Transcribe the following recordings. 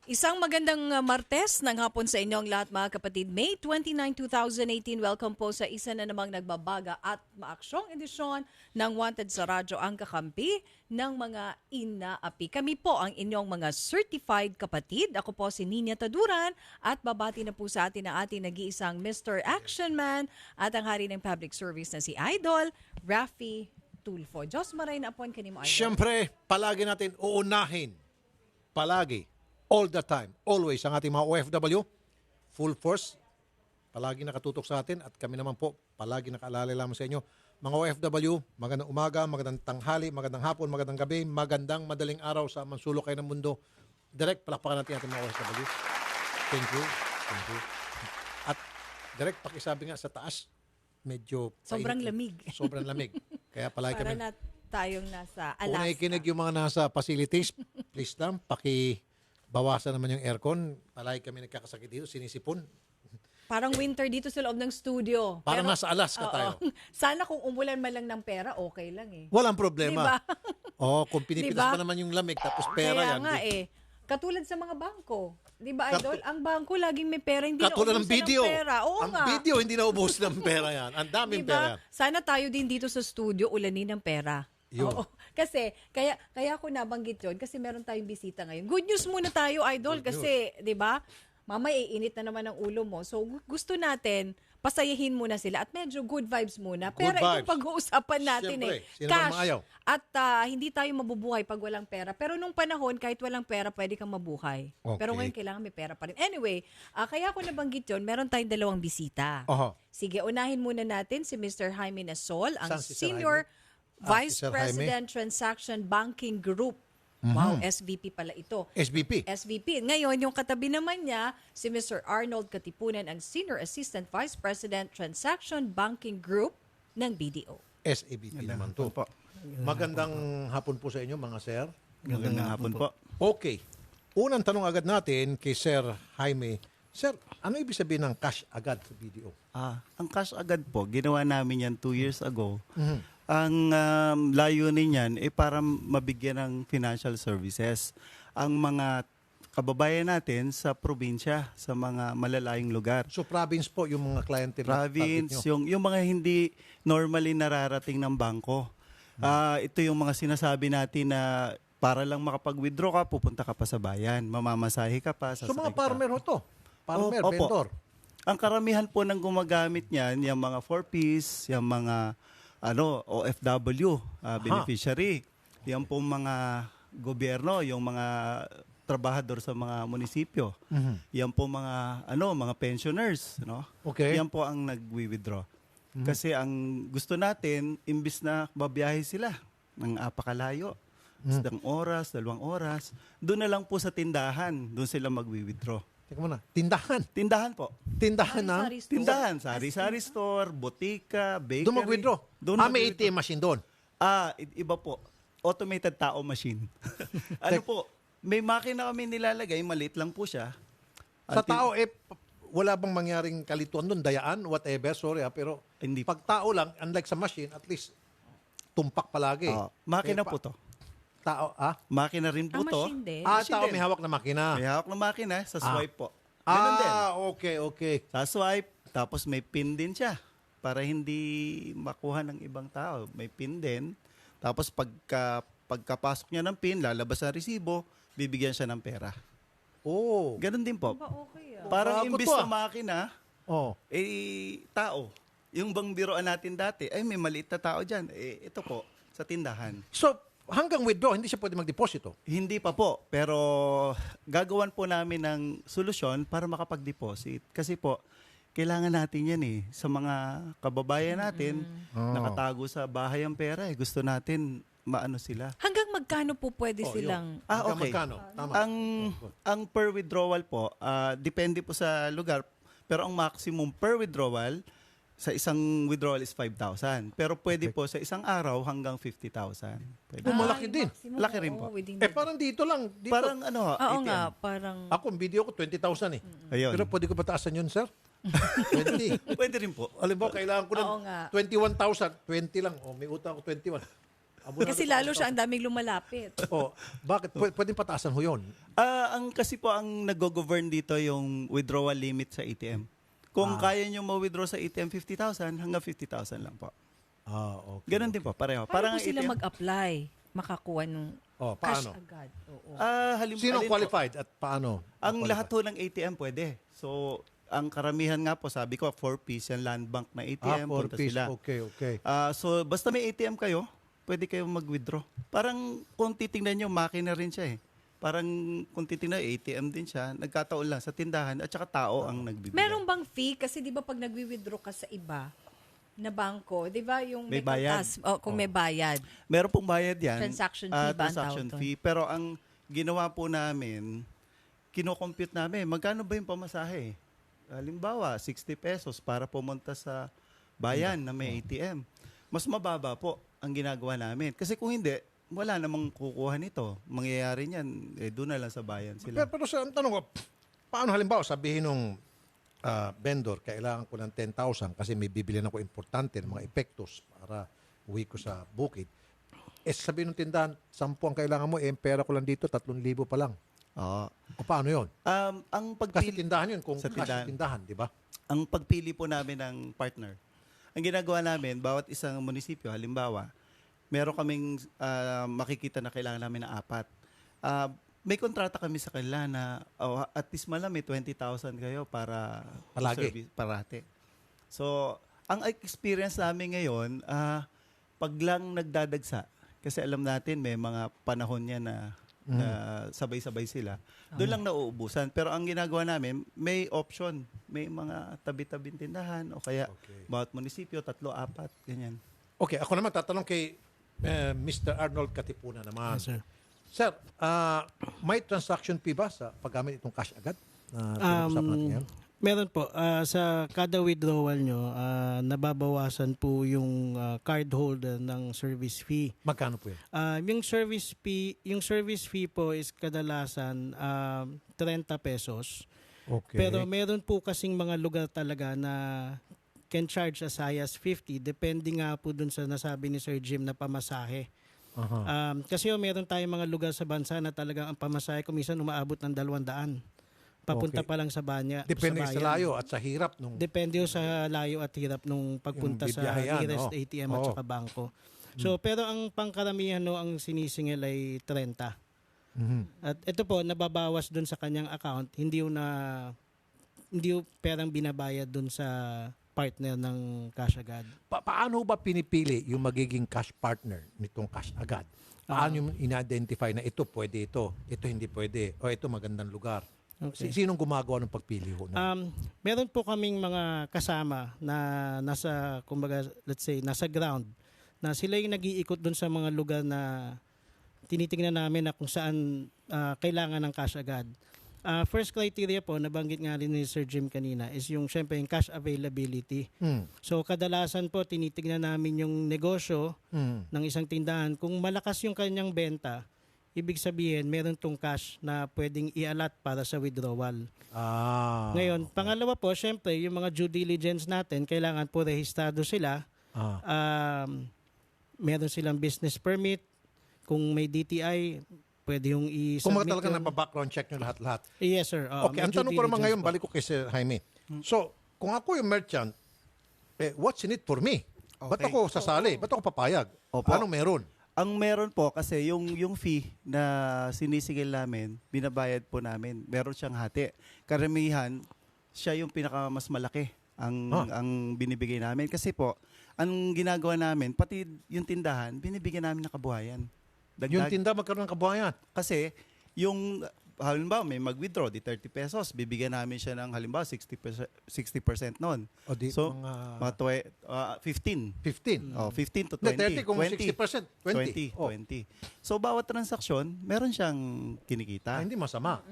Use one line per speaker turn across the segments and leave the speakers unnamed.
Isang magandang Martes ng hapon sa inyong lahat mga kapatid. May 29, 2018. Welcome po sa isa na namang nagbabaga at maaksyong edisyon ng Wanted sa Radyo, ang kakampi ng mga inaapi. Kami po ang inyong mga certified kapatid. Ako po si Nina Taduran at babati na po sa atin ang ating nag-iisang Mr. Action Man at ang hari ng public service na si Idol, Raffy Tulfo. Diyos maray na apon kanimo, Idol.
Siyempre, palagi natin uunahin. Palagi. All the time. Always. Ang ating mga OFW, full force, palagi nakatutok sa atin at kami naman po, palagi nakaalala lamang sa inyo. Mga OFW, magandang umaga, magandang tanghali, magandang hapon, magandang gabi, magandang madaling araw sa mansulok kayo ng mundo. Direct, palakpakan natin ating mga OFW. Thank you. Thank you. At direct, pakisabi nga sa taas, medyo
Sobrang lamig.
Sobrang lamig. Kaya palagi
Para
kami.
na tayong nasa
Kung
Alaska.
nakikinig yung mga nasa facilities, please lang, bawasan naman yung aircon. Palagi kami nagkakasakit dito, sinisipon.
Parang winter dito sa loob ng studio.
Parang nasa Alaska tayo.
Sana kung umulan man lang ng pera, okay lang eh.
Walang problema.
Diba?
Kung pinipitas
Diba?
pa naman yung lamig, tapos pera
Kaya
yan.
nga eh. Katulad sa mga bangko. Di ba, Idol? Ang bangko laging may pera, hindi
Katulad ng
naubusan
video.
ng pera. Oo
Ang
nga.
video, hindi naubos ng pera yan. Ang daming pera yan.
Sana tayo din dito sa studio ulanin ng pera.
Yun.
Oo. Kasi, kaya ako nabanggit yun kasi meron tayong bisita ngayon. Good news muna tayo, Idol,
Good
kasi, di ba, mamaya iinit na naman ang ulo mo. So, gusto natin, pasayahin muna sila at medyo good vibes muna.
Good
Pero itong
vibes.
pag-uusapan natin
Siyempre, sino
cash.
bang maayaw?
At hindi tayo mabubuhay pag walang pera. Pero nung panahon, kahit walang pera, pwede kang mabuhay.
Okay.
Pero ngayon, kailangan may pera pa rin. Anyway, kaya ako nabanggit yun, meron tayong dalawang bisita.
Oho.
Sige, unahin muna natin si Mr. Jaime Nasol, ang
Saan si Sir
Senior Vice
si Sir Jaime?
President Transaction Banking Group. Wow, SVP pala ito.
SBP.
SVP. Ngayon, yung katabi naman niya, si Mr. Arnold Katipunan, ang Senior Assistant Vice President Transaction Banking Group ng BDO.
SABP naman to. Magandang hapon po sa inyo, mga sir.
Magandang hapon po.
Okay. Unang tanong agad natin kay Sir Jaime. Sir, ano ibig sabihin ng cash agad sa BDO?
Ang cash agad po, ginawa namin yan 2 years ago.
Mhm.
Ang layunin yan para mabigyan ng financial services ang mga kababayan natin sa probinsya, sa mga malalayong lugar.
So province po yung mga kliyente na target
Province,
nyo.
yung mga hindi normally nararating ng bangko. Ito yung mga sinasabi natin na para lang makapag-withdraw ka, pupunta ka pa sa bayan, mamamasahe ka pa,
So
sasakay
mga
ka.
farmer ho to. Farmer,
Opo.
vendor.
Ang karamihan po ng gumagamit niyan, yung mga 4Ps, yung mga OFW, beneficiary. Yan po mga gobyerno, yung mga trabahador sa mga munisipyo. Yan po mga mga pensioners, no?
Okay.
Yan po ang nagwi-withdraw. Kasi ang gusto natin, imbis na babiyahe sila ng apakalayo, isang oras, 2 oras, doon na lang po sa tindahan, doon sila magwi-withdraw.
Teka muna, tindahan.
Tindahan po.
Tindahan ng...
Sari-sari store.
Tindahan, sari-sari store, botika, bakery.
Doon mag-withdraw.
Doon
May
mag-withdraw.
ATM machine doon.
Iba po. Automated tao machine. Ano po, may makina kami nilalagay, maliit lang po siya.
Sa tao, wala bang mangyaring kalituan doon, dayaan, whatever, sorry pero
Hindi.
pag tao lang, unlike sa machine, at least tumpak palagi.
Makina po to.
Tao,
Makina rin po to.
Machine din.
Machine
tao
din.
may hawak na makina.
May hawak na makina, sa swipe po. Ganun din.
Okay.
Sa swipe, tapos may pin din siya. Para hindi makuha ng ibang tao. May pin din. Tapos pagkapasok niya ng pin, lalabas ang resibo, bibigyan siya ng pera.
Oh.
Ganun din po.
Ba, okay
Parang
Bago
imbis
to,
na makina,
Oh.
tao. Yung bang biroan natin dati, may maliit na tao dyan. Ito po, sa tindahan.
So, hanggang withdraw, hindi siya pwede mag-deposito.
Hindi pa po, pero gagawan po namin ng solusyon para makapag-deposit. Kasi po, kailangan natin yan sa mga kababayan natin, nakatago sa bahay ang pera. Gusto natin maano sila.
Hanggang magkano po pwede
Oh,
silang...
Hanggang
Okay.
magkano? Tama.
Ang per withdrawal po, depende po sa lugar, pero ang maximum per withdrawal sa isang withdrawal is 5,000. Pero pwede po sa isang araw hanggang 50,000. Pwede.
malaki din.
maximum,
Laki rin po.
within
Parang dito lang. Dito.
Parang
Oo
ATM.
nga, parang...
Ako, ang video ko, 20,000
Ayun.
Pero pwede ko pataasan yun, sir? 20.
Pwede rin po.
Alam mo, kailangan ko ng
Oo nga.
21,000. 20 lang. May utang ako 21. Abunado
Kasi lalo siya ang daming lumalapit.
Oh, bakit? Pwedeng pataasan ho yun.
Ang kasi po ang nag-govern dito yung withdrawal limit sa ATM. Kung kaya nyo ma-withdraw sa ATM 50,000, hanggang 50,000 lang po.
Okay.
Ganun din po, pareho.
Paano
Parang
po sila
ATM,
mag-apply? Makakuha ng
Oh,
cash
paano?
agad. Oo.
Sino
alin po,
qualified at paano?
ang lahat po ng ATM pwede. So, ang karamihan nga po, sabi ko, 4Ps, yung land bank na ATM,
for
punta
peace.
sila.
Okay.
So, basta may ATM kayo, pwede kayong mag-withdraw. Parang kung titingnan nyo, makina rin siya eh. Parang kung titingnan, ATM din siya. Nagkataon lang sa tindahan at saka tao ang nagbibigay.
Meron bang fee? Kasi di ba pag nagwi-withdraw ka sa iba na bangko, di ba yung
May bayad.
kung may bayad.
Meron pong bayad yan.
Transaction fee ba ang
Transaction
tawag doon?
fee. Pero ang ginawa po namin, kino-compute namin, magkano ba yung pamasahe? Halimbawa, 60 pesos para pumunta sa bayan na may ATM. Mas mababa po ang ginagawa namin. Kasi kung hindi, wala namang kukuha nito. Mangyayari niyan, doon na lang sa bayan sila.
Pero sa ang tanong ko, paano halimbawa sabihin nung vendor, kailangan ko ng 10,000 kasi may bibili na ko importante ng mga epektos para uwi ko sa bukid. Sabihin ng tindahan, 10 ang kailangan mo, pera ko lang dito, 3,000 pa lang.
Oo.
O paano yun?
Ang
Kasi
pagpili,
tindahan yun, kung
Sa
cash
tindahan.
tindahan, di ba?
ang pagpili po namin ng partner, ang ginagawa namin, bawat isang munisipyo, halimbawa, meron kaming makikita na kailangan namin ng 4. May kontrata kami sa kanila na at least man lang may 20,000 kayo para
Palagi.
service parate. So, ang experience namin ngayon, pag lang nagdadagsa, kasi alam natin may mga panahon niya na sabay-sabay sila, doon lang nauubusan. Pero ang ginagawa namin, may option. May mga tabi-tabing tindahan o kaya bawat munisipyo, 3, 4, ganyan.
Okay, ako naman tatanong kay Mr. Arnold Katipunan naman.
Yes, sir.
Sir, may transaction fee ba sa paggamit itong cash agad na pinag-usapan natin ngayon?
Meron po. Sa kada withdrawal nyo, nababawasan po yung card holder ng service fee.
Magkano po yan?
Yung service fee po is kadalasan 30 pesos.
Okay.
Pero meron po kasing mga lugar talaga na can charge as high as 50 depende nga po dun sa nasabi ni Sir Jim na pamasahe. Kasi meron tayong mga lugar sa bansa na talagang ang pamasahe kuminsan umaabot ng 200. Papunta
Okay.
pa lang sa banya.
Depende
sa
sa
bayan.
layo at sa hirap nung
Depende ho sa layo at hirap nung pagpunta
Yung
sa
bibiyahean,
nearest
oo.
ATM at
Oo.
saka bangko. So, pero ang pangkaramihan no, ang sinisingil ay 30. At ito po, nababawas dun sa kanyang account, hindi ho perang binabayad dun sa partner ng cash agad.
paano ba pinipili yung magiging cash partner nitong cash agad? Paano yung ina-identify na ito pwede ito hindi pwede, o ito magandang lugar?
Okay.
Sinong gumagawa ng pagpili ho?
Meron po kaming mga kasama na nasa, kumbaga, let's say, nasa ground, na sila yung nag-iikot dun sa mga lugar na tinitingnan namin na kung saan kailangan ng cash agad. First criteria po, nabanggit nga rin ni Sir Jim kanina, is yung syempre yung cash availability. So kadalasan po, tinitingnan namin yung negosyo ng isang tindahan. Kung malakas yung kanyang benta, ibig sabihin, meron tong cash na pwedeng i-allot para sa withdrawal. Ngayon, pangalawa po, syempre, yung mga due diligence natin, kailangan po rehistrado sila. Meron silang business permit. Kung may DTI, pwede yung i-submit.
Kung talaga
yun.
nababackground check nyo lahat-lahat.
Yes, sir.
Okay, ang
may due
tanong ko naman
diligence
ngayon,
po.
balik ko kay Sir Jaime. So, kung ako yung merchant, what's in it for me? Ba't
Okay.
ako sasali? Ba't ako papayag?
Opo.
Anong meron?
Ang meron po kasi yung fee na sinisigil namin, binabayad po namin. Meron siyang hati. Karamihan, siya yung pinaka mas malaki ang binibigay namin. Kasi po, ang ginagawa namin, pati yung tindahan, binibigyan namin ng kabuhayan.
Yung tinda magkaroon ng kabuhayan.
Kasi yung halimbawa may mag-withdraw di 30 pesos, bibigyan namin siya ng halimbawa 60% noon.
O di,
So,
mga
15.
15.
15 to
Hindi,
20.
30 kung 60%. 20.
20. So, bawat transaksyon, meron siyang kinikita.
Hindi masama.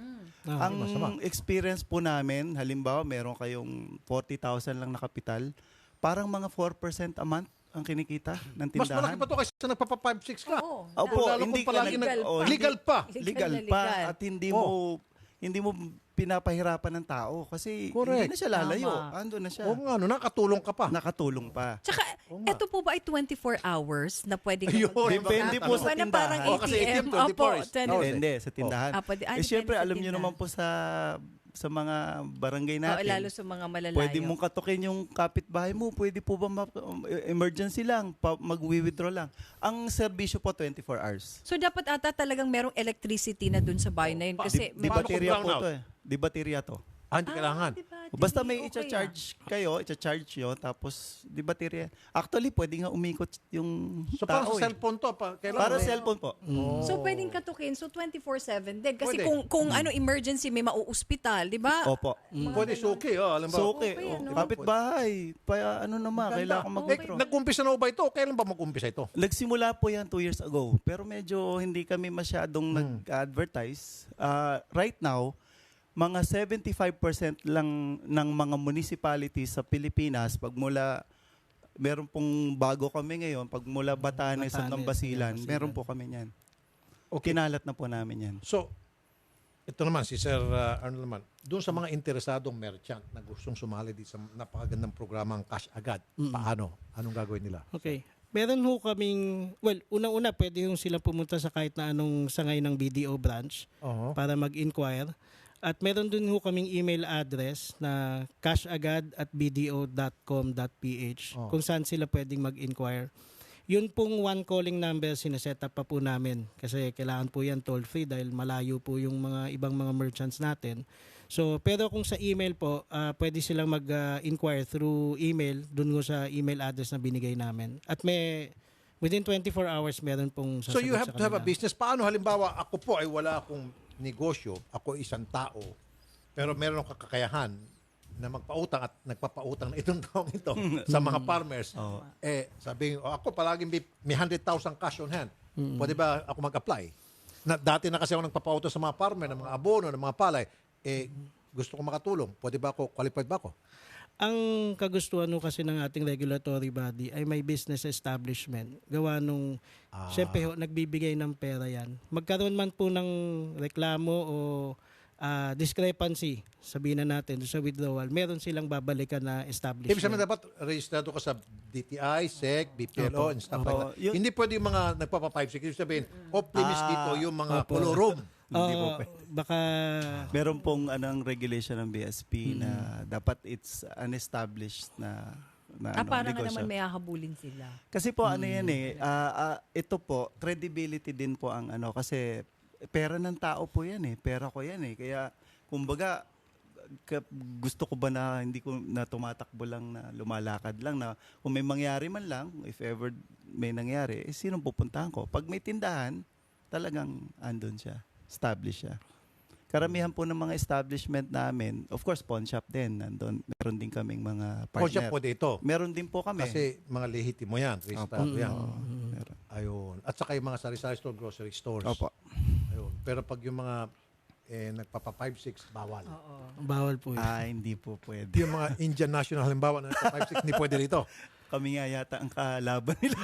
Ang
masama.
experience po namin, halimbawa, meron kayong 40,000 lang na kapital, parang mga 4% a month ang kinikita ng
Mas malaki
tindahan.
pa to kasi sa nagpapa 5-6 ka.
Oo.
Opo,
Lalo
hindi
kung palagi
ka
legal
nag-
pa.
oh,
Legal pa.
Legal
na
pa
legal.
at hindi mo pinapahirapan ng tao kasi
Correct.
hindi na siya lalayo.
Tama.
Ando na siya.
Oo nga, no, nakatulong ka pa.
Nakatulong pa.
Tsaka, ito po ba ay 24 hours na pwede ka
Ayun,
Depende po sa
Ano, parang
tindahan.
Oh, kasi ATM, 24
Opo,
hours.
24.
Depende sa tindahan.
Pwede,
Siyempre,
depende sa
alam niyo
tindahan.
naman po sa mga barangay
Oo,
natin.
lalo sa mga malalayo.
Pwede mong katukin yung kapitbahay mo. Pwede po ba emergency lang, mag-withdraw lang. Ang serbisyo po 24 hours.
So dapat ata talagang merong electricity na dun sa bahay na yun kasi
Di
Paano kung
baterya po
brownout?
to eh. Di baterya to.
Hindi kailangan.
Basta may
Okay,
i-charge kayo, i-charge yun, tapos di baterya. Actually, pwede nga umikot yung
So, para
tao
sa
eh.
cellphone to, kailangan.
Para cellphone po.
So pwedeng katukin, so 24/7 din. Kasi
Pwede.
kung ano emergency, may mauospital, di ba?
Opo.
Pwede suki. Alam ba?
So, okay.
Okay, ano?
Kapitbahay. Ano naman, kailangan mag-withdraw.
Nag-umpisa na ba ito? Kailan ba mag-umpisa ito?
Nagsimula po yan 2 years ago. Pero medyo hindi kami masyadong nag-advertise. Right now, mga 75% lang ng mga municipalities sa Pilipinas, meron pong bago kami ngayon, pag mula Batanes at
Batanes,
Basilan,
Basilan.
meron po kami yan.
Okay.
Kinalat na po namin yan.
So, ito naman, si Sir Arnold naman, doon sa mga interesadong merchant na gustong sumali di sa napakagandang programang Cash Agad, paano? Anong gagawin nila?
Okay. Meron ho kaming, well, unang-una pwede yung sila pumunta sa kahit na anong sangay ng BDO branch
Oo.
para mag-inquire. At meron dun ho kaming email address na cashagad@bdo.com.ph
Oh.
kung saan sila pwedeng mag-inquire. Yun pong one calling number sineset up pa po namin kasi kailangan po yan toll free dahil malayo po yung mga ibang mga merchants natin. So, pero kung sa email po, pwede silang mag-inquire through email dun ho sa email address na binigay namin. At within 24 hours meron pong sasagot
So you have
sa
to have a
kanila.
business. Paano halimbawa, ako po ay wala akong negosyo, ako isang tao, pero meron akong kakayahan na magpautang at nagpapautang na itong taong ito sa mga farmers. Sabi ako palaging may 100,000 cash on hand. Pwede ba ako mag-apply? Dati na kasi ako nagpapautang sa mga farmer, ng mga abono, ng mga palay. Gusto ko makatulong. Pwede ba ako? Qualified ba ako?
Ang kagustuhan no kasi ng ating regulatory body ay may business establishment. Gawa nung, syempre ho, nagbibigay ng pera yan. Magkaroon man po ng reklamo o discrepancy, sabihin na natin, sa withdrawal, meron silang babalikan na establishment.
Ibig sabihin dapat registrado ka sa DTI, SEC, BPLO, and stuff like that.
Yung-
Hindi pwede yung mga nagpapa-5-6. Ibig sabihin, off-limits dito yung mga pulurum.
Hindi po pwede.
Baka
Meron pong anong regulation ng BSP na dapat it's unestablished na
Parang nga
negosyo.
naman may hahabulin sila.
Kasi po ano yan ito po, credibility din po ang kasi pera ng tao po yan pera ko yan Kaya kumbaga gusto ko ba na hindi ko na tumatakbo lang na lumalakad lang na kung may mangyari man lang, if ever may nangyari, sinong pupuntahan ko? Pag may tindahan, talagang andun siya, established siya. Karamihan po ng mga establishment namin, of course, pawn shop din. Nandun, meron din kaming mga partner.
O siya pwede ito.
Meron din po kami.
Kasi mga lehitimo yan, registrado yan.
Meron.
Ayun. At saka yung mga sari-sari store, grocery stores.
Opo.
Ayun. Pero pag yung mga nagpapa 5-6, bawal.
bawal po yun.
Hindi po pwede.
Yung mga Indian national halimbawa na nagpa 5-6, hindi pwede rito.
Kami nga yata ang kalaban nila.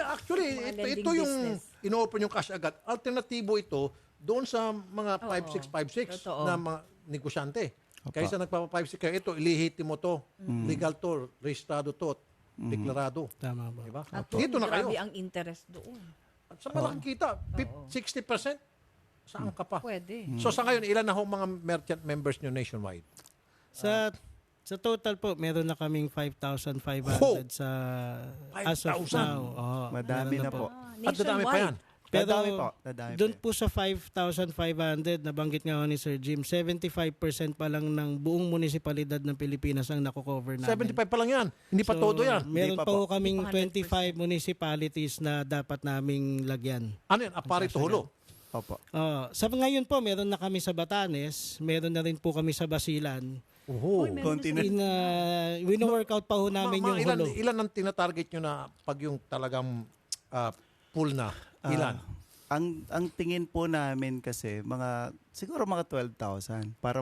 Actually,
Mga
ito
lending
yung
business.
ino-open yung cash agad. Alternatibo ito doon sa mga 5-6
Totoo.
na mga negosyante. Kaysa nagpapa 5-6 kayo, ito, ilihiti mo to, legal to, registrado to, deklarado.
Tama ba?
Diba?
At
Dito na kayo.
grabe ang interest doon.
At sa malaking kita, 60%, saan ka pa?
Pwede.
So sa ngayon, ilan na ho mga merchant members nyo nationwide?
Sa total po, meron na kaming 5,500 sa as of
5,000?
now.
Madami
meron
na po.
At dadami pa yan.
Pero
Dadami po. Dadami
doon
po.
po sa 5,500, nabanggit nga ako ni Sir Jim, 75% pa lang ng buong munisipalidad ng Pilipinas ang nakocover namin.
75 pa lang yan. Hindi pa todo yan.
Meron
Hindi pa
pa
po.
po kaming
Hindi pa
25 municipalities na dapat naming lagyan.
Ano yan? Aparito hulo.
Opo.
Sa ngayon po, meron na kami sa Batanes, meron na rin po kami sa Basilan.
Oho.
Continent.
Wino-workout pa ho namin yung hulo.
Ilan ang tinatarget nyo na pag yung talagang full na? Ilan?
Ang tingin po namin kasi siguro mga 12,000 para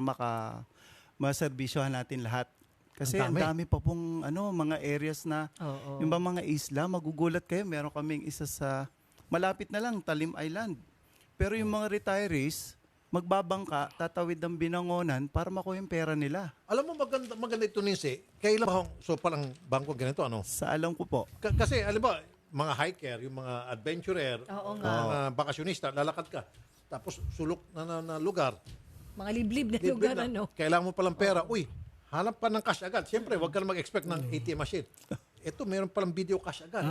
maserbisyohan natin lahat. Kasi
Ang
ang
dami.
dami pa pong mga areas na
Oo.
yung ba mga isla, magugulat kayo, meron kaming isa sa malapit na lang, Talim Island. Pero yung mga retirees, magbabangka, tatawid ng binangonan para makuha yung pera nila.
Alam mo, maganda ito, Ninsi. Kailan ba, so palang bangko ganito, ano?
Sa alam ko po.
Kasi, alam ba, mga hiker, yung mga adventurer,
Oo nga.
mga bakasyonista, lalakad ka. Tapos sulok na lugar.
Mga liblib na
Libre
lugar,
na.
ano?
Kailangan mo palang pera. Uy, hanap pa ng cash agad. Siyempre, huwag ka na mag-expect ng ATM machine. Ito, meron palang video cash agad.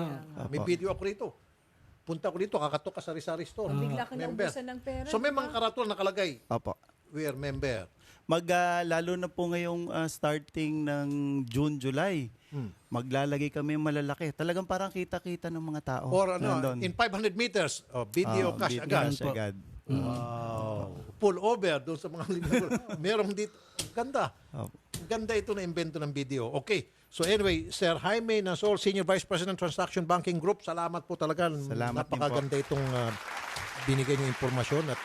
May video ako rito. Punta ko dito, kakatok ka sa Rizal Store.
Bigla ka
Member.
naubusan ng pera.
So may mga karatulan nakalagay.
Opo.
We are member.
Lalo na po ngayong starting ng June, July, maglalagay kami malalaki. Talagang parang kita-kita ng mga tao.
Or ano,
Nandun.
in 500 meters, video cash
Video
agad.
cash agad.
Wow. Pull over doon sa mga merong dito. Ganda.
Opo.
Ganda ito na invento ng video. Okay. So anyway, Sir Jaime Nasol, Senior Vice President Transaction Banking Group, salamat po talaga.
Salamat din
Napakaganda itong binigay niyo impormasyon at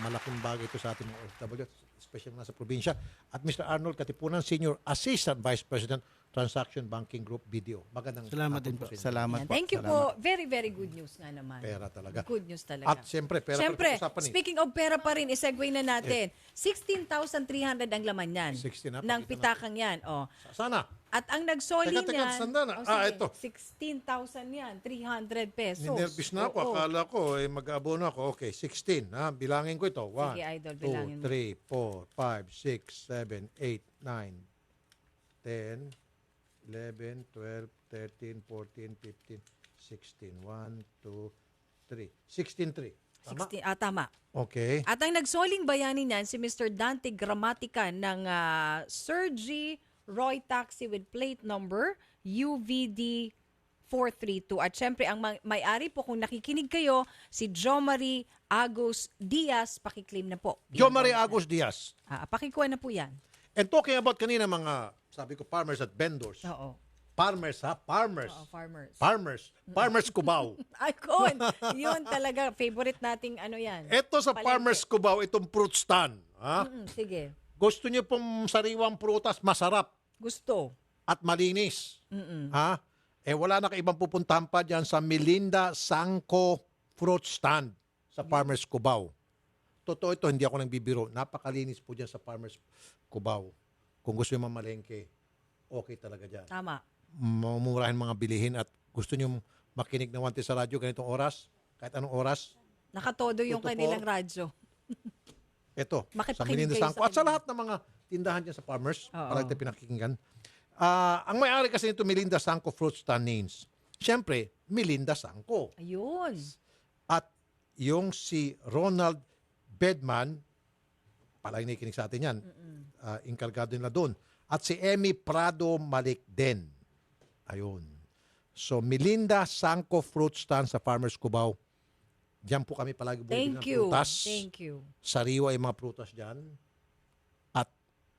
malaking bagay ito sa ating mga OFW, especially na sa probinsya. At Mr. Arnold Katipunan, Senior Assistant Vice President Transaction Banking Group Video. Magandang
Salamat
hapon
din
po
po.
sa inyo.
Salamat
Yan.
po.
Thank you
Salamat.
po. Very, very good news nga naman.
Pera talaga.
Good news talaga.
At siyempre, pera
Siyempre,
pa rin usapan eh.
speaking of pera pa rin, isegue na natin. 16,300 ang laman yan.
16 na,
ng
pakita
pitakang yan. Oh.
Sana.
At ang nagsoli
Teka,
niyan,
sandali.
sige,
Ito.
16,000 yan, 300 pesos.
Ninervous na ako.
Oo.
Akala ko, mag-abono ako. Okay, 16. Ha? Bilangin ko ito. 1,
Sige, Idol, bilangin
2,
mo.
3, 4, 5, 6, 7, 8, 9, 10, 11, 12, 13, 14, 15, 16. 1, 2, 3. 16, 3. Tama?
16, tama.
Okay.
At ang nagsoling bayani niyan, si Mr. Dante Gramatica ng Sergi Roy Taxi with plate number UVD 432. At syempre, ang may-ari po, kung nakikinig kayo, si Jo Marie Agos Diaz, pakiklaim na po.
Jo Marie Agos Diaz.
Pakikuha na po yan.
And talking about kanina mga, sabi ko, farmers at vendors.
Oo.
Farmers ha? Farmers.
Oo, farmers.
Farmers. Farmers Cubao.
Icon! Yun talaga, favorite nating ano yan.
Ito sa
Palengke.
Farmers Cubao, itong fruit stand. Ha?
Sige.
Gusto niyo pong sariwang prutas, masarap
Gusto.
at malinis. Ha? Wala na kaibang pupuntahan pa dyan sa Melinda Sangco Fruit Stand sa Farmers Cubao. Totoo ito, hindi ako nang bibiro. Napakalinis po dyan sa Farmers Cubao. Kung gusto niyo mamalengke, okay talaga dyan.
Tama.
Mamumurahin mga bilihin at gusto niyo makinig ng Wanted sa radyo ganitong oras, kahit anong oras,
Nakatodo yung
2 to 4.
kanilang radyo.
ito,
Bakit
sa
pakinig
Melinda
kayo
Sangco.
sa
At sa
kanila?
lahat ng mga tindahan dyan sa Farmers,
Oo.
palagi tayo pinakikinggan. Ang may-ari kasi nito Melinda Sangco Fruit Stand names. Siyempre, Melinda Sangco.
Ayun.
At yung si Ronald Bedman, palagi nakikinig sa atin yan, inkargado nila doon. At si Emmy Prado Malikden. Ayun. So, Melinda Sangco Fruit Stand sa Farmers Cubao. Diyan po kami palagi bumibili ng
Thank you.
prutas.
Thank you.
Sariwa yung mga prutas dyan. At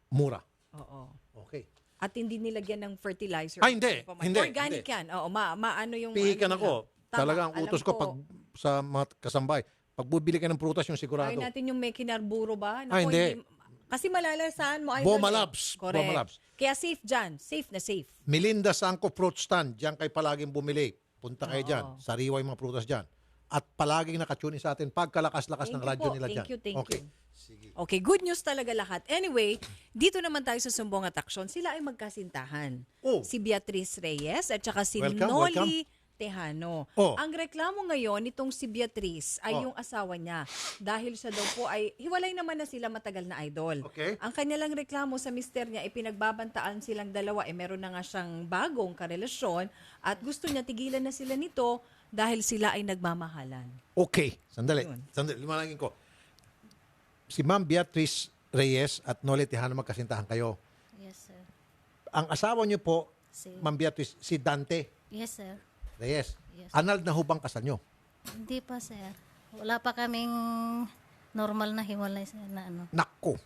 mura.
Oo.
Okay.
At hindi nilagyan ng fertilizer.
Hindi. Hindi.
Organic
Hindi.
yan. Oo, maano yung...
Pihikan
ano
ako.
nila. Tama,
Talagang
alam
utos ko pag sa mga kasambay. Pag bubili ka ng prutas, yung sigurado.
Ayaw natin yung may kinarburo ba?
Ah, hindi.
Kasi malalasahan mo.
Bomalabs.
Correct.
Bomalabs.
Kaya safe dyan. Safe na safe.
Melinda Sangco Fruit Stand. Diyan kayo palaging bumili. Punta kayo
Oo.
dyan. Sariwa yung mga prutas dyan. At palaging nakatune sa atin pagkalakas-lakas ng
Thank you
radyo
po.
nila
Thank
dyan.
you, thank
okay.
you.
Sige.
Okay, good news talaga lahat. Anyway, dito naman tayo sa Sumbong at Aksyon. Sila ay magkasintahan.
Oh.
Si Beatrice Reyes at saka si
Welcome,
Noli Tejano.
Oh.
Ang reklamo ngayon nitong si Beatrice ay
Oh.
yung asawa niya. Dahil siya daw po ay, hiwalay naman na sila matagal na idol.
Okay.
Ang kanilang reklamo sa mister niya ay pinagbabantaan silang dalawa. Meron na nga siyang bagong karelasyon at gusto niya tigilan na sila nito dahil sila ay nagmamahalan.
Okay. Sandali.
Yun.
Sandali. Limanagin ko. Si Ma'am Beatrice Reyes at Noli Tejano magkasintahan kayo.
Yes, sir.
Ang asawa niyo po,
Si,
Ma'am Beatrice, si Dante
yes, sir.
Reyes.
Yes.
Anal na hubang kasal niyo?
Hindi pa, sir. Wala pa kaming normal na hiwalay, sir, na ano.
Nakko.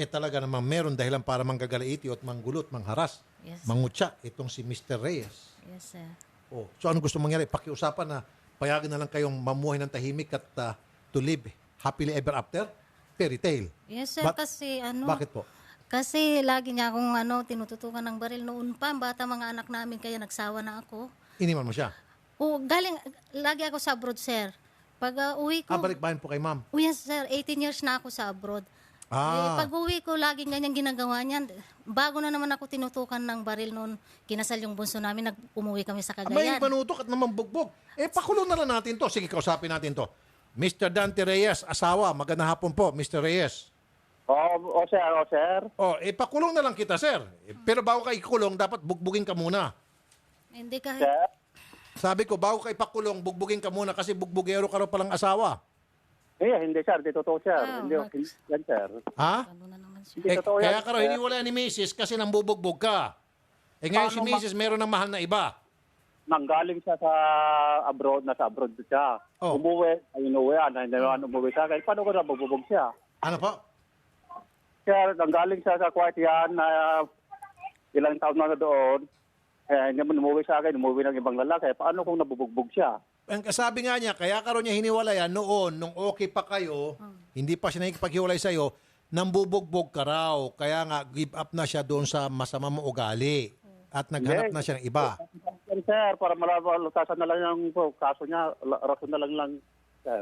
Talaga namang meron dahilan para manggagalaiti at manggulot, mangharas,
Yes.
mangutya itong si Mr. Reyes.
Yes, sir.
Oh, so ano gusto mangyari? Pakiusapan na payagan na lang kayong mamuhay ng tahimik at to live happily ever after? Fairy tale.
Yes, sir, kasi ano.
Bakit po?
Kasi lagi niya akong ano, tinututukan ng baril noon pa. Bata mga anak namin, kaya nagsawa na ako.
Iniman mo siya.
Lagi ako sa abroad, sir. Pag uwi ko,
Balikbayan po kay ma'am.
yes sir, 18 years na ako sa abroad.
Ah.
Pag uwi ko, laging ganyan ginagawa niyan. Bago na naman ako tinutukan ng baril noon, kinasal yung bunso namin, umuwi kami sa
May
Cagayan.
manutok at naman bugbog. Pakulong na lang natin to. Sige, kausapin natin to. Mr. Dante Reyes, asawa. Magandang hapon po, Mr. Reyes.
Sir.
Pakulong na lang kita, sir. Pero bago ka ikulong, dapat bugbugin ka muna.
Hindi kahit,
Sir.
Sabi ko, bago ka ipakulong, bugbugin ka muna kasi bugbugero ka raw palang asawa.
Hindi, sir. Di totoo, sir. Hindi, yan, sir.
Ha?
ano na naman siya.
Hindi totoo yan,
Kaya ka raw
sir.
hiniwala ni Mrs. kasi nambubugbog ka. Ngayon si
Paano
Mrs. meron ng mahal na iba.
Nanggaling siya sa abroad, nasa abroad siya.
Oh.
Umuwi, ay inuwian, hindi naman umuwi sa akin. Paano ko nabububog siya?
Ano po?
Sir, nanggaling siya sa Kuwait yan, ilang taon na doon. Hindi naman umuwi sa akin, umuwi ng ibang lalaki. Paano kung nabubugbog siya?
Ang sabi nga niya, kaya ka raw niya hiniwalayan noon, nung okay pa kayo, hindi pa siya nakikipaghiwalay sa'yo, nambubugbog ka raw. Kaya nga, give up na siya doon sa masama mo ugali. At naghanap na siya ng iba.
Yan, sir, para malutasan na lang yung kaso niya, rason na lang, sir.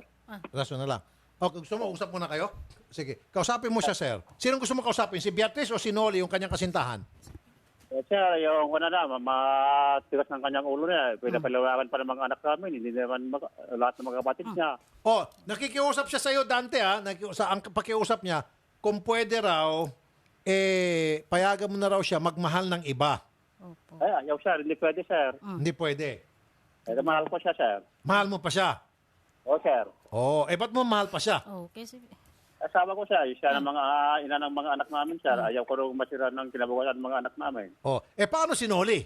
Rason na lang. Okay, gusto mo, usap muna kayo? Sige, kausapin mo siya, sir. Sinong gusto mo kausapin? Si Beatrice o si Noli, yung kanyang kasintahan?
Sir, yung matigas ng kanyang ulo niya. Pwede palawakan pa ng mga anak namin. Hindi naman lahat ng mga kapatid niya.
Oh, nakikiusap siya sa'yo, Dante, ha? Ang pakiusap niya, kung pwede raw, payagan mo na raw siya magmahal ng iba.
Opo.
Ayaw, sir. Hindi pwede, sir.
Hindi pwede.
Mahal ko siya, sir.
Mahal mo pa siya.
Sir.
Oh, ba't mo mahal pa siya?
Okay, sige.
Asawa ko siya. Siya ng mga ina ng mga anak namin, sir. Ayaw ko rin masira ng kinabukasan ng mga anak namin.
Oh, paano si Noli?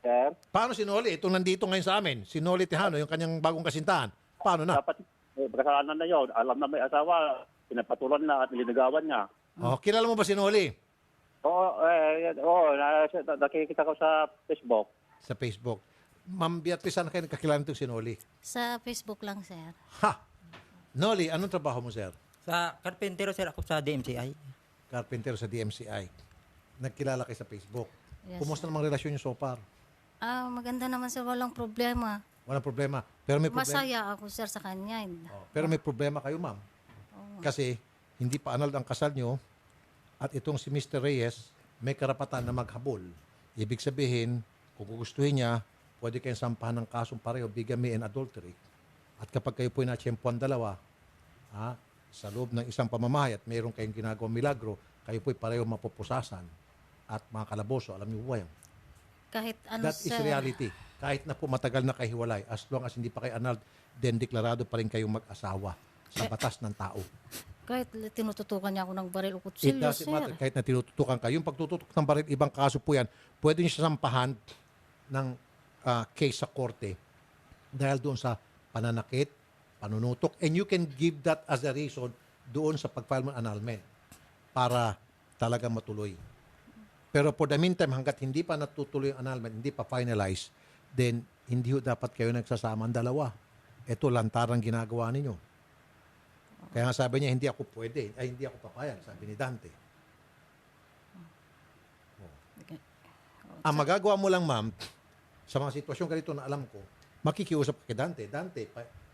Sir,
Paano si Noli? Itong nandito ngayon sa amin. Si Noli Tejano, yung kanyang bagong kasintahan. Paano na?
dapat kasalanan na yun. Alam na may asawa. Pinapatulan na at nililigawan niya.
Oh, kilala mo ba si Noli?
Nakikita ko sa Facebook.
Sa Facebook. Ma'am Beatrice, saan kayo nagkakilala nitong si Noli?
Sa Facebook lang, sir.
Ha! Noli, anong trabaho mo, sir?
Sa karpentero, sir, ako sa DMCI.
Carpenter sa DMCI. Nagkilala kayo sa Facebook.
Yes,
Kumusta namang relasyon niyo so far?
Maganda naman, sir. Walang problema.
Walang problema. Pero may problema.
Masaya ako, sir, sa kanya.
Oh, pero may problema kayo, ma'am. Kasi hindi pa anal ang kasal nyo at itong si Mr. Reyes may karapatan na maghabol. Ibig sabihin, kung gugustuhin niya, pwede kayong sampahan ng kasong pareho, bigamy and adultery. At kapag kayo po'y natsyempoan dalawa, sa loob ng isang pamamahay at mayroon kayong ginagawang milagro, kayo po'y pareho mapupusasan at mga kalaboso. Alam niyo ba yan?
Kahit ano,
That is
sir.
reality. Kahit na po matagal na kahiwalay, as long as hindi pa kayo annulled, then deklarado pa rin kayong mag-asawa sa batas ng tao.
Kahit tinututukan niya ako ng baril o
It
kutsilyo,
doesn't
sir.
matter. Kahit na tinututukan kayo. Yung pagtututok ng baril, ibang kaso po yan, pwede nyo siya sampahan ng case sa korte dahil doon sa pananakit, panunutok, and you can give that as a reason doon sa pag-file mo ng annulment para talaga matuloy. Pero for the meantime, hanggat hindi pa natutuloy ang annulment, hindi pa finalize, then hindi dapat kayo nagsasama ang dalawa. Ito lantarang ginagawa ninyo. Kaya nga sabi niya, hindi ako pwede, hindi ako papayag, sabi ni Dante. Ang magagawa mo lang, ma'am, sa mga sitwasyon ganito na alam ko, makikiusap ka kay Dante. Dante,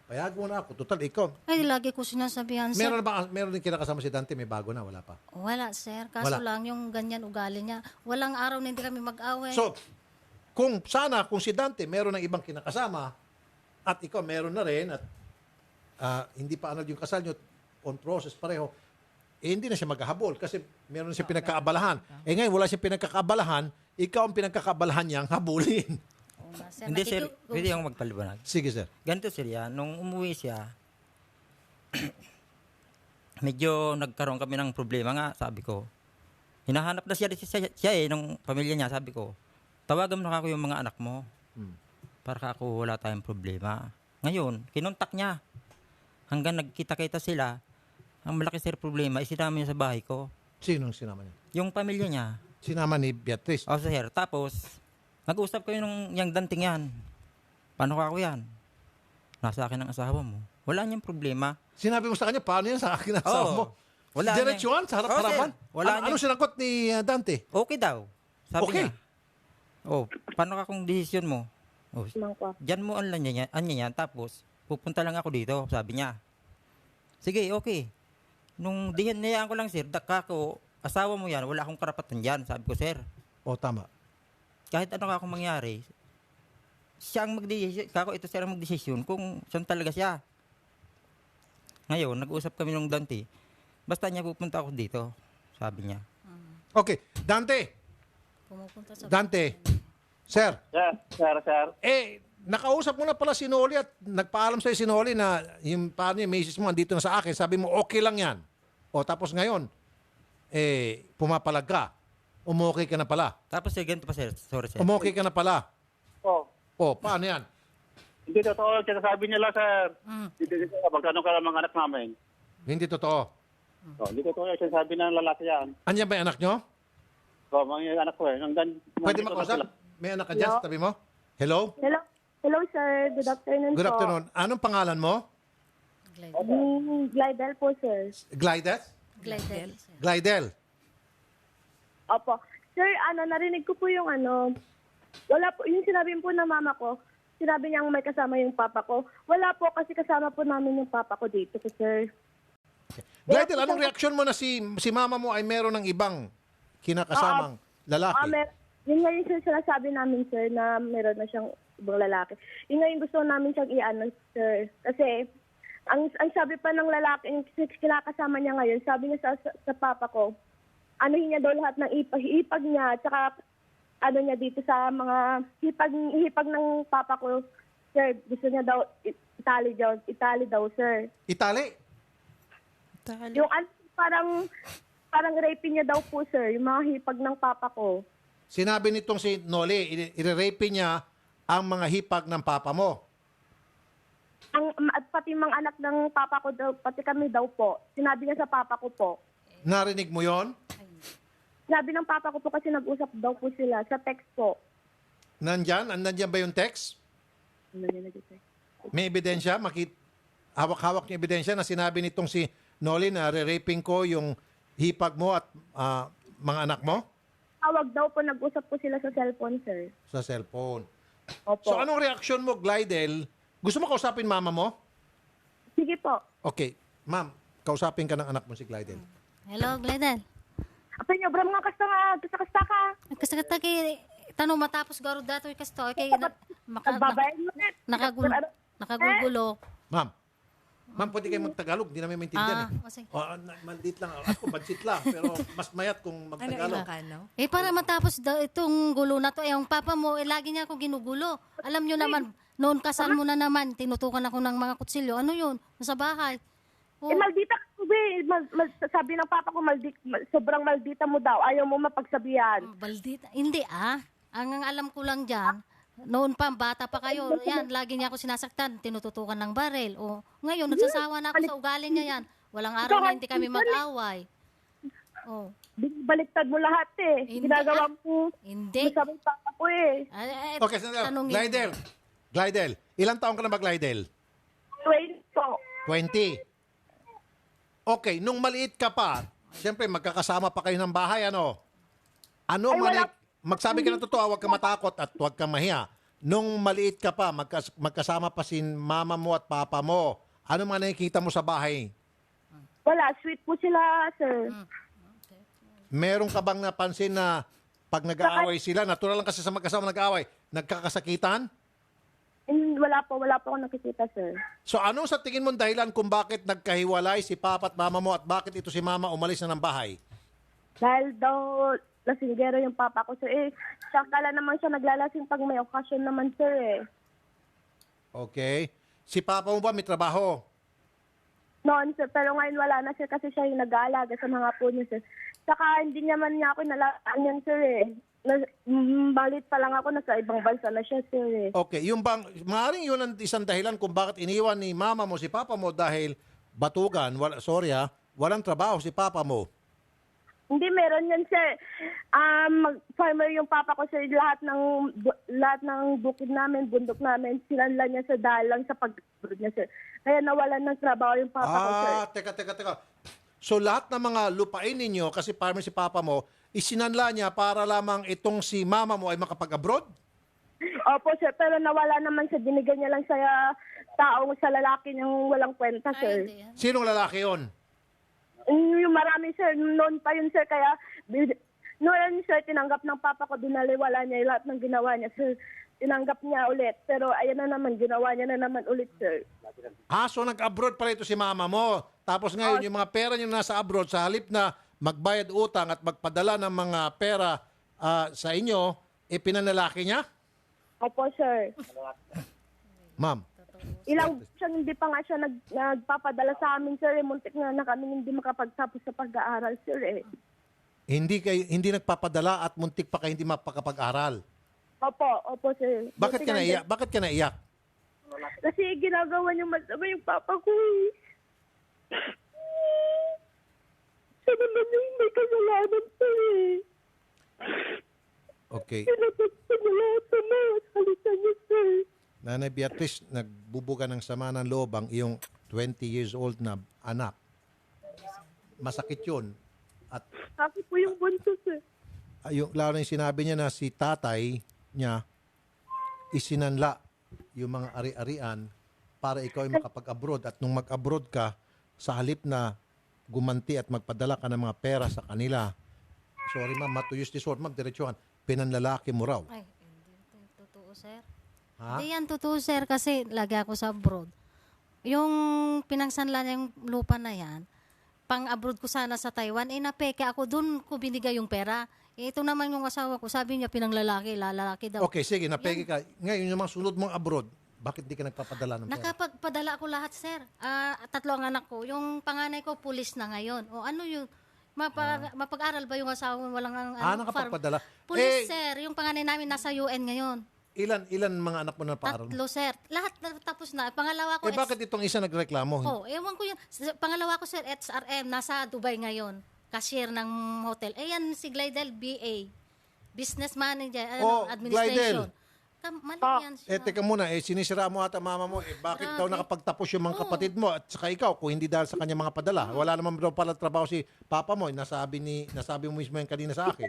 payag mo na ako. Total, ikaw.
Ay, lagi ko sinasabihan, sir.
Meron din kinakasama si Dante, may bago na, wala pa.
Wala, sir. Kaso
Wala.
lang yung ganyan ugali niya. Walang araw na hindi kami mag-away.
So, kung si Dante meron ng ibang kinakasama, at ikaw meron na rin, at hindi pa anal yung kasal nyo, on process pareho, hindi na siya maghahabol kasi meron siya pinagkaabalahan. Ngayon, wala siya pinagkakaabalahan, ikaw ang pinagkakaabalahan niyang habulin.
Oo nga, sir.
Hindi, sir, pwede akong magpaliwanag.
Sige, sir.
Ganito, sir, yan. Nung umuwi siya, medyo nagkaroon kami ng problema nga, sabi ko. Hinahanap na siya nung pamilya niya, sabi ko, tawagan mo na ako yung mga anak mo. Para ako wala tayong problema. Ngayon, kinontak niya. Hanggang nagkita-kita sila, ang malaki sir problema, isinama niya sa bahay ko.
Sinong sinama niya?
Yung pamilya niya.
Sinama ni Beatrice.
O sir, tapos, nag-usap kayo nung yung danting yan. Paano ka ako yan? Nasa akin ang asawa mo. Wala niyang problema.
Sinabi mo sa kanya, paano yan sa akin ang asawa mo?
Wala
Diretsuhan, sa harap-harapan?
sir. Wala
Ano sinagot ni Dante?
Okay daw. Sabi
Okay.
niya. Paano ka kung desisyon mo? Diyan mo anya yan. Tapos, pupunta lang ako dito, sabi niya. Sige, okay. Nung dihinayaan ko lang, sir, kako, asawa mo yan, wala akong karapatan dyan, sabi ko, sir.
O, tama.
Kahit ano akong mangyari, siya ang magdesisyon, kako ito sir ang magdesisyon kung saan talaga siya. Ngayon, nag-usap kami nung Dante, basta niya pupunta ako dito, sabi niya.
Okay. Dante.
Pumupunta sa
Dante. Sir.
Sir.
Nakausap mo na pala si Noli at nagpaalam sa'yo si Noli na yung paano yung message mo andito na sa akin. Sabi mo, okay lang yan. O tapos ngayon, pumapalag ka. Umokay ka na pala.
Tapos sir, ganito pa sir, sorry sir.
Umokay ka na pala.
Oh,
O, paano yan?
hindi totoo. Sinasabi niya lang, sir. Hindi totoo. Magtanong ka lang mga anak namin.
Hindi totoo.
Oh, hindi totoo. Sinasabi ng lalaki yan.
Anyan ba yung anak nyo?
Oh, mga anak ko eh.
Pwede makausap? May anak ka dyan sa tabi mo? Hello?
Hello, sir. Good afternoon
Good
po.
afternoon. Anong pangalan mo?
Glidel po, sir.
Glidel?
Glidel.
Glidel.
Opo. Sir, narinig ko po yung wala po, yung sinabi po ng mama ko, sinabi niyang may kasama yung papa ko. Wala po kasi kasama po namin yung papa ko dito, sir.
Glidel, anong reaksyon mo na si mama mo ay meron ng ibang kinakasamang lalaki?
Yun nga yung sinasabi namin, sir, na meron na siyang ibang lalaki. Yun nga yung gusto namin siyang sir. Kasi, ang sabi pa ng lalaki, yung kinakasama niya ngayon, sabi niya sa papa ko, anuhin niya daw lahat ng ipag niya, tsaka niya dito sa mga hipag ng papa ko, sir, gusto niya daw Itali daw, sir.
Itali?
Yung parang rape niya daw po, sir, yung mga hipag ng papa ko.
Sinabi nitong si Noli, i-rape niya ang mga hipag ng papa mo.
At pati mga anak ng papa ko daw, pati kami daw po. Sinabi niya sa papa ko po.
Narinig mo yon?
Sinabi ng papa ko po kasi nag-usap daw po sila sa text po.
Nandyan? Nandyan ba yung text? May ebidensya? Hawak-hawak niya ebidensya na sinabi nitong si Noli na re-raping ko yung hipag mo at mga anak mo?
Tawag daw po, nag-usap po sila sa cellphone, sir.
Sa cellphone.
Opo.
So anong reaksyon mo, Glidel? Gusto mo kausapin mama mo?
Sige po.
Okay. Ma'am, kausapin ka ng anak mo si Glidel.
Hello, Glidel.
Apa niyo, bro, mga kasta ka.
Kasakata kay tanong matapos garo dato kasto kay
Babae mo na.
nakagugulo.
Ma'am, pwede kayo magtagalog. Hindi namin maintindihan eh.
Sige.
Mandit lang. Ako, budget lang. Pero mas mayat kung magtagalog.
Para matapos itong gulo na to, yung papa mo, lagi niya ako ginugulo. Alam nyo naman, noon kasal mo na naman, tinutukan ako ng mga kutsilyo. Ano yun? Nasa bahay.
Maldita ka, sabi ng papa ko, sobrang maldita mo daw. Ayaw mo mapagsabihan.
Baldita. Hindi Ang alam ko lang dyan, noon pa, bata pa kayo, yan, lagi niya ako sinasaktan, tinututukan ng baril. Ngayon, nagsasawa na ako sa ugali niya yan. Walang araw na hindi kami mag-away.
Baliktad mo lahat eh.
Hindi,
Ginagawa mo.
Hindi.
Masabay papa ko eh.
Okay, sandali. Glidel. Ilang taon ka na ba, Glidel?
20 po.
20. Okay, nung maliit ka pa, siyempre magkakasama pa kayo ng bahay, ano? Magsabi ka ng totoo, huwag ka matakot at huwag ka mahiya. Nung maliit ka pa, magkasama pa si mama mo at papa mo, ano mga nakikita mo sa bahay?
Wala, sweet po sila, sir.
Meron ka bang napansin na pag nag-aaway sila, natural lang kasi sa magkasama nag-aaway, nagkakasakitan?
Wala po ako nakikita, sir.
So ano sa tingin mo dahilan kung bakit nagkahiwalay si papa at mama mo at bakit ito si mama umalis na ng bahay?
Dahil daw lasinggero yung papa ko, sir. Sakala naman siya naglalasing pag may okasyon naman, sir.
Okay. Si papa mo ba may trabaho?
Noon, sir. Pero ngayon wala na, sir, kasi siya yung nag-aalaga sa mga po niya, sir. Saka hindi naman niya ako nalaan yan, sir, Balit pa lang ako, nasa ibang bansa na siya, sir.
Okay. Yung bang, maaaring yun ang isang dahilan kung bakit iniwan ni mama mo si papa mo dahil batugan, walang trabaho si papa mo.
Hindi, meron yan, sir. Farmer yung papa ko, sir. Lahat ng bukid namin, bundok namin, sinanla niya sa dalang sa pag-brood niya, sir. Kaya nawalan ng trabaho yung papa ko, sir.
Teka. So lahat ng mga lupain ninyo, kasi farmer si papa mo, isinanla niya para lamang itong si mama mo ay makapag-abroad?
Opo, sir. Pero nawala naman siya. Binigyan niya lang sa taong sa lalaki niyang walang kwenta,
Ay,
sir.
hindi yan.
Sinong lalaki yon?
Yung marami, sir, noon pa yun, sir, kaya noon, sir, tinanggap ng papa ko, dinaliwala niya yung lahat ng ginawa niya, sir. Tinanggap niya ulit, pero ayan na naman, ginawa niya na naman ulit, sir.
So nag-abroad pala ito si mama mo. Tapos ngayon, yung mga pera niyo nasa abroad, sa halip na magbayad utang at magpadala ng mga pera sa inyo, pinanlalaki niya?
Opo, sir.
Ma'am,
Ilang siya, hindi pa nga siya nagpapadala sa amin, sir. Muntik na kami hindi makapagtapos sa pag-aaral, sir, eh.
hindi nagpapadala at muntik pa kayo hindi mapakapag-aral.
Opo, sir.
Bakit ka
Buti nga,
naiyak? Bakit ka naiyak?
Kasi ginagawa niya masama yung papa ko, eh. Siya naman yung may kasalanan, sir, eh.
Okay.
Pinapagsa niya lahat sa mga salita niya, sir.
Nanay Beatrice, nagbubuga ng sama ng loob ang iyong 20 years old na anak. Masakit yun. At
Ako po yung bunso, sir.
lalo na yung sinabi niya na si tatay niya isinanla yung mga ari-arian para ikaw ay makapag-abroad. At nung mag-abroad ka, sa halip na gumanti at magpadala ka ng mga pera sa kanila, sorry ma'am, to use this word, ma'am, diretsuhan, pinanlalaki mo raw.
Ay, hindi yan totoo, sir.
Ha?
Hindi yan totoo, sir, kasi lagi ako sa abroad. Yung pinangsanla niya yung lupa na yan, pang-abroad ko sana sa Taiwan, napeke ako, doon ko binigay yung pera. Ito naman yung asawa ko, sabi niya pinanglalaki, lalaki daw.
Okay, sige, napegi ka. Ngayon, yung mga sunod mong abroad, bakit di ka nagpapadala ng pera?
Nakapagpadala ako lahat, sir. 3 ang anak ko. Yung panganay ko, pulis na ngayon. O ano yun? Mapag-aral ba yung asawa mo? Walang
nakapagpadala.
Pulis, sir. Yung panganay namin nasa UN ngayon.
Ilan mga anak mo na paaral?
3, sir. Lahat tapos na. Pangalawa ko,
Bakit itong isa nagreklamo?
ewan ko yun. Pangalawa ko, sir, SRM, nasa Dubai ngayon. Cashier ng hotel. Yan si Glidel, BA. Business manager, administration. Mali yan siya.
Teka muna, sinisira mo ata mama mo. Bakit daw nakapagtapos yung mga kapatid mo at saka ikaw kung hindi dahil sa kanya mga padala? Wala naman daw pala trabaho si papa mo. Nasabi mo mismo yung kanina sa akin.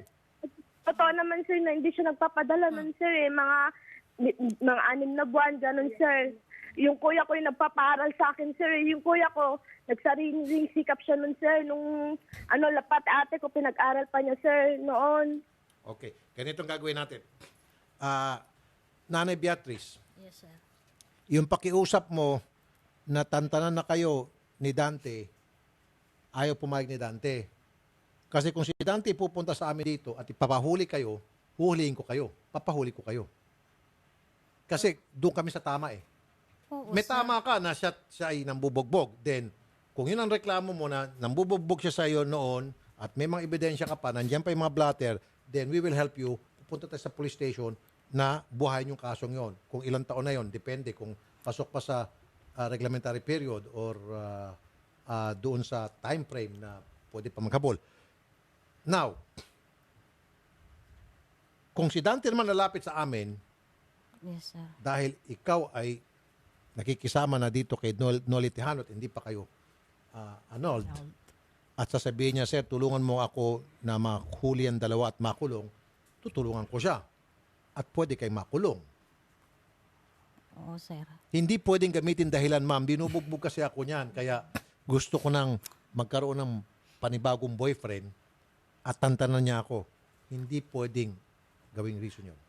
Totoo naman, sir, na hindi siya nagpapadala nun, sir, eh. Mga 6 na buwan, ganun, sir. Yung kuya ko yung nagpapaaral sa akin, sir. Yung kuya ko, nagsariling sikap siya nun, sir. Nung, lapat ate ko, pinag-aral pa niya, sir, noon.
Okay, ganitong gagawin natin. Nanay Beatrice,
Yes, sir.
yung pakiusap mo na tantanan na kayo ni Dante, ayaw pumayag ni Dante. Kasi kung si Dante pupunta sa amin dito at ipapahuli kayo, huhulihin ko kayo. Papahuli ko kayo. Kasi doon kami sa tama eh.
Oo,
May
sir.
tama ka na siya ay nambubogbog. Then, kung yun ang reklamo mo na nambubogbog siya sa iyo noon at may mga ebidensya ka pa, nandiyan pa yung mga blatter, then we will help you. Pupunta tayo sa police station na buhayin yung kasong yon. Kung ilang taon na yon, depende kung pasok pa sa reglementary period or doon sa time frame na pwede pa maghabol. Now, kung si Dante naman lalapit sa amin,
Yes, sir.
dahil ikaw ay nakikisama na dito kay Noli Tejano at hindi pa kayo annulled, at sasabihin niya, sir, tulungan mo ako na mahuli ang dalawa at makulong, tutulungan ko siya. At pwede kay makulong.
Oo, sir.
Hindi pwedeng gamitin dahilan, ma'am. Binubugbog kasi ako niyan. Kaya gusto ko nang magkaroon ng panibagong boyfriend at tantanan niya ako. Hindi pwedeng gawing reason yun.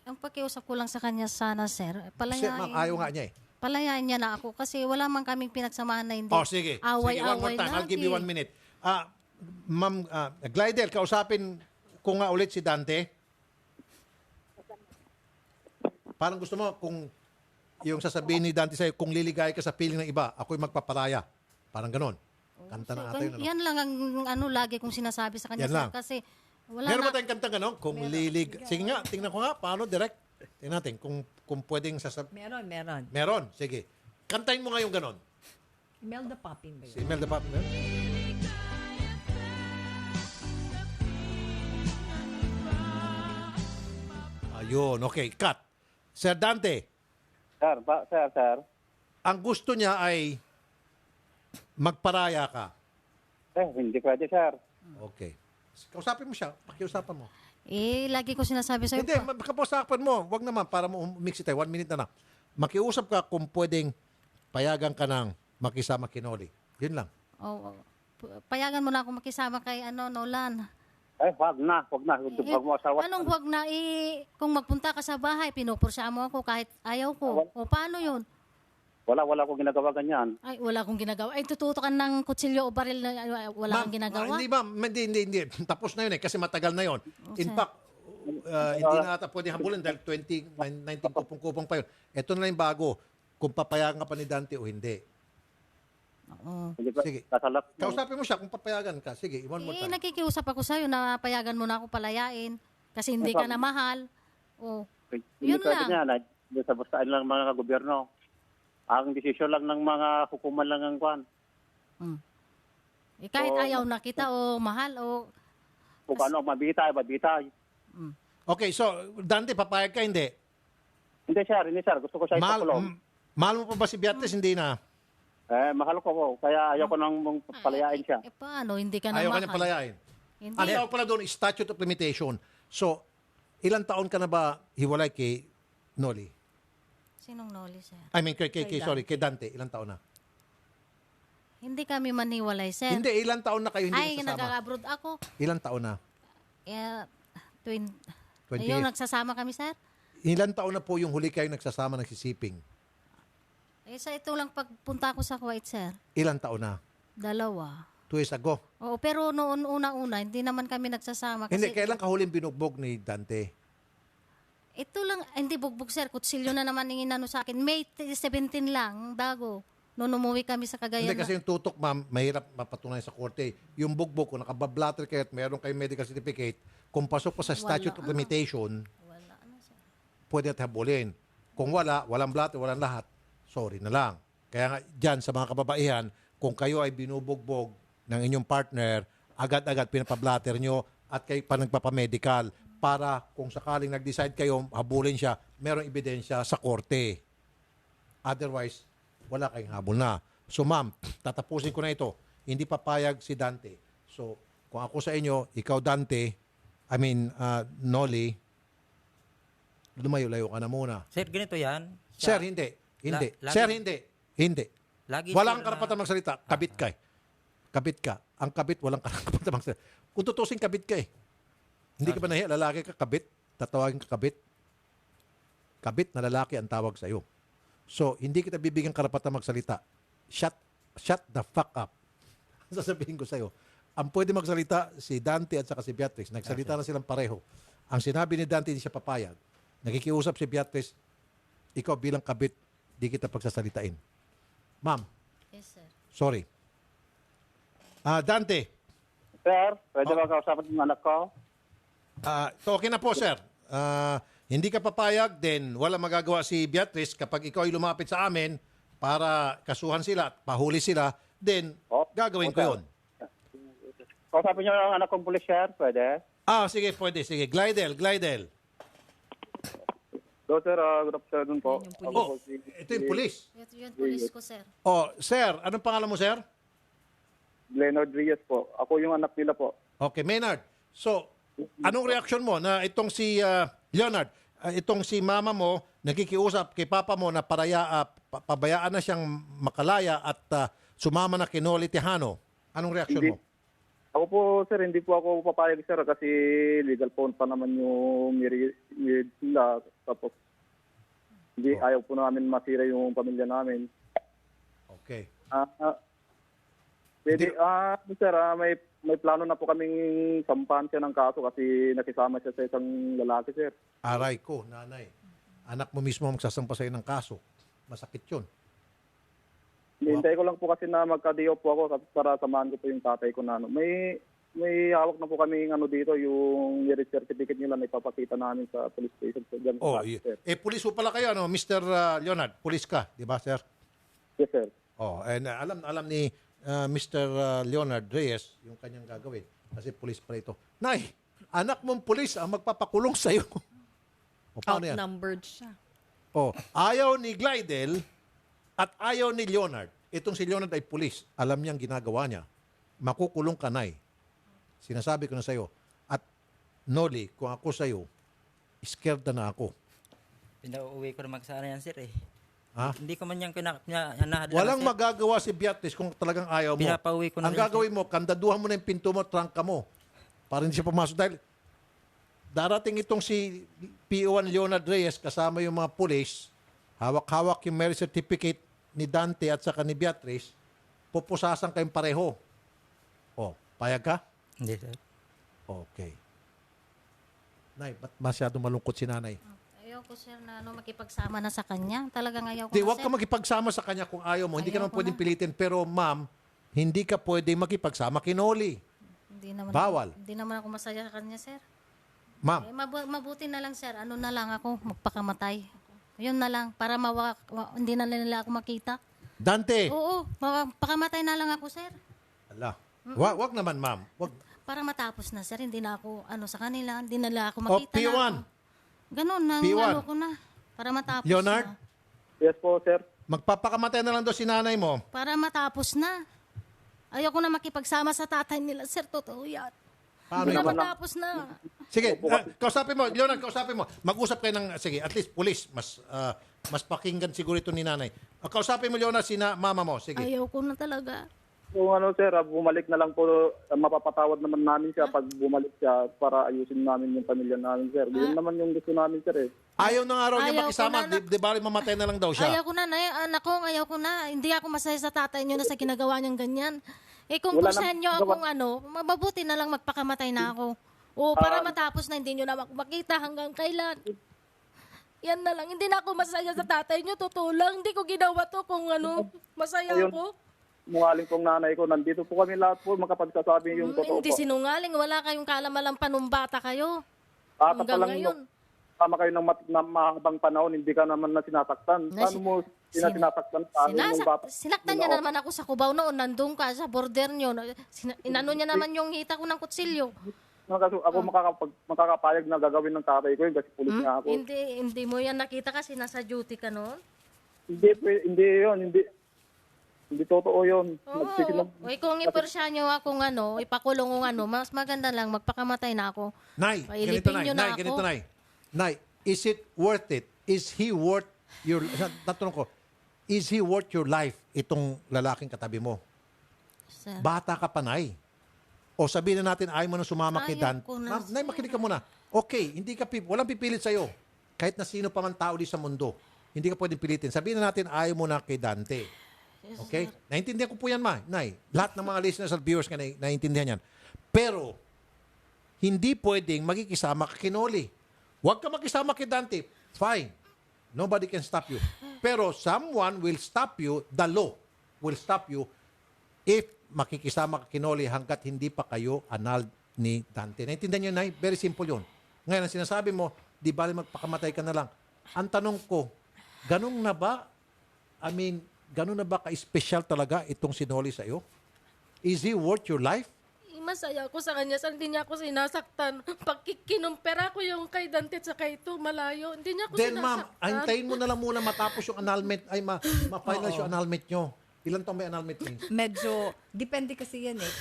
Ang pakiusap ko lang sa kanya sana, sir,
Kasi ma'am, ayaw nga niya eh.
palayain niya na ako kasi wala man kaming pinagsamahan na hindi.
Sige.
Away-away
Sige, one more time. I'll give you 1 minute. Ma'am, Glidel, kausapin ko nga ulit si Dante. Parang gusto mo kung yung sasabihin ni Dante sa'yo, kung liligaya ka sa piling ng iba, ako'y magpapalaya. Parang ganon. Kanta na ata yun.
Yan lang ang lagi kong sinasabi sa kanya,
Yan
sir,
lang.
kasi wala
Meron
na.
ba tayong kanta ganon? Kung Sige nga, tingnan ko nga. Paano direct? Tingnan natin kung pwedeng
Meron.
Meron. Sige. Kantahin mo nga yung ganon.
Imelda Papin ba
Si
yun?
Imelda Pap. Ayun. Okay. Cut. Sir Dante,
Sir.
ang gusto niya ay magparaya ka.
Hindi pwede, sir.
Okay. Kausapin mo siya. Pakiusapan mo.
Lagi ko sinasabi sa'yo.
Hindi, kapusapan mo. Wag naman para mo mix it tayo. 1 minute na lang. makiusap ka kung pwedeng payagan ka ng makisama kay Noli. Yun lang.
Oo. Payagan mo na ako makisama kay Nolan.
Wag na. Wag mo asawa.
Anong huwag na kung magpunta ka sa bahay, pinupursya mo ako kahit ayaw ko. O paano yun?
Wala akong ginagawa ganyan.
Ay, wala akong ginagawa. Ay, tututukan ng kutsilyo o baril na wala kang ginagawa?
Hindi ma'am, hindi. Tapos na yun kasi matagal na yun. In fact, hindi na ata pwede habulin dahil 2019 kupong-kupong pa yun. Ito na lang yung bago, kung papayagan ka pa ni Dante o hindi.
Oo.
Sige.
Kasalap.
Kausapin mo siya kung papayagan ka. Sige, one more time.
Nakikiusap ako sa'yo na payagan mo na ako palayain kasi hindi ka na mahal. O, yun lang.
Sa bastaan lang mga gobyerno. Ang desisyon lang ng mga hukuman lang ang kwan.
Kahit ayaw na kita o mahal o...
Kung paano mabitay.
Okay, so Dante, papayag ka hindi?
Hindi sir. Gusto ko siya ipakulong.
Mahal mo pa ba si Beatrice? Hindi na.
Mahal ko po. Kaya ayaw ko nang palayain siya.
Paano? Hindi ka na
Ayaw ka
mahal.
niya palayain.
Hindi.
Ang tawag pala doon, statute of limitation. So, ilang taon ka na ba hiwalay kay Noli?
Sinong Noli, sir?
I mean, kay Dante, ilang taon na?
Hindi kami maniwalay, sir.
Hindi, ilang taon na kayo hindi
Ay,
nagsasama?
nag-abroad ako.
Ilang taon na?
20
20
Ayun,
years.
nagsasama kami, sir.
Ilang taon na po yung huli kayo nagsasama nagsisiping?
Sa ito lang pagpunta ko sa Kuwait, sir.
Ilang taon na?
2.
2 years ago.
Oo, pero noon una-una, hindi naman kami nagsasama. Kasi
Hindi, kailan kahuling binugbog ni Dante?
ito lang, hindi bugbog, sir. Kutsilyo na naman yung inano sa akin. May 17 lang, bago. Noon umuwi kami sa Cagayan.
Hindi kasi yung tutok, ma'am, mahirap mapatunayan sa korte. Yung bugbog, kung nakabablatter kayo at meron kayong medical certificate, kung pasok po sa statute of limitation, pwede at habulin. Kung walang blatter, walang lahat, sorry na lang. Kaya nga, dyan sa mga kababaihan, kung kayo ay binubugbog ng inyong partner, agad-agad pinapablatter nyo at kayo pa nagpapamedical para kung sakaling nag-decide kayo, habulin siya, merong ebidensya sa korte. Otherwise, wala kayong habol na. So ma'am, tatapusin ko na ito. Hindi papayag si Dante. So kung ako sa inyo, ikaw Dante, Noli, lumayo-layo ka na muna.
Sir, ganito yan.
Sir, hindi. Hindi.
lagi-
Sir, hindi.
Lagi
Walang
sir
karapatan magsalita. Kabit ka eh. Kabit ka. Ang kabit, walang karapatan magsalita. Kung tutusin, kabit ka eh. Hindi ka ba nahiya? Lalaki ka, kabit. Tatawagin ka, kabit. Kabit na lalaki ang tawag sa iyo. So, hindi kita bibigyan karapatan magsalita. Shut the fuck up. Sasabihin ko sa iyo. Ang pwede magsalita si Dante at saka si Beatrice. Nagsalita na silang pareho. Ang sinabi ni Dante, hindi siya papayag. Nakikiusap si Beatrice, ikaw bilang kabit, di kita pagsasalitain. Ma'am,
Yes, sir.
sorry. Dante,
Sir, pwede ba kausapin yung anak ko?
okay na po, sir. Hindi ka papayag, then wala magagawa si Beatrice kapag ikaw ay lumapit sa amin para kasuhan sila at pahuli sila, then gagawin ko yun.
Kausapin niyo yung anak kong pulis, sir. Pwede?
Sige, pwede. Sige, Glidel.
So, sir, good afternoon po.
Ito yung pulis.
Yun, police ko, sir.
Sir, anong pangalan mo, sir?
Leonard Reyes po. Ako yung anak nila po.
Okay, Maynard. So, anong reaksyon mo na itong si Leonard, itong si mama mo, nakikiusap kay papa mo na pabayaan na siyang makalaya at sumama na kay Noli Tejano? Anong reaksyon mo?
Ako po, sir, hindi po ako papayag, sir, kasi legal phone pa naman yung marriage nila. Tapos, hindi, ayaw po namin masira yung pamilya namin.
Okay.
Pwede, sir, may plano na po kaming sampahan siya ng kaso kasi nakisama siya sa isang lalaki, sir.
Aray ko, nanay. Anak mo mismo ang magsasampa sa'yo ng kaso. Masakit yun.
Hintay ko lang po kasi na magka-day-off po ako para samahan ko po yung tatay ko na May hawak na po kami dito, yung marriage certificate nila na ipapakita namin sa police station. So, dyan sa sir.
Pulis po pala kayo, Mr. Leonard. Pulis ka, di ba, sir?
Yes, sir.
And alam ni Mr. Leonard Reyes yung kanyang gagawin. Kasi pulis pala ito. Nay, anak mong pulis ang magpapakulong sa'yo. Paano yan?
Outnumbered siya.
Ayaw ni Glidel at ayaw ni Leonard. Itong si Leonard ay pulis. Alam niyang ginagawa niya. Makukulong ka, Nay. Sinasabi ko na sa'yo. At Noli, kung ako sa'yo, scared na ako.
Pinauwi ko naman sana yan, sir eh.
Ha?
Hindi ko man yan kinahadlangan.
Walang
sir.
magagawa si Beatrice kung talagang ayaw mo.
Pinapauwi ko na
Ang
rin,
gagawin mo, kandaduhan mo na yung pinto mo, trangka mo. Para hindi siya pumasok. Dahil darating itong si PO1 Leonard Reyes kasama yung mga pulis, hawak-hawak yung marriage certificate ni Dante at saka ni Beatrice, pupusasan kayong pareho. O, payag ka?
Hindi, sir.
Okay. Nay, ba't masyado malungkot si nanay?
Ayaw ko, sir, na makipagsama na sa kanya. Talagang ayaw ko
Di,
na,
huwag
sir.
ka makipagsama sa kanya kung ayaw mo. Hindi ka
Ayaw
naman
ko
pwedeng
na.
pilitin. Pero ma'am, hindi ka pwedeng makipagsama kay Noli.
Hindi naman
Bawal.
Hindi naman ako masaya sa kanya, sir.
Ma'am,
Mabuti na lang, sir. Ano na lang ako, magpakamatay. Yun na lang, para hindi na nila ako makita.
Dante.
Oo, pakamatay na lang ako, sir.
Ala. Wag naman, ma'am. Wag.
Para matapos na, sir. Hindi na ako, sa kanila, hindi na nila ako
O,
makita.
P1.
na ako. Ganon,
P1.
ko na. Para matapos
Leonard?
na.
Yes po, sir.
Magpapakamatay na lang daw si nanay mo.
Para matapos na. Ayoko na makipagsama sa tatay nila, sir. Totoo yan.
Paano
Para
yun?
matapos na.
Sige, kausapin mo. Leonard, kausapin mo. Mag-usap kayo ng, sige, at least police. Mas pakinggan siguro ito ni nanay. Kausapin mo, Leonard, si mama mo. Sige.
Ayoko na talaga.
Kung sir, bumalik na lang po, mapapatawad naman namin siya pag bumalik siya para ayusin namin yung pamilya namin, sir. Yun naman yung gusto namin, sir, eh.
Ayaw ng araw niya
Ayaw ko
makisama.
na,
Di ba mamatay na lang daw siya?
Ayaw ko na, anak ko, ayaw ko na. Hindi ako masaya sa tatay niyo na sa ginagawa niyang ganyan. Eh kung
Wala
gusto
na-
niyo akong mabuti na lang magpakamatay na ako. O para matapos na hindi niyo na makita hanggang kailan. Yan na lang. Hindi na ako masaya sa tatay niyo. Totoo lang. Hindi ko ginawa to kung masaya
Ayun.
ako.
Mungaling pong nanay ko, nandito po kami lahat po makapagsasabi yung totoo
Hindi
po.
sinungaling. Wala kayong kalamalang panumbata kayo.
Bata pa
Hanggang
lang
ngayon.
tama kayo ng mahabang panahon, hindi ka naman na sinasaktan. Paano mo sinasaktan?
Sinaktan niya naman ako sa Cubao noon. Nandun ka sa border niyo. Inano niya naman yung hita ko ng kutsilyo.
Ako makakapayag na gagawin ng tatay ko yun kasi pulis niya ako.
Hindi mo yan nakita kasi nasa duty ka noon.
Hindi totoo yun.
Uy, kung ipersya nyo akong ipakulong kung mas maganda lang, magpakamatay na ako.
Nay, ganito
Pailipin
nay.
niyo na
Nay,
ako.
ganito nay. Nay, is it worth it? Is he worth your... Tatanong ko, is he worth your life, itong lalaking katabi mo?
Sir.
Bata ka pa, Nay. O sabihin na natin, ayaw mo nang sumama kay
Ayaw
Dan.
ko na,
Ma'am, Nay, makinig ka muna. Okay, walang pipilit sa'yo. Kahit na sino pa man tao di sa mundo. Hindi ka pwedeng pilitin. Sabihin na natin, ayaw mo na kay Dante. Okay? Naintindihan ko po yan, Nay. Lahat ng mga listeners at viewers nga naintindihan yan. Pero, hindi pwedeng magkikisama kay Noli. Huwag ka makisama kay Dante. Fine. Nobody can stop you. Pero someone will stop you, the law will stop you if makikisama kay Noli hanggat hindi pa kayo anal ni Dante. Naintindihan niyo, Nay? Very simple yun. Ngayon, ang sinasabi mo, di bali magpakamatay ka na lang. Ang tanong ko, ganun na ba? Ganun na ba ka-special talaga itong si Noli sa iyo? Is he worth your life?
Masaya ako sa kanya. Hindi niya ako sinasaktan. Pag kinumpera ko yung kay Dante at saka ito, malayo. Hindi niya ako
Then, ma'am,
sinasaktan.
antayin mo na lang muna matapos yung annulment, ma-finalize yung annulment nyo. Ilan taong may annulment means?
Medyo, depende kasi yan eh.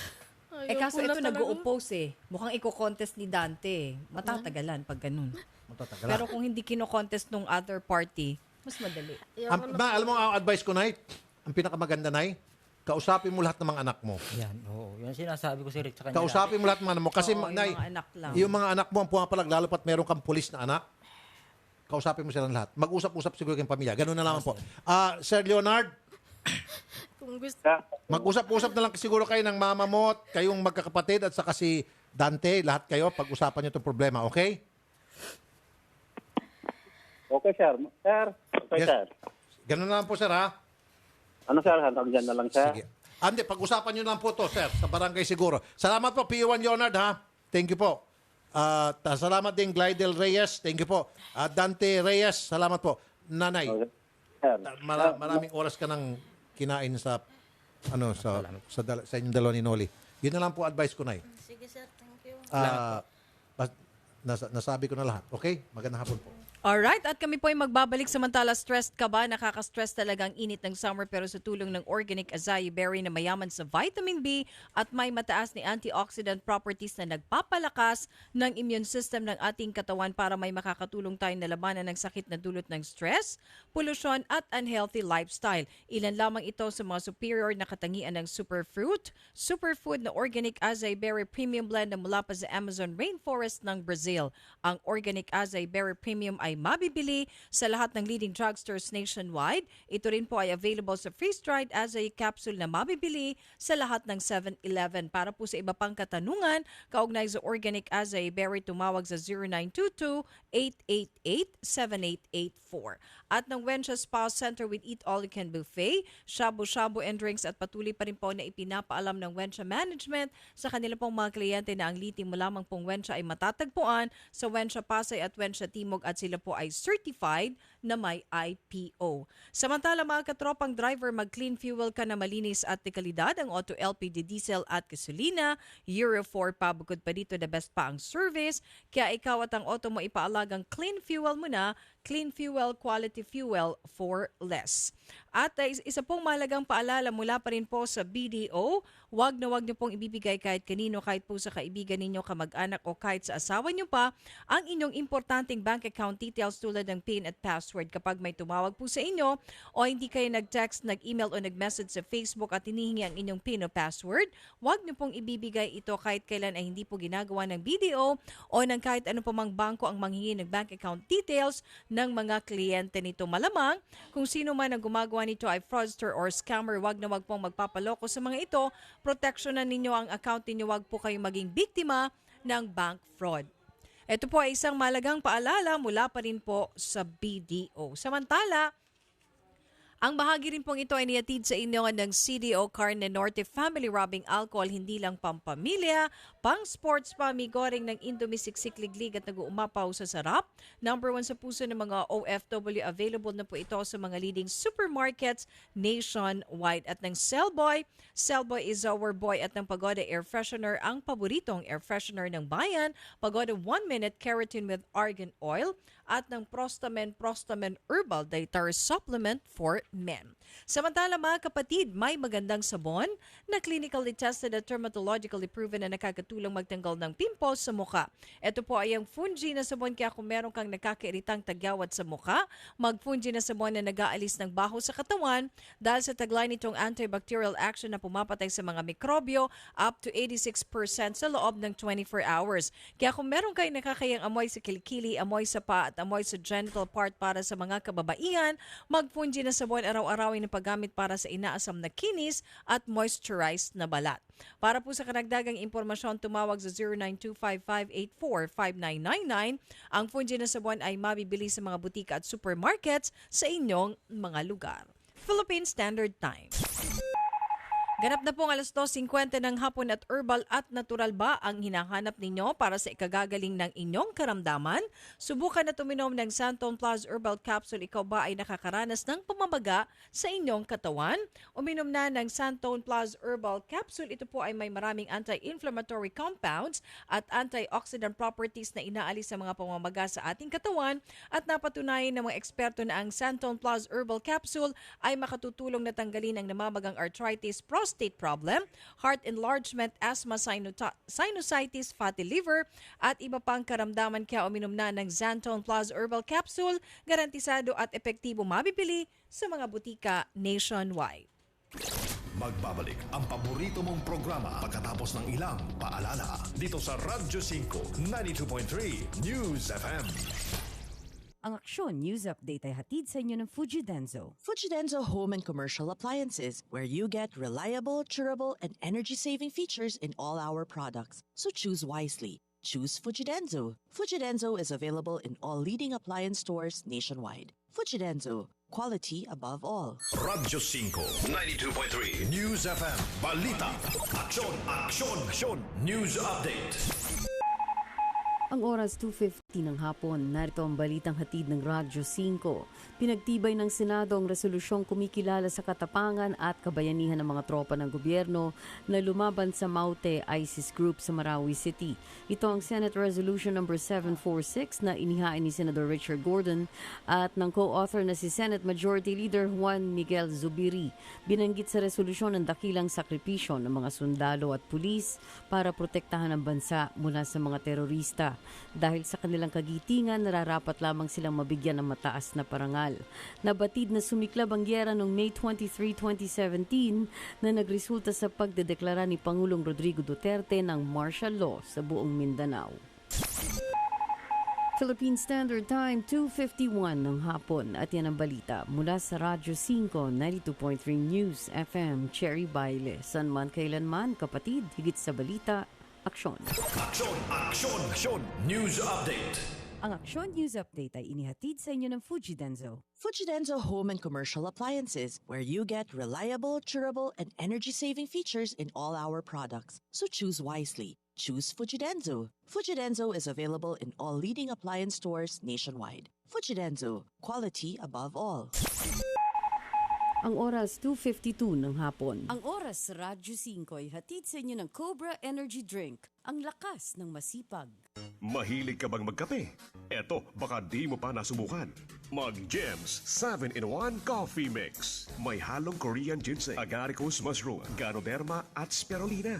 Ayaw
Kaso
ko na
ito
talaga.
nag-o-oppose eh. Mukhang i-contest ni Dante. Matatagalan pag ganun.
Matatagalan.
Pero kung hindi kino-contest nung other party, mas madali.
Alam mo ang advice ko, Nay? Ang pinakamaganda, Nay? Kausapin mo lahat ng mga anak mo.
Yan, oo. Yan sinasabi ko, sir, sa kanya.
Kausapin mo lahat ng mga anak mo. Kasi,
Oo, yung
Nay,
mga anak lang.
yung mga anak mo ang pumapalag, lalo pat meron kang pulis na anak, kausapin mo silang lahat. Mag-usap-usap siguro kayong pamilya. Ganun na lang po. Sir Leonard,
Kung gusto.
mag-usap-usap na lang siguro kayo ng mama mo, kayong magkakapatid at saka si Dante, lahat kayo, pag-usapan nyo itong problema, okay?
Okay, sir. Sir. Okay,
Yes.
sir.
Ganun na lang po, sir, ha?
Ano, sir? Hanggang dyan na lang, sir.
Sige. Andi, pag-usapan nyo lang po to, sir, sa barangay siguro. Salamat po, P1 Leonard, ha? Thank you po. Salamat din, Glidel Reyes. Thank you po. Dante Reyes, salamat po. Nanay,
Okay. Sir.
maraming oras ka nang kinain sa sa inyong dalawa ni Noli. Yun na lang po advice ko, Nay.
Sige, sir. Thank you.
Nasabi ko na lahat. Okay? Magandang hapon po.
Alright, at kami po ay magbabalik. Samantala, stressed ka ba? Nakaka-stress talaga ang init ng summer, pero sa tulong ng organic acai berry na mayaman sa vitamin B at may mataas ni antioxidant properties na nagpapalakas ng immune system ng ating katawan para may makakatulong tayo na labanan ng sakit na dulot ng stress, polusyon at unhealthy lifestyle. Ilan lamang ito sa mga superior na katangian ng superfood na organic acai berry premium blend na mula pa sa Amazon rainforest ng Brazil. Ang organic acai berry premium ay mabibili sa lahat ng leading drugstores nationwide. Ito rin po ay available sa freeze-dried acai capsule na mabibili sa lahat ng 7-Eleven. Para po sa iba pang katanungan, kaugnay sa organic acai berry, tumawag sa 0922-888-7884. At ng Wencha Spa Center with Eat All You Can Buffet, shabu-shabu and drinks, at patuloy pa rin po na ipinapaalam ng Wencha Management sa kanila pong mga kliyente na ang liti mo lamang pong Wencha ay matatagpuan sa Wencha Pasay at Wencha Timog, at sila po ay certified na may IPO. Samantala mga katropang driver, mag-clean fuel ka na malinis at de kalidad. Ang Auto LPG diesel at gasolina, Euro 4 pa. Bukod pa dito, the best pa ang service. Kaya ikaw at ang auto mo ipaalagang clean fuel mo na. Clean fuel, quality fuel for less. At isa pong mahalagang paalala mula pa rin po sa BDO, wag na wag niyo pong ibibigay kahit kanino, kahit po sa kaibigan ninyo, kamag-anak o kahit sa asawa niyo pa, ang inyong importanteng bank account details tulad ng PIN at password. Kapag may tumawag po sa inyo o hindi kayo nag-text, nag-email o nag-message sa Facebook at hinihingi ang inyong PIN o password, wag niyo pong ibibigay ito kahit kailan ay hindi po ginagawa ng BDO o ng kahit ano pa mang bangko ang manghingi ng bank account details ng mga kliyente nito. Malamang kung sino man ang gumagawa nito ay fraudster or scammer, wag na wag pong magpapaloko sa mga ito. Proteksyonan ninyo ang account ninyo, wag po kayong maging biktima ng bank fraud. Ito po ay isang malagang paalala mula pa rin po sa BDO. Samantala, ang bahagi rin pong ito ay nihatid sa inyo ng CDO Carne Norte Family Rubbing Alcohol, hindi lang pampamilya, pang sports pa, migoring ng Indomie Siksik-Liglig at nag-uumapaw sa sarap. Number 1 sa puso ng mga OFW, available na po ito sa mga leading supermarkets nationwide. At ng Cellboy is our boy, at ng Pagoda Air Freshener, ang paboritong air freshener ng bayan. Pagoda 1 Minute Keratin with Argan Oil, at ng Prostamen Herbal Dietary Supplement for Men. Samantala mga kapatid, may magandang sabon na clinically tested at dermatologically proven na nakakatulong magtanggal ng pimples sa mukha. Ito po ay ang Fungi na sabon, kaya kung meron kang nakakairitang tagyawat sa mukha, mag-Fungi na sabon na nag-aalis ng baho sa katawan dahil sa taglay nitong antibacterial action na pumapatay sa mga mikrobyo up to 86% sa loob ng 24 hours. Kaya kung meron kayong nakakayang amoy sa kilikili, amoy sa pa at amoy sa genital part para sa mga kababaihan, mag-Fungi na sabon araw-arawin na paggamit para sa inaasam na kinis at moisturized na balat. Para po sa karagdagang impormasyon, tumawag sa 0925-584-5999. Ang Fungi na sabon ay mabibili sa mga butika at supermarkets sa inyong mga lugar. Philippine Standard Time. Ganap na pong 2:50 ng hapon, at herbal at natural ba ang hinahanap ninyo para sa ikagagaling ng inyong karamdaman? Subukan na tuminom ng Santon Plus Herbal Capsule. Ikaw ba ay nakakaranas ng pamamaga sa inyong katawan? Uminom na ng Santon Plus Herbal Capsule. Ito po ay may maraming anti-inflammatory compounds at antioxidant properties na inaalis sa mga pamamaga sa ating katawan, at napatunayan ng mga eksperto na ang Santon Plus Herbal Capsule ay makatutulong na tanggalin ang namamagang arthritis, prostate problem, heart enlargement, asthma, sinusitis, fatty liver, at iba pang karamdaman. Kaya uminom na ng Santon Plus Herbal Capsule. Garantisado at epektibo, mabibili sa mga butika nationwide.
Magbabalik ang paborito mong programa pagkatapos ng ilang paalala dito sa Radyo 5 92.3 News FM.
Ang Aksyon News Update ay hatid sa inyo ng Fujidenzo.
Fujidenzo Home and Commercial Appliances, where you get reliable, durable, and energy-saving features in all our products. So choose wisely. Choose Fujidenzo. Fujidenzo is available in all leading appliance stores nationwide. Fujidenzo, quality above all.
Radyo 5 92.3 News FM. Balita. Aksyon, aksyon, aksyon. News Update.
Ang oras 2:50 ng hapon, narito ang balitang hatid ng Radyo 5. Pinagtibay ng Senado ang resolusyong kumikilala sa katapangan at kabayanihan ng mga tropa ng gobyerno na lumaban sa Maute ISIS group sa Marawi City. Ito ang Senate Resolution number 746 na inihain ni Senator Richard Gordon at ng co-author na si Senate Majority Leader Juan Miguel Zubiri. Binanggit sa resolusyon ang dakilang sakripisyo ng mga sundalo at pulis para protektahan ang bansa mula sa mga terorista. Dahil sa kanilang kagitingan, nararapat lamang silang mabigyan ng mataas na parangal. Nabatid na sumiklab ang gyera noong May 23, 2017 na nagresulta sa pagdedeklara ni Pangulong Rodrigo Duterte ng martial law sa buong Mindanao. Philippine Standard Time, 2:51 ng hapon at yan ang balita mula sa Radyo 5, 92.3 News FM, Cherry Baile. San man kailanman, kapatid, higit sa balita, aksyon.
Aksyon! Aksyon! Aksyon! News Update!
Ang Aksyon News Update ay inihatid sa inyo ng Fujidenzo.
Fujidenzo Home and Commercial Appliances, where you get reliable, durable, and energy-saving features in all our products. So choose wisely. Choose Fujidenzo. Fujidenzo is available in all leading appliance stores nationwide. Fujidenzo, quality above all.
Ang oras 2:52 ng hapon. Ang oras sa Radyo 5 ay hatid sa inyo ng Cobra Energy Drink, ang lakas ng masipag.
Mahilig ka bang magkape? Eto, baka di mo pa nasubukan. Mag-Gems 7-in-1 Coffee Mix. May halong Korean ginseng, agaricus mushroom, ganoderma at spirulina.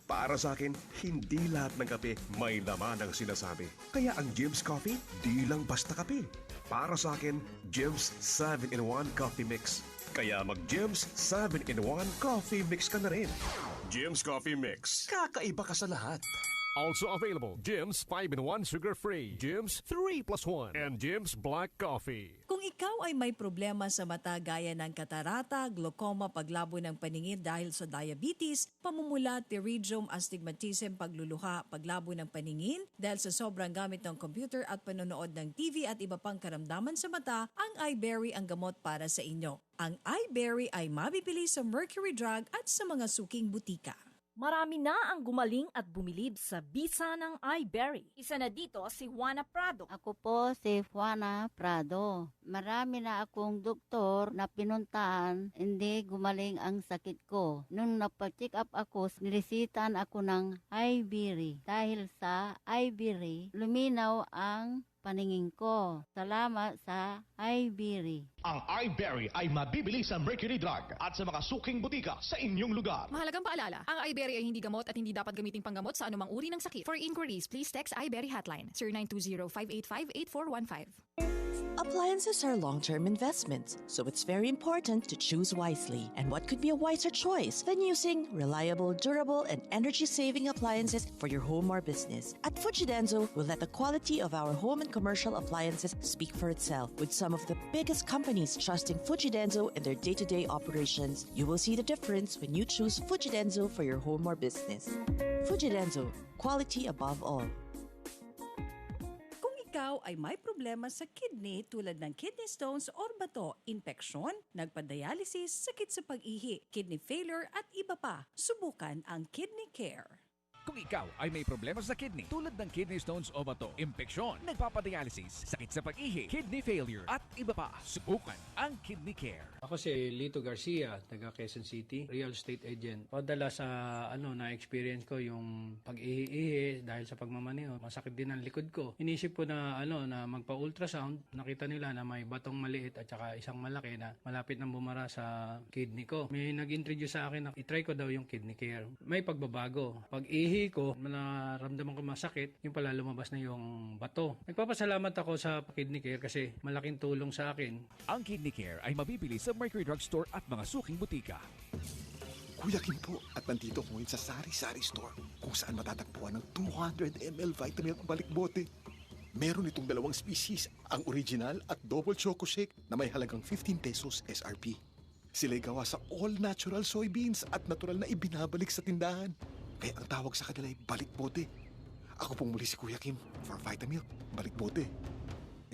Para sa akin, hindi lahat ng kape may laman ang sinasabi. Kaya ang Gems Coffee, di lang basta kape. Para sa akin, Gems 7-in-1 Coffee Mix. Kaya mag-Gems 7-in-1 Coffee Mix ka na rin. Gems Coffee Mix. Kakaiba ka sa lahat.
Also available, Gems 5-in-1 Sugar-Free, Gems 3+1, and Gems Black Coffee.
Kung ikaw ay may problema sa mata gaya ng katarata, glaucoma, paglabo ng paningin dahil sa diabetes, pamumula, pterygium, astigmatism, pagluluha, paglabo ng paningin dahil sa sobrang gamit ng computer at panonood ng TV at iba pang karamdaman sa mata, ang iBerry ang gamot para sa inyo. Ang iBerry ay mabibili sa Mercury Drug at sa mga suking butika.
Marami na ang gumaling at bumilib sa bisa ng iBerry. Isa na dito si Juana Prado.
Ako po si Juana Prado. Marami na akong doktor na pinuntahan, hindi gumaling ang sakit ko. Nung napacheck up ako, niresitan ako ng iBerry. Dahil sa iBerry, luminaw ang paningin ko. Salamat sa iBerry.
Ang iBerry ay mabibili sa Mercury Drug at sa mga suking butika sa inyong lugar.
Mahalagang paalala, ang iBerry ay hindi gamot at hindi dapat gamiting panggamot sa anumang uri ng sakit. For inquiries, please text iBerry hotline 0920-585-8415.
Appliances are long-term investments, so it's very important to choose wisely. And what could be a wiser choice than using reliable, durable, and energy-saving appliances for your home or business? At Fujidenzo, we'll let the quality of our home and commercial appliances speak for itself. With some of the biggest companies trusting Fujidenzo in their day-to-day operations, you will see the difference when you choose Fujidenzo for your home or business. Fujidenzo, quality above all.
Ikaw ay may problema sa kidney tulad ng kidney stones or bato, infeksyon, nagpa-dialysis, sakit sa pag-ihi, kidney failure at iba pa, subukan ang Kidney Care.
Kung ikaw ay may problema sa kidney tulad ng kidney stones o bato, impeksyon, nagpapadialysis, sakit sa pag-ihi, kidney failure at iba pa, subukan ang Kidney Care.
Ako si Lito Garcia, taga Quezon City, real estate agent. Padala sa na-experience ko yung pag-ihi dahil sa pagmamaneho. Masakit din ang likod ko. Inisip ko na na magpa-ultrasound. Nakita nila na may batong maliit at saka isang malaki na malapit nang bumara sa kidney ko. May nag-introduce sa akin na itry ko daw yung Kidney Care. May pagbabago. Pag-ihi ko, naramdaman ko masakit, yung pala lumabas na yung bato. Nagpapasalamat ako sa Kidney Care kasi malaking tulong sa akin.
Ang Kidney Care ay mabibili sa Mercury Drug Store at mga suking butika.
Kuya Kim po, at nandito ko ngayon sa Sari-Sari Store kung saan matatagpuan ng 200 ml Vitamilk balikbote. Meron itong dalawang species, ang original at double choco shake na may halagang 15 pesos SRP. Sila'y gawa sa all-natural soybeans at natural na ibinabalik sa tindahan. Kaya ang tawag sa kanila ay balikbote. Ako pong muli si Kuya Kim for Vitamilk balikbote.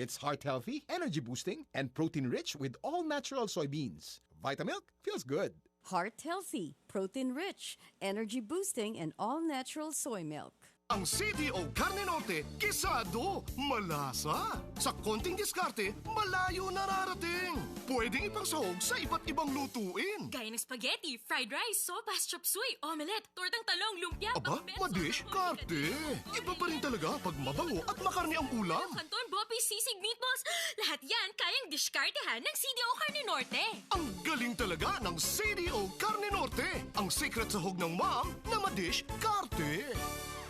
It's heart-healthy, energy-boosting, and protein-rich with all-natural soybeans. Vitamilk feels good.
Heart healthy, protein rich, energy boosting, and all natural soy milk.
Ang CDO Carne Norte, kisado, malasa. Sa konting diskarte, malayo nararating. Pwedeng ipangsahog sa iba't ibang lutuin.
Gaya ng spaghetti, fried rice, sopas, chop suey, omelette, tortang talong, lumpia,
Aba, madish, karte. Iba pa rin talaga pag mabango at makarni ang ulam.
canton, bopi, sisig, meatballs. Lahat yan kayang diskartehan ng CDO Carne Norte.
Ang galing talaga ng CDO Carne Norte. Ang secret sahog ng mom na madish, karte.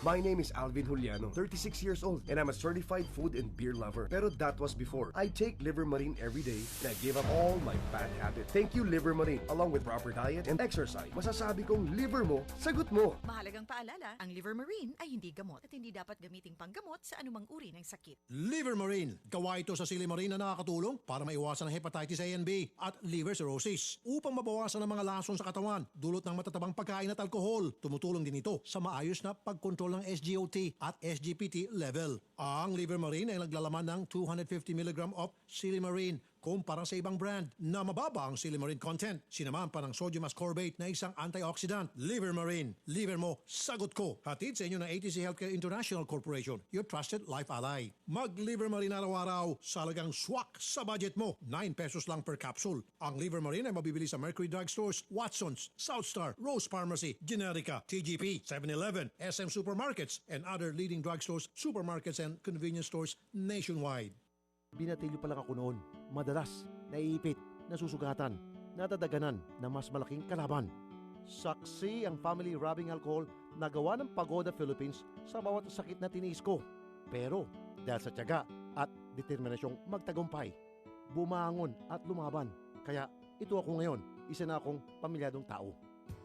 My name is Alvin Juliano, 36 years old, and I'm a certified food and beer lover. Pero that was before. I take Liver Marine every day, and I gave up all my bad habits. Thank you, Liver Marine. Along with proper diet and exercise, masasabi kong liver mo, sagot mo.
Mahalagang paalala, ang Liver Marine ay hindi gamot at hindi dapat gamiting panggamot sa anumang uri ng sakit.
Liver Marine. Gawa ito sa silimarin na nakakatulong para maiwasan ang hepatitis A and B at liver cirrhosis. Upang mabawasan ang mga lason sa katawan, dulot ng matatabang pagkain at alkohol. Tumutulong din ito sa maayos na pagkontrol ng SGOT at SGPT level. Ang Liver Marine ay naglalaman ng 250 mg of silimarin kumpara sa ibang brand na mababa ang silimarin content. Sinamahan pa ng sodium ascorbate na isang antioxidant. Liver Marine. Liver mo, sagot ko. Hatid sa inyo ng ATC Healthcare International Corporation, your trusted life ally. Mag-Liver Marine araw-araw sa halagang swak sa budget mo. 9 pesos lang per capsule. Ang Liver Marine ay mabibili sa Mercury Drugstores, Watson's, Southstar, Rose Pharmacy, Generica, TGP, 7-Eleven, SM Supermarkets, and other leading drugstores, supermarkets, and convenience stores nationwide.
Binatilyo pa lang ako noon. Madalas, naiipit, nasusugatan, nadadaganan na mas malaking kalaban. Saksi ang family rubbing alcohol na gawa ng Pagoda Philippines sa bawat sakit na tiniis ko. Pero dahil sa tiyaga at determinasyong magtagumpay, bumangon at lumaban. Kaya ito ako ngayon, isa na akong pamilyadong tao.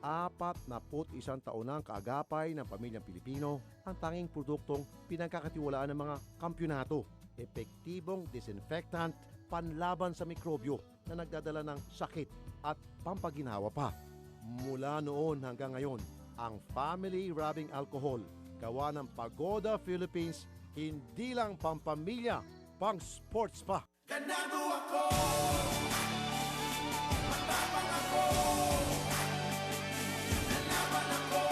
41 taon na ang kaagapay ng pamilyang Pilipino, ang tanging produktong pinagkakatiwalaan ng mga kampyonato. Epektibong disinfectant, panlaban sa mikrobyo na nagdadala ng sakit at pampaginawa pa. Mula noon hanggang ngayon, ang family rubbing alcohol, gawa ng Pagoda Philippines, hindi lang pampamilya, pang sports pa.
Ganado ako, matapang ako, lalaban ako,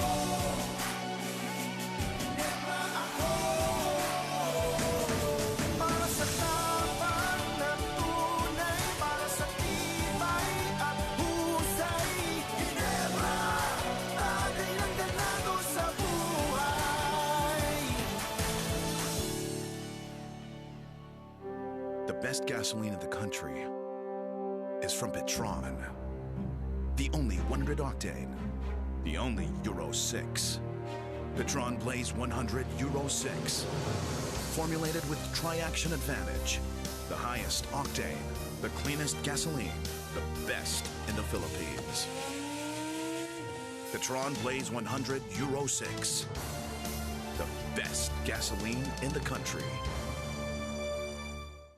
never ako. Para sa tapang na tunay, para sa tibay at husay, Ginebra, tagay ng ganado sa buhay.
The best gasoline in the country is from Petron. The only 100 octane. The only Euro 6. Petron Blaze 100 Euro 6. Formulated with Tri-Action Advantage. The highest octane. The cleanest gasoline. The best in the Philippines. Petron Blaze 100 Euro 6. The best gasoline in the country.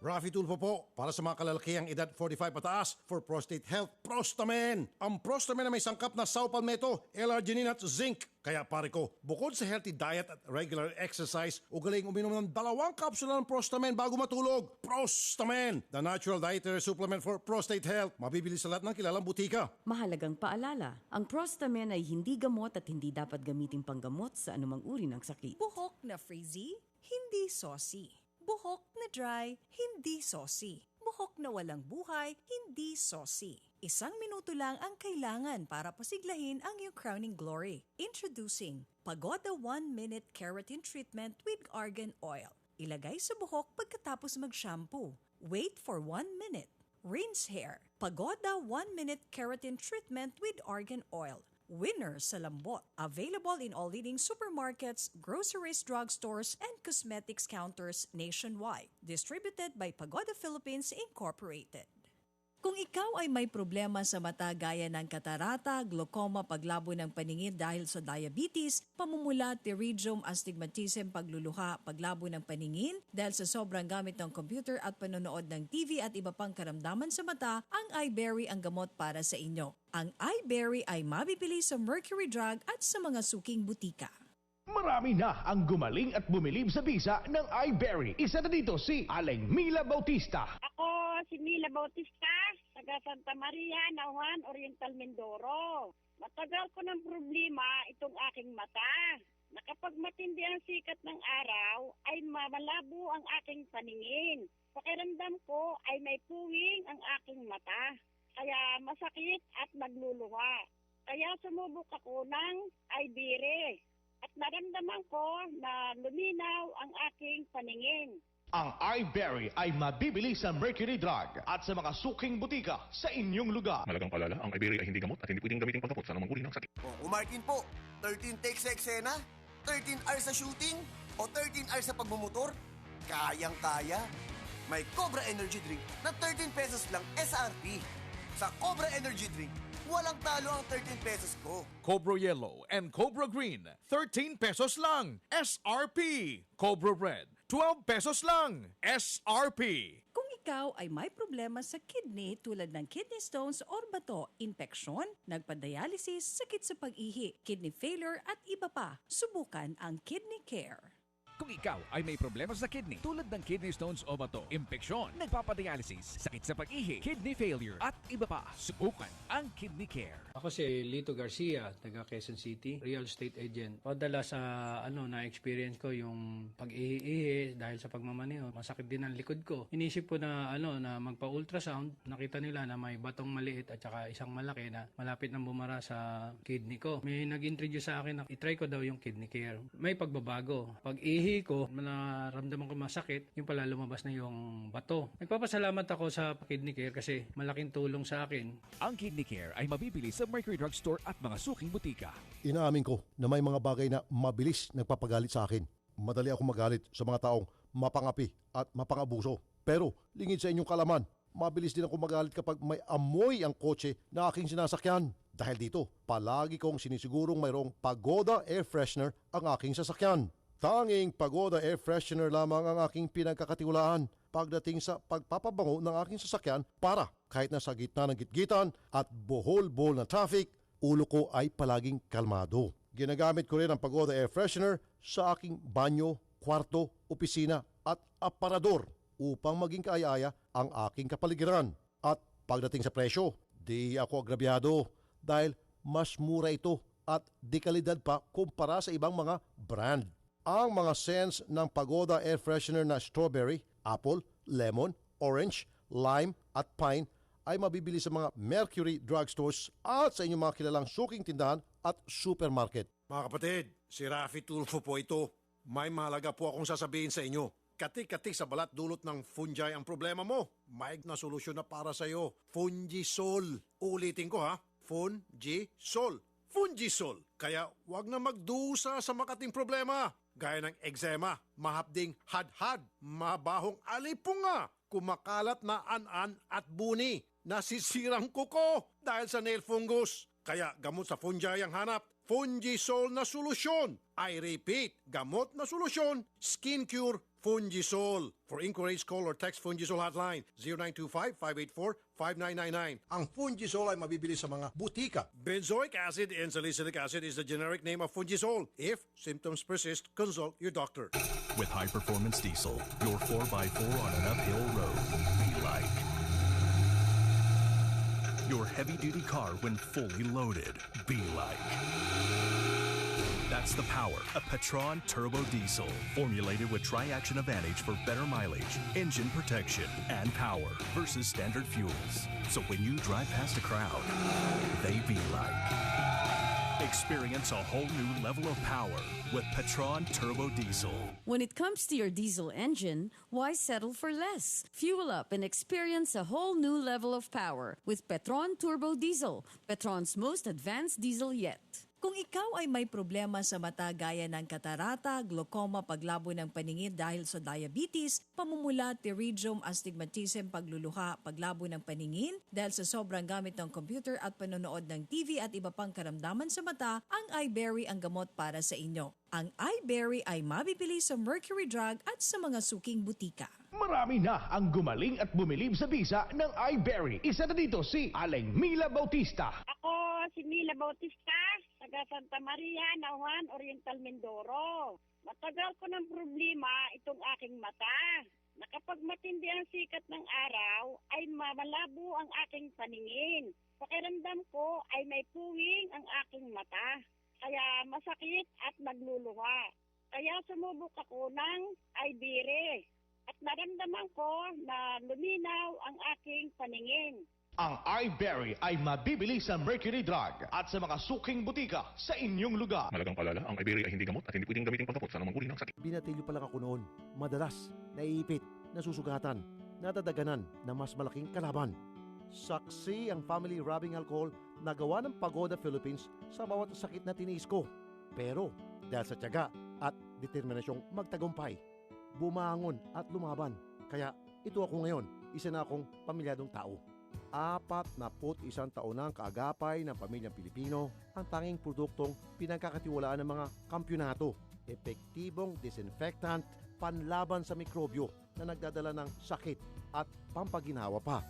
Rafi Tulfo po, para sa mga kalalakihang edad 45 pataas for prostate health, Prostamen. Ang Prostamen na may sangkap na saw palmetto, L-arginine at zinc. Kaya pare ko, bukod sa healthy diet at regular exercise, ugaling uminom ng 2 kapsula ng Prostamen bago matulog. Prostamen, the natural dietary supplement for prostate health. Mabibili sa lahat ng kilalang butika.
Mahalagang paalala, ang Prostamen ay hindi gamot at hindi dapat gamitin panggamot sa anumang uri ng sakit.
Buhok na frizzy, hindi saucy. Buhok na dry, hindi saucy. Buhok na walang buhay, hindi saucy. 1 minuto lang ang kailangan para pasiglahin ang iyong crowning glory. Introducing Pagoda 1-Minute Keratin Treatment with Argan Oil. Ilagay sa buhok pagkatapos mag-shampoo. Wait for 1 minute. Rinse hair. Pagoda 1-Minute Keratin Treatment with Argan Oil. Winner sa lambot. Available in all leading supermarkets, groceries, drugstores, and cosmetics counters nationwide. Distributed by Pagoda Philippines Incorporated. Kung ikaw ay may problema sa mata gaya ng katarata, glaucoma, paglabo ng paningin dahil sa diabetes, pamumula, pterygium, astigmatism, pagluluha, paglabo ng paningin dahil sa sobrang gamit ng computer at panonood ng TV at iba pang karamdaman sa mata, ang iBerry ang gamot para sa inyo. Ang iBerry ay mabibili sa Mercury Drug at sa mga suking butika.
Marami na ang gumaling at bumilib sa bisa ng iBerry. Isa na dito si Aling Mila Bautista.
Ako si Mila Bautista, taga Santa Maria, Nauhan, Oriental, Mindoro. Matagal ko ng problema itong aking mata. Na kapag matindi ang sikat ng araw, ay malabo ang aking paningin. Pakiramdam ko ay may puwing ang aking mata. Kaya masakit at nagluluha. Kaya sumubok ako ng Iberi. At naramdaman ko na luminaw ang aking paningin.
Ang iBerry ay mabibili sa Mercury Drug at sa mga suking butika sa inyong lugar.
Malagang palala, ang Iberia ay hindi gamot at hindi pwedeng gamitin panggamot sa anumang uri ng sakit.
Kung Martin po, 13 takes sa eksena, 13 hours sa shooting, o 13 hours sa pagmumotor, kayang-kaya. May Cobra Energy Drink na 13 pesos lang SRP. Sa Cobra Energy Drink, walang talo ang 13 pesos ko.
Cobra Yellow and Cobra Green, 13 pesos lang. SRP. Cobra Red, 12 pesos lang. SRP.
Kung ikaw ay may problema sa kidney tulad ng kidney stones or bato, infeksyon, nagpa-dialysis, sakit sa pag-ihi, kidney failure at iba pa, subukan ang Kidney Care.
Kung ikaw ay may problema sa kidney tulad ng kidney stones o bato, impeksyon, nagpapadialysis, sakit sa pag-ihi, kidney failure at iba pa, subukan ang Kidney Care.
Ako si Lito Garcia, taga Quezon City, real estate agent. Padala sa na-experience ko yung pag-ihi dahil sa pagmamaneho. Masakit din ang likod ko. Inisip ko na na magpa-ultrasound. Nakita nila na may batong maliit at saka isang malaki na malapit nang bumara sa kidney ko. May nag-introduce sa akin na itry ko daw yung Kidney Care. May pagbabago. Pag-ihi ko, naramdaman ko masakit, yung pala lumabas na yung bato. Nagpapasalamat ako sa Kidney Care kasi malaking tulong sa akin.
Ang Kidney Care ay mabibili sa Mercury Drug Store at mga suking butika.
Inaamin ko na may mga bagay na mabilis nagpapagalit sa akin. Madali ako magalit sa mga taong mapangapi at mapangabuso. Pero lingid sa inyong kalaman, mabilis din ako magalit kapag may amoy ang kotse na aking sinasakyan. Dahil dito, palagi kong sinisigurong mayroong Pagoda Air Freshener ang aking sasakyan. Tanging Pagoda Air Freshener lamang ang aking pinagkakatiwalaan pagdating sa pagpapabango ng aking sasakyan para kahit nasa gitna ng gitgitan at bohol-bohol na traffic, ulo ko ay palaging kalmado. Ginagamit ko rin ang Pagoda Air Freshener sa aking banyo, kwarto, opisina at aparador upang maging kaaya-aya ang aking kapaligiran. At pagdating sa presyo, di ako agrabyado dahil mas mura ito at di kalidad pa kumpara sa ibang mga brand. Ang mga scents ng Pagoda Air Freshener na strawberry, apple, lemon, orange, lime at pine ay mabibili sa mga Mercury Drug Stores at sa inyong mga kilalang suking tindahan at supermarket.
Mga kapatid, si Rafi Tulfo po ito. May mahalaga po akong sasabihin sa inyo. Katik-katik sa balat dulot ng fungi ang problema mo. May na solusyon na para sa iyo. Fungisol. Ulitin ko ha. Fungisol. Fungisol. Kaya wag na magdusa sa makating problema. Gaya ng eczema, mahapding hadhad, mabahong alipunga, kumakalat na an-an at buni, nasisirang kuko dahil sa nail fungus. Kaya gamot sa fungi ang hanap, Fungisol na solusyon. I repeat, gamot na solusyon, Skin Cure Fungisol. For inquiries, call or text Fungisol hotline 0925-584-5999. Ang Fungisol ay mabibili sa mga butika. Benzoic acid and salicylic acid is the generic name of Fungisol. If symptoms persist, consult your doctor.
With high-performance diesel, your 4x4 on an uphill road be like. Your heavy-duty car when fully loaded be like. That's the power of Petron Turbo Diesel, formulated with Tri-Action Advantage for better mileage, engine protection, and power versus standard fuels. So when you drive past a crowd, they be like. Experience a whole new level of power with Petron Turbo Diesel.
When it comes to your diesel engine, why settle for less? Fuel up and experience a whole new level of power with Petron Turbo Diesel, Petron's most advanced diesel yet.
Kung ikaw ay may problema sa mata gaya ng katarata, glaucoma, paglabo ng paningin dahil sa diabetes, pamumula, pterygium, astigmatism, pagluluha, paglabo ng paningin dahil sa sobrang gamit ng computer at panonood ng TV at iba pang karamdaman sa mata, ang iBerry ang gamot para sa inyo. Ang iBerry ay mabibili sa Mercury Drug at sa mga suking butika.
Marami na ang gumaling at bumilib sa bisa ng iBerry. Isa na dito si Aling Mila Bautista.
Ako si Mila Bautista, taga Santa Maria, Nauhan, Oriental, Mindoro. Matagal ko ng problema itong aking mata. Na kapag matindi ang sikat ng araw, ay malabo ang aking paningin. Pakiramdam ko ay may puwing ang aking mata. Kaya masakit at nagluluha.
Kaya sumubok ako ng Ibere. At naramdaman ko na luminaw ang aking paningin.
Ang iBerry ay mabibili sa Mercury Drug at sa mga suking butika sa inyong lugar.
Malagang paalala, ang Iberia ay hindi gamot at hindi pwedeng gamitin panggamot sa anumang uri ng sakit.
Binatilyo pa lang ako noon. Madalas, naiipit, nasusugatan, nadadaganan na mas malaking kalaban. Saksi ang family rubbing alcohol na gawa ng Pagoda Philippines sa bawat sakit na tiniis ko. Pero dahil sa tiyaga at determinasyong magtagumpay, bumangon at lumaban. Kaya ito ako ngayon, isa na akong pamilyadong tao. 41 taon na ang kaagapay ng pamilyang Pilipino, ang tanging produktong pinagkakatiwalaan ng mga kampyonato. Epektibong disinfectant, panlaban sa mikrobyo na nagdadala ng sakit at pampaginawa pa.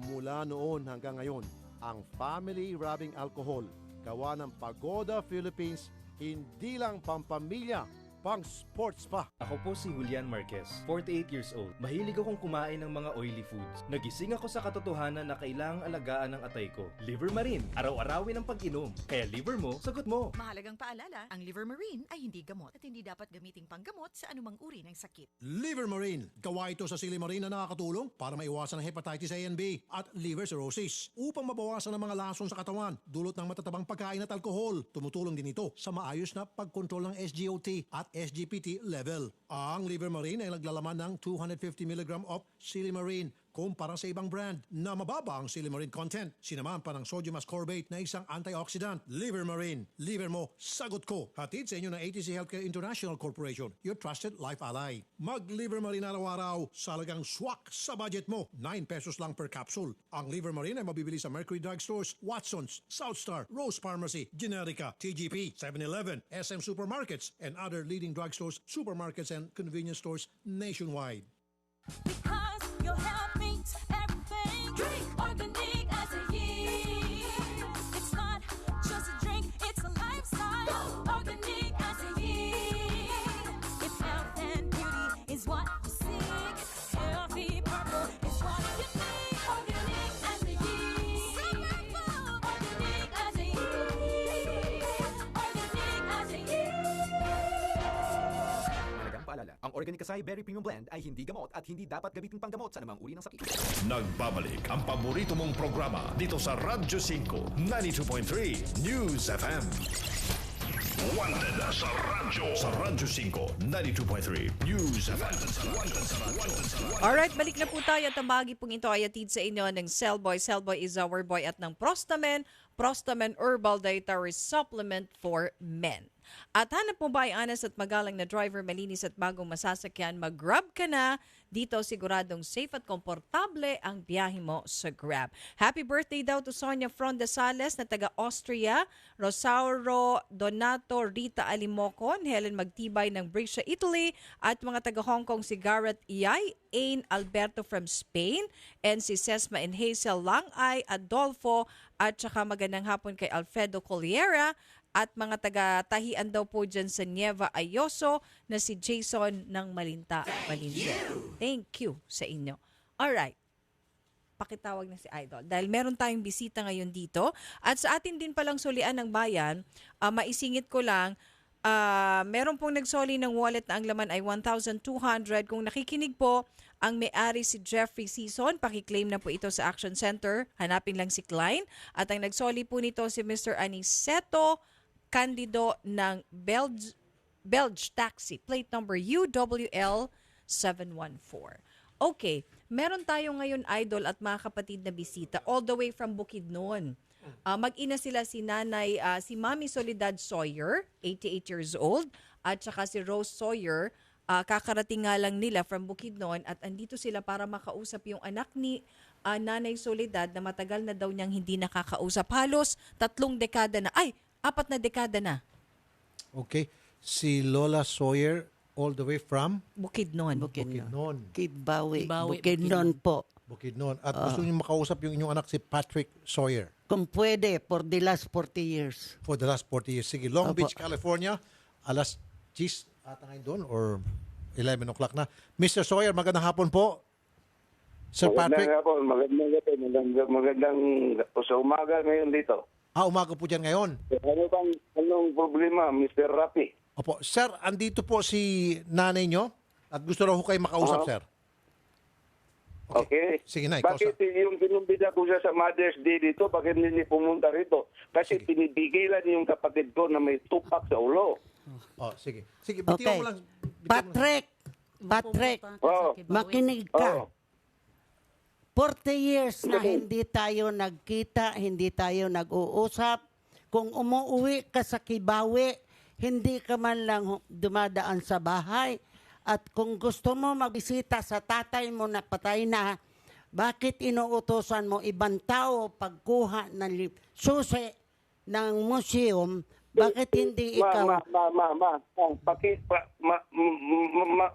Mula noon hanggang ngayon, ang family rubbing alcohol, gawa ng Pagoda Philippines, hindi lang pampamilya, pang sports pa.
Ako po si Julian Marquez, 48 years old. Mahilig akong kumain ng mga oily foods. Nagising ako sa katotohanan na kailangang alagaan ng atay ko. Liver Marine, araw-arawin ang pag-inom. Kaya liver mo, sagot mo.
Mahalagang paalala, ang Liver Marine ay hindi gamot at hindi dapat gamiting panggamot sa anumang uri ng sakit.
Liver Marine. Gawa ito sa silimarin na nakakatulong para maiwasan ang hepatitis A and B at liver cirrhosis. Upang mabawasan ang mga lason sa katawan, dulot ng matatabang pagkain at alkohol. Tumutulong din ito sa maayos na pagkontrol ng SGOT at SGPT level. Ang Liver Marine ay naglalaman ng 250 mg of silimarin kumpara sa ibang brand na mababa ang silimarin content. Sinamahan pa ng sodium ascorbate na isang antioxidant. Liver Marine. Liver mo, sagot ko. Hatid sa inyo ng ATC Healthcare International Corporation, your trusted life ally. Mag-Liver Marine araw-araw sa halagang swak sa budget mo. 9 pesos lang per capsule. Ang Liver Marine ay mabibili sa Mercury Drug Stores, Watson's, Southstar, Rose Pharmacy, Generica, TGP, 7-Eleven, SM Supermarkets, and other leading drugstores, supermarkets, and convenience stores nationwide.
Because your health means everything. Drink organic as a year. It's not just a drink, it's a lifestyle. Organic as a year. If health and beauty is what you seek, healthy purple is what you need. Organic as a year. Organic as a year. Organic as a year.
Mahalagang paalala, ang Organic Acai Berry Premium Blend ay hindi gamot at hindi dapat gamitin panggamot sa anumang uri ng sakit.
Nagbabalik ang paborito mong programa dito sa Radyo 5, 92.3 News FM. Wanted sa Radyo. Sa Radyo 5, 92.3 News FM. Wanted sa Radyo.
Alright, balik na po tayo at ang bahagi pong ito ay atid sa inyo ng Cellboy. Cellboy is our boy at ng Prostamen. Prostamen Herbal Dietary Supplement for Men. At hanap mo ba ay honest at magalang na driver, malinis at bagong masasakyan, mag-Grab ka na. Dito siguradong safe at komportable ang biyahe mo sa Grab. Happy birthday daw to Sonia Frondesales na taga Austria, Rosauro Donato, Rita Alimocon, Helen Magtibay ng Brescia, Italy, at mga taga Hong Kong si Garrett Iyay, Ain Alberto from Spain, and si Sesma and Hazel Langay, Adolfo, at saka magandang hapon kay Alfredo Coliera, at mga taga-tahian daw po dyan sa Nieva Ayoso na si Jason ng Malinta, Malinta. Thank you sa inyo. Alright, pakitawag na si Idol. Dahil meron tayong bisita ngayon dito. At sa atin din palang sulian ng bayan, maisingit ko lang, meron pong nagsoli ng wallet na ang laman ay 1,200. Kung nakikinig po, ang may-ari si Jeffrey Season, pakiklaim na po ito sa Action Center. Hanapin lang si Klein. At ang nagsoli po nito si Mr. Aniceto Candido ng Belge Taxi, plate number UWL 714. Okay, meron tayo ngayon, Idol, at mga kapatid na bisita all the way from Bukidnon. Mag-ina sila si Nanay, si Mami Soledad Sawyer, 88 years old, at saka si Rose Sawyer, kakarating nga lang nila from Bukidnon, at andito sila para makausap yung anak ni Nanay Soledad na matagal na daw niyang hindi nakakausap. Halos 3 dekada na, 4 na dekada na.
Okay. Si Lola Sawyer, all the way from?
Bukidnon.
Kidbawi. Bukidnon po.
Bukidnon. At gusto niyo makausap yung inyong anak si Patrick Sawyer?
Kung pwede, for the last 40 years.
For the last 40 years. Sige, Long Beach, California. Alas 10 ata ngayon doon or 11 o'clock na. Mr. Sawyer, magandang hapon po. Sir Patrick.
Magandang sa umaga ngayon dito.
Umaga po dyan ngayon.
Anong problema, Mr. Rapi?
Opo. Sir, andito po si nanay nyo at gusto raw ho kayo makausap, sir.
Okay.
Sige, Nay.
Bakit yung kinumbida ko siya sa Mother's Day dito, bakit hindi pumunta rito? Kasi pinibigilan yung kapatid ko na may tupak sa ulo.
Oh, sige. Sige,
Okay.
mo lang.
Patrick, makinig ka. 40 years na hindi tayo nagkita, hindi tayo nag-uusap. Kung umuwi ka sa Kibawi, hindi ka man lang dumadaan sa bahay. At kung gusto mo magbisita sa tatay mo na patay na, bakit inuutosan mo ibang tao pagkuha ng susi ng museum? Bakit hindi ikaw?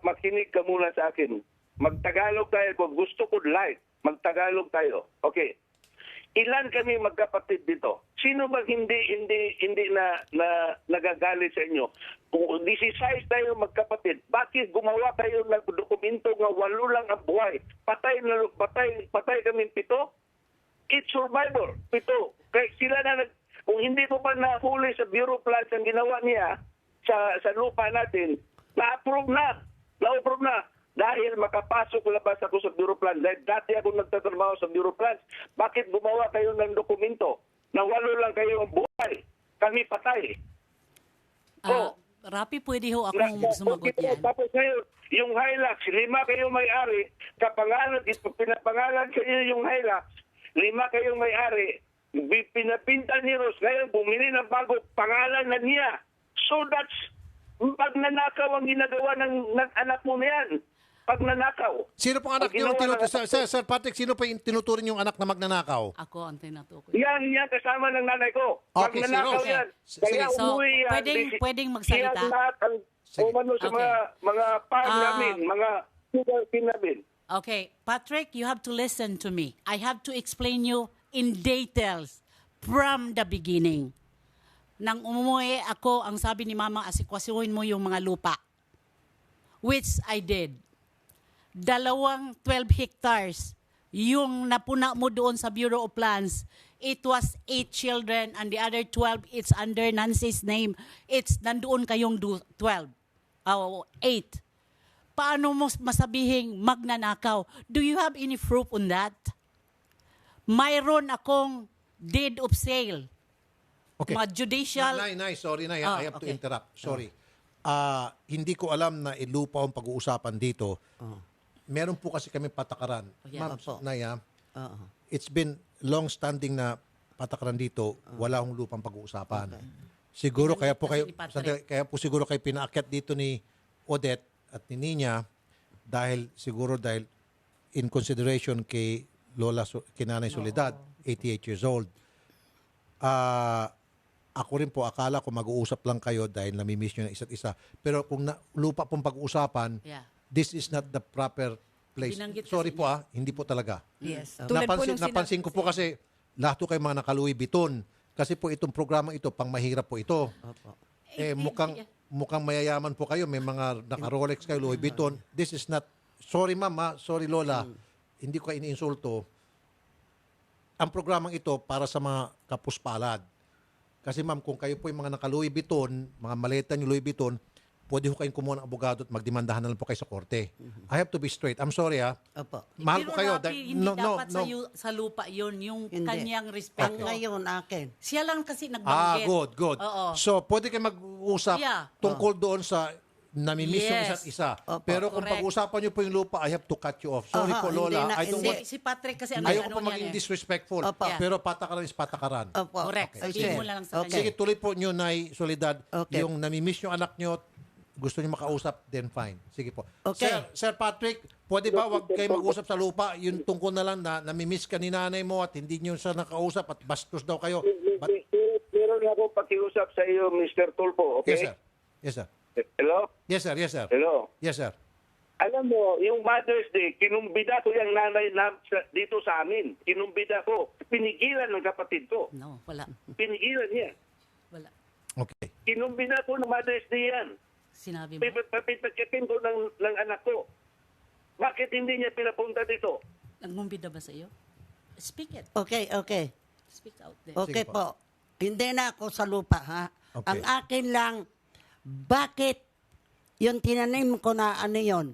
Makinig ka muna sa akin. Magtagalog tayo. Kung gusto ko live, magtagalog tayo. Okay. Ilan kami magkapatid dito? Sino ba hindi na nagagalit sa inyo? Kung 16 tayo magkapatid, bakit gumawa kayo ng dokumento nga 8 lang ang buhay? Patay kami 7? It's survival. 7. Kaya sila na kung hindi ko pa nahuli sa Bureau of Plans ang ginawa niya sa lupa natin, na-approve na. Dahil makapasok labas ako sa Bureau of Plans. Dahil dati ako nagtatrabaho sa Bureau of Plans. Bakit gumawa kayo ng dokumento na 8 lang kayo ang buhay? Kami patay.
Rapi, pwede ho akong sumagot yan.
Tapos ngayon, yung Hilux, 5 kayo may-ari. Pinapangalan kayo yung Hilux, 5 kayo may-ari. Pinapinta ni Ross. Ngayon, bumili ng bago, pangalan na niya. So that's, pagnanakaw ang ginagawa ng anak mo na yan. Pagnanakaw.
Sino pong anak niyo? Sir Patrick, sino pa yung tinuturing yung anak na magnanakaw?
Ako ang tinutukoy.
Yan kasama ng nanay ko.
Okay,
Magnanakaw
si Rose.
yan.
Sige.
Kaya
So,
umuwi yan.
pwedeng magsalita?
Siya lahat ang umano sa mga farm namin, mga sugar namin.
Okay, Patrick, you have to listen to me. I have to explain you in details from the beginning. Nang umuwi ako, ang sabi ni Mama, asikwasuhin mo yung mga lupa. Which I did. 12 hectares yung napuna mo doon sa Bureau of Plans. It was 8 children and the other 12, it's under Nancy's name. It's nandoon kayong 12. 8. Paano mo masabihing magnanakaw? Do you have any proof on that? Mayroon akong deed of sale.
Okay.
Judicial.
Sorry, Nay. I have to interrupt. Sorry. Hindi ko alam na ilupa ang pag-uusapan dito. Meron po kasi kami patakaran. Ma'am, Naya, it's been long-standing na patakaran dito, wala hong lupang pag-uusapan. Siguro kaya po siguro kayo pinaakyat dito ni Odette at ni Nina dahil in consideration kay Nanay Soledad, 88 years old. Ako rin po, akala ko mag-uusap lang kayo dahil namimiss nyo na isa't isa. Pero kung lupa pong pag-uusapan, this is not the proper place. Sorry po hindi po talaga.
Yes.
Napansin ko po kasi lahat po kayo mga naka-Louis Vuitton. Kasi po itong programa ito, pang mahirap po ito. Mukhang mayayaman po kayo. May mga naka-Rolex kayo, Louis Vuitton. This is not, sorry mama, sorry lola, hindi ko kayo iniinsulto. Ang programang ito para sa mga kapuspalad. Kasi ma'am, kung kayo po yung mga naka-Louis Vuitton, mga maleta nyo Louis Vuitton, pwede ho kayong kumuha ng abogado at magdemandahan na lang po kayo sa korte. I have to be straight. I'm sorry Mahal ko kayo.
Hindi dapat sa lupa yun, yung kanyang respeto.
Ngayon akin.
Siya lang kasi nagbanggit.
Good.
Oo.
So, pwede kayo mag-usap tungkol doon sa namimiss yung isa't isa. Pero kung pag-usapan nyo po yung lupa, I have to cut you off. Sorry po, Lola.
Si Patrick kasi
ayoko po maging disrespectful. Pero patakaran is patakaran.
Correct. Sabihin mo lang sa kanya.
Sige, tuloy po nyo, Nay Soledad. Yung namimiss yung anak nyo, gusto niyo makausap, then fine. Sige po.
Okay.
Sir Patrick, pwede ba wag kayo mag-usap sa lupa? Yung tungkol na lang na namimiss ka ni nanay mo at hindi niyo siya nakausap at bastos daw kayo.
Meron ako pakiusap sa iyo, Mr. Tulfo, okay?
Yes, sir.
Hello?
Yes, sir.
Hello?
Yes, sir.
Alam mo, yung Mother's Day, kinumbida ko yung nanay dito sa amin. Kinumbida ko. Pinigilan ng kapatid ko.
No, wala.
Pinigilan niya.
Wala.
Okay.
Kinumbida ko ng Mother's Day yan.
Sinabi mo?
Papitakitin ko ng anak ko. Bakit hindi niya pinapunta dito?
Nagmumbida ba sa iyo? Speak it.
Okay.
Speak out there.
Okay po. Hindi na ako sa lupa, ha?
Okay.
Ang akin lang, bakit yung tinanim ko na ano yon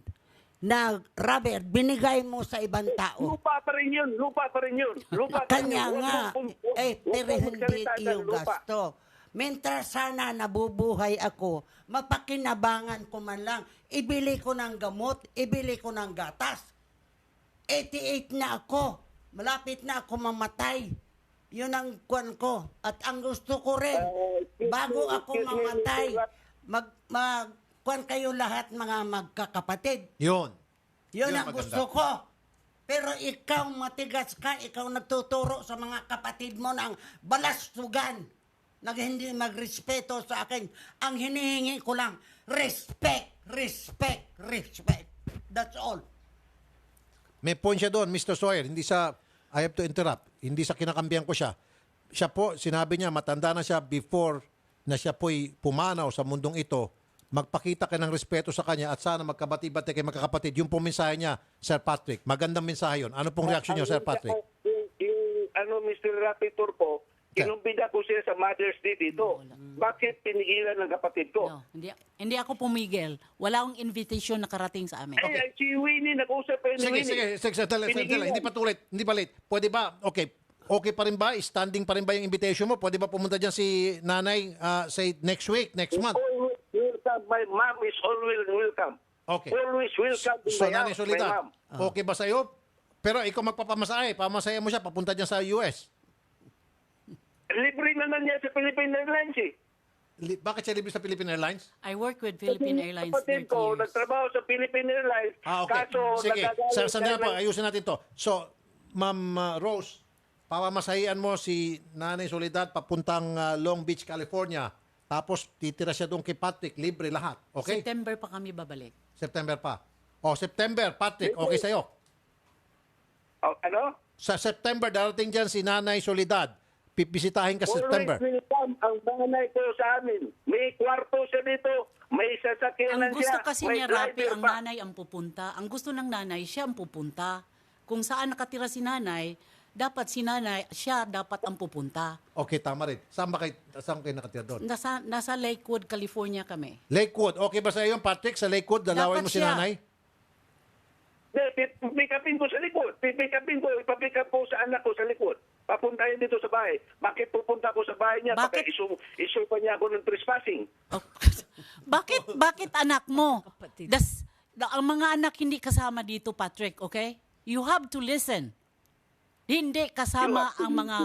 na rubber, binigay mo sa ibang tao?
Lupa pa rin yun. Lupa pa rin yun. Lupa pa rin
Kanya
yun.
nga, pero
Huwag
hindi
magsalita ng
iyo
lupa.
gasto. Mentre sana nabubuhay ako, mapakinabangan ko man lang, ibili ko ng gamot, ibili ko ng gatas. 88 na ako, malapit na ako mamatay. Yun ang kwan ko. At ang gusto ko rin, bago ako mamatay, kwan kayo lahat mga magkakapatid.
Yun.
Yun
Yun
ang
maganda.
gusto ko. Pero ikaw matigas ka, ikaw nagtuturo sa mga kapatid mo ng balastugan na hindi magrespeto sa akin. Ang hinihingi ko lang, respect, respect, respect. That's all.
May point siya doon, Mr. Sawyer. Hindi sa, I have to interrupt, hindi sa kinakambihan ko siya. Siya po, sinabi niya, matanda na siya before na siya po'y pumanaw sa mundong ito, magpakita ka ng respeto sa kanya at sana magkabati-bati kayo magkakapatid. Yung pong mensahe niya, Sir Patrick. Magandang mensahe yun. Ano pong reaction niyo, Sir Patrick?
Yung Mr. Rapitor po, kinumbida ko siya sa Mother's Day dito. Bakit pinigilan ng kapatid ko?
No, hindi ako pumigil. Wala akong invitation na karating sa amin.
Ay, si Winnie, nag-usap pa yun.
Sige, sandali. Hindi pa tulit. Hindi pa late. Pwede ba, okay pa rin ba? Standing pa rin ba yung invitation mo? Pwede ba pumunta dyan si nanay, say, next week, next month?
Welcome. My mom is always welcome.
Okay.
Always welcome in
So,
my
nanay
house, my
Soledad,
mom.
okay ba sa'yo? Pero ikaw magpapamasahe. Pamasahe mo siya, papunta dyan sa US.
Libre naman niya sa Philippine Airlines eh.
Bakit siya libre sa Philippine Airlines?
I work with Philippine Airlines
Kapatid
30
ko,
years.
nagtrabaho sa Philippine Airlines.
Okay.
Kaso,
Sige.
nagagalit
Sandali
siya
po,
ng-
ayusin natin to. So, Ma'am Rose, pamamasahian mo si Nanay Soledad papuntang Long Beach, California. Tapos titira siya doon kay Patrick, libre lahat. Okay?
September pa kami babalik.
September pa. September, Patrick, okay sa'yo?
Ano?
Sa September, darating dyan si Nanay Soledad. Pipbisitahin ka sa September.
Always welcome ang nanay ko sa amin. May kwarto siya dito. May sasakyanan
Ang gusto
siya.
kasi
may
niya, Rapi,
driver
ang
pa.
nanay ang pupunta. Ang gusto ng nanay, siya ang pupunta. Kung saan nakatira si nanay, dapat si nanay, siya dapat ang pupunta.
Okay, tama rin. Saan kayo nakatira doon?
Nasa Lakewood, California kami.
Lakewood. Okay ba sa'yo yung Patrick? Sa Lakewood, dalawin
Dapat
mo si
siya.
Nanay?
Pick upin ko sa likod. Pick upin ko. Ipapick up ko sa anak ko sa likod. Papuntahin dito sa bahay. Bakit pupunta ko sa bahay niya? Bakit isu pa niya ako ng trespassing?
Bakit anak mo? Ang mga anak hindi kasama dito, Patrick, okay? You have to listen. Hindi kasama ang mga...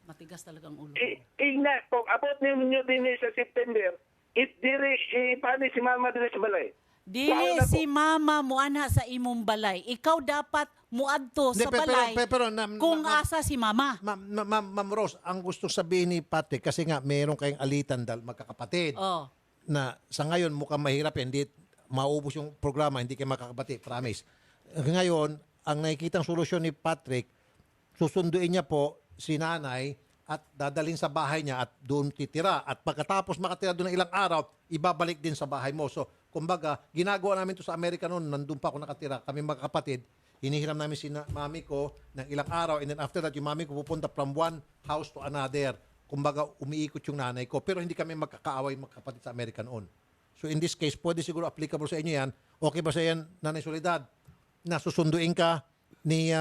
Matigas talaga ang ulo.
Ingna, kung abot ninyo din sa September, paano si mama din sa balay?
Dili si mama muana sa imong balay. Ikaw dapat muadto sa balay kung asa si mama.
Ma'am Rose, ang gusto sabihin ni Patrick, kasi nga mayroon kayong alitan dahil magkakapatid, na sa ngayon mukhang mahirap, hindi maubos yung programa, hindi kayo makakapatid, promise. Ngayon, ang nakikitang solusyon ni Patrick, susunduin niya po si nanay at dadalhin sa bahay niya at doon titira. At pagkatapos makatira doon ng ilang araw, ibabalik din sa bahay mo. So, kumbaga, ginagawa namin to sa Amerika noon, nandun pa ako nakatira, kami magkakapatid, hinihiram namin si mami ko ng ilang araw, and then after that, yung mami ko pupunta from one house to another. Kumbaga, umiikot yung nanay ko. Pero hindi kami magkakaaway magkapatid sa Amerika noon. So, in this case, pwede siguro applicable sa inyo yan. Okay ba sa yan, Nanay Soledad, na susunduin ka ni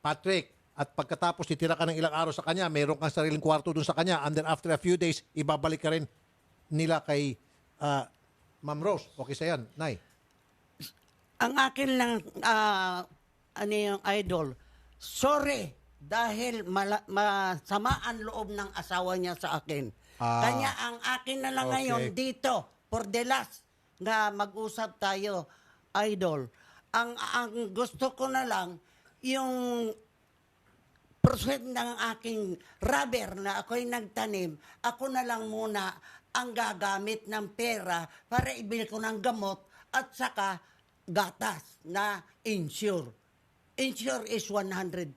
Patrick? At pagkatapos titira ka ng ilang araw sa kanya, mayroon kang sariling kwarto dun sa kanya, and then after a few days, ibabalik ka rin nila kay Ma'am Rose. Okay sa yan, Nay?
Ang akin lang, yung idol, sorry, dahil masama ang loob ng asawa niya sa akin. Kanya ang akin na lang ngayon dito, for the last, na mag-usap tayo, idol. Ang gusto ko na lang, yung percent ng aking rubber na ako'y nagtanim, ako na lang muna ang gagamit ng pera para ibili ko ng gamot at saka gatas na insure. Insure is 100,000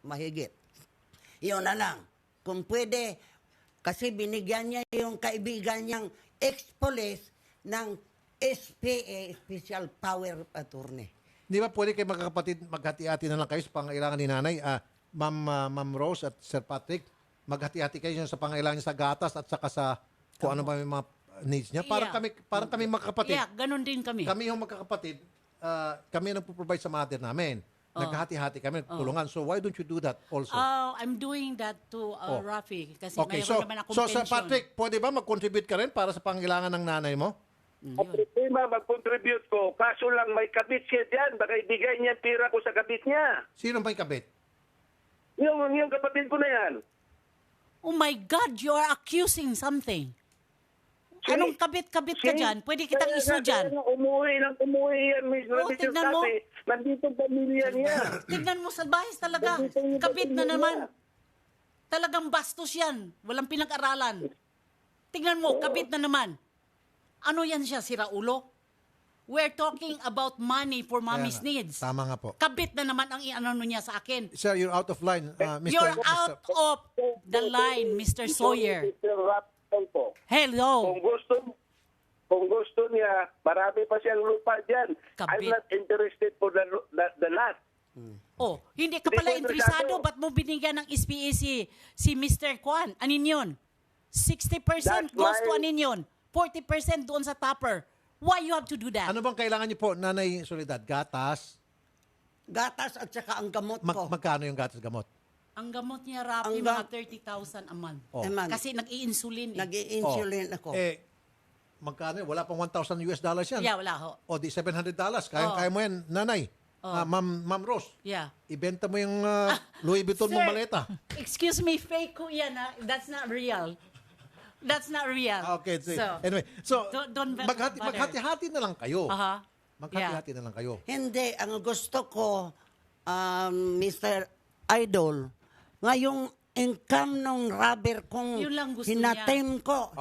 mahigit. Yun na lang. Kung pwede, kasi binigyan niya yung kaibigan niyang ex-police ng SPA, Special Power Attorney.
Di ba pwede kayo magkakapatid, maghati-hati na lang kayo sa pangailangan ni nanay? Ma'am Rose at Sir Patrick, maghati-hati kayo sa pangailangan niya sa gatas at saka sa kung ano ba yung mga needs niya. Parang kami magkakapatid.
Yeah, ganun din kami.
Kami yung magkakapatid, kami ang nagpo-provide sa mother namin. Naghati-hati kami, tulungan. So why don't you do that also?
I'm doing that to Rafi kasi
Okay,
mayroon naman akong
so
pension.
sa Patrick, pwede ba mag-contribute ka rin para sa pangailangan ng nanay mo?
Problema, mag-contribute ko. Kaso lang may kabit siya dyan. Baka ibigay niya pira ko sa kabit niya.
Sino may kabit?
Yung kapatid ko na yan.
Oh my God, you are accusing something. Anong kabit-kabit ka dyan? Pwede kitang iso dyan.
Umuwi yan, Miss.
Tignan mo.
Nandito pamilya niya.
Tignan mo, salbahis talaga. Kabit na naman. Talagang bastos yan. Walang pinag-aralan. Tignan mo, kabit na naman. Ano yan siya, sira ulo? We're talking about money for mommy's needs.
Tama nga po.
Kabit na naman ang ano niya sa akin.
Sir, you're out of line. Mr.
You're out of the line, Mr. Sawyer. Hello.
Kung gusto niya, marami pa siyang lupa dyan. I'm not interested for the lot.
Oh, hindi ka pala interesado. Ba't mo binigyan ng SPA si Mr. Kwan? Anin yun? 60% goes to anin yun. 40% doon sa topper. Why you have to do that?
Ano bang kailangan niyo po, Nanay Soledad? Gatas?
Gatas at saka ang gamot ko.
Magkano yung gatas gamot?
Ang gamot niya, Rafi, mga 30,000 a month.
Oh.
Kasi nag-i-insulin.
Nag-i-insulin ako.
Magkano? Wala pang $1,000 yan.
Yeah, wala ho.
O di $700. Kaya mo yan, Nanay. Ma'am Rose.
Yeah.
Ibenta mo yung Louis Vuitton mong maleta.
Excuse me, fake ko yan. That's not real. That's not real.
Okay.
So,
anyway,
don't
maghati-hati na lang kayo.
Uh-huh.
Maghati-hati na lang kayo.
Hindi, ang gusto ko, Mr. Idol, ngayong income ng rubber kong
Yun lang gusto
hinatim
niya.
ko,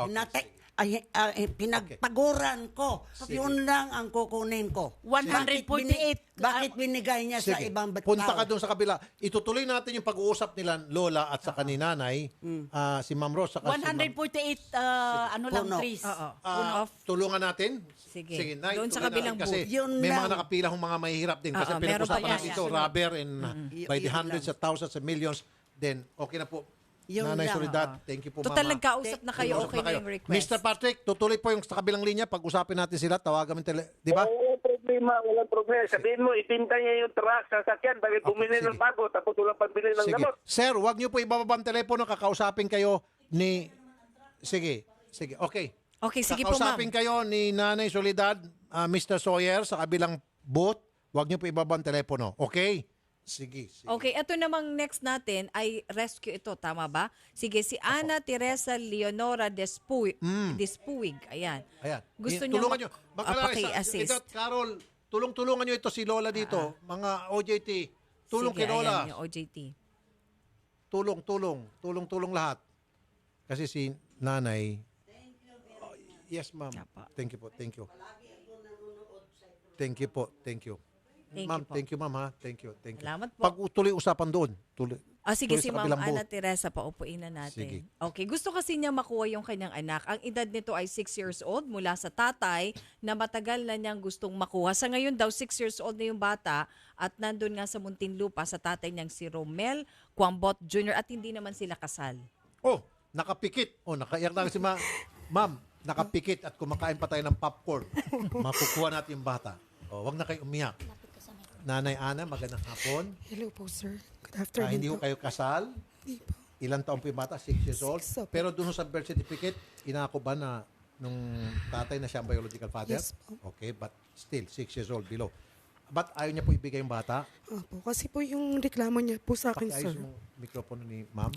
pinagpaguran ko, yun lang ang kukunin ko.
148.
Bakit binigay niya sa ibang tao?
Punta ka doon sa kabila. Itutuloy natin yung pag-uusap nila Lola at saka ni Nanay, si Ma'am Rose. Saka
148, trees.
Tulungan natin.
Sige.
Nay,
doon sa
tulungan
kabilang
natin. Kasi may mga nakapila hong mga mahihirap din. Kasi pinag-usapan natin ito, rubber and by the hundreds of thousands and millions. Then, okay na po. Nanay Soledad, thank you po,
Total,
Mama.
nagkausap na kayo, okay na yung request.
Mr. Patrick, tutuloy po yung sa kabilang linya. Pag-usapin natin sila, tawagan mo di ba?
Walang problema. Sabihin mo, ipinta niya yung truck, sasakyan, bakit bumili ng bago, tapos walang pambili ng gamot.
Sir, wag niyo po ibababa ang telepono, kakausapin kayo ni... Sige, okay.
Okay, sige po, ma'am.
Kakausapin kayo ni Nanay Soledad, Mr. Sawyer, sa kabilang booth. Wag niyo po ibababa ang telepono, okay? Sige.
Okay, ito namang next natin ay rescue ito, tama ba? Sige, si Ana Teresa Leonora Despuig. Ayan. Gusto niyo
tulungan niyo.
paki-assist.
Carol, tulungan niyo ito si Lola dito. Mga OJT. Tulong kay Lola.
Ayan, yung OJT.
Tulong lahat. Kasi si Nanay. Yes, ma'am. Thank you po. Thank you. Ma'am, thank you, ma'am, ha? Thank you.
Salamat po.
Pag tuloy usapan doon.
Sige, si
sa
Ma'am
kabilang
Ana
booth.
Teresa, paupuin na natin.
Sige.
Okay, gusto kasi niya makuha yung kanyang anak. Ang edad nito ay 6 years old mula sa tatay na matagal na niyang gustong makuha. Sa ngayon daw, 6 years old na yung bata at nandun nga sa Muntinlupa sa tatay niyang si Romel Quambot Jr. at hindi naman sila kasal.
Nakapikit. Nakaiyak na kasi ma'am, nakapikit at kumakain pa tayo ng popcorn. Makukuha natin yung bata. Wag na kayo umiyak. Nanay Ana, magandang hapon.
Hello po, sir. Good afternoon.
Hindi ko kayo kasal?
Hindi po.
Ilang taon po yung bata? 6 years old? Pero doon sa birth certificate, inako ba na nung tatay na siya ang biological father?
Yes po.
Okay, but still, 6 years old below. Ba't ayaw niya po ibigay yung bata?
Opo, kasi po yung reklamo niya po sa akin, sir.
Pakiayos yung mikropono ni ma'am.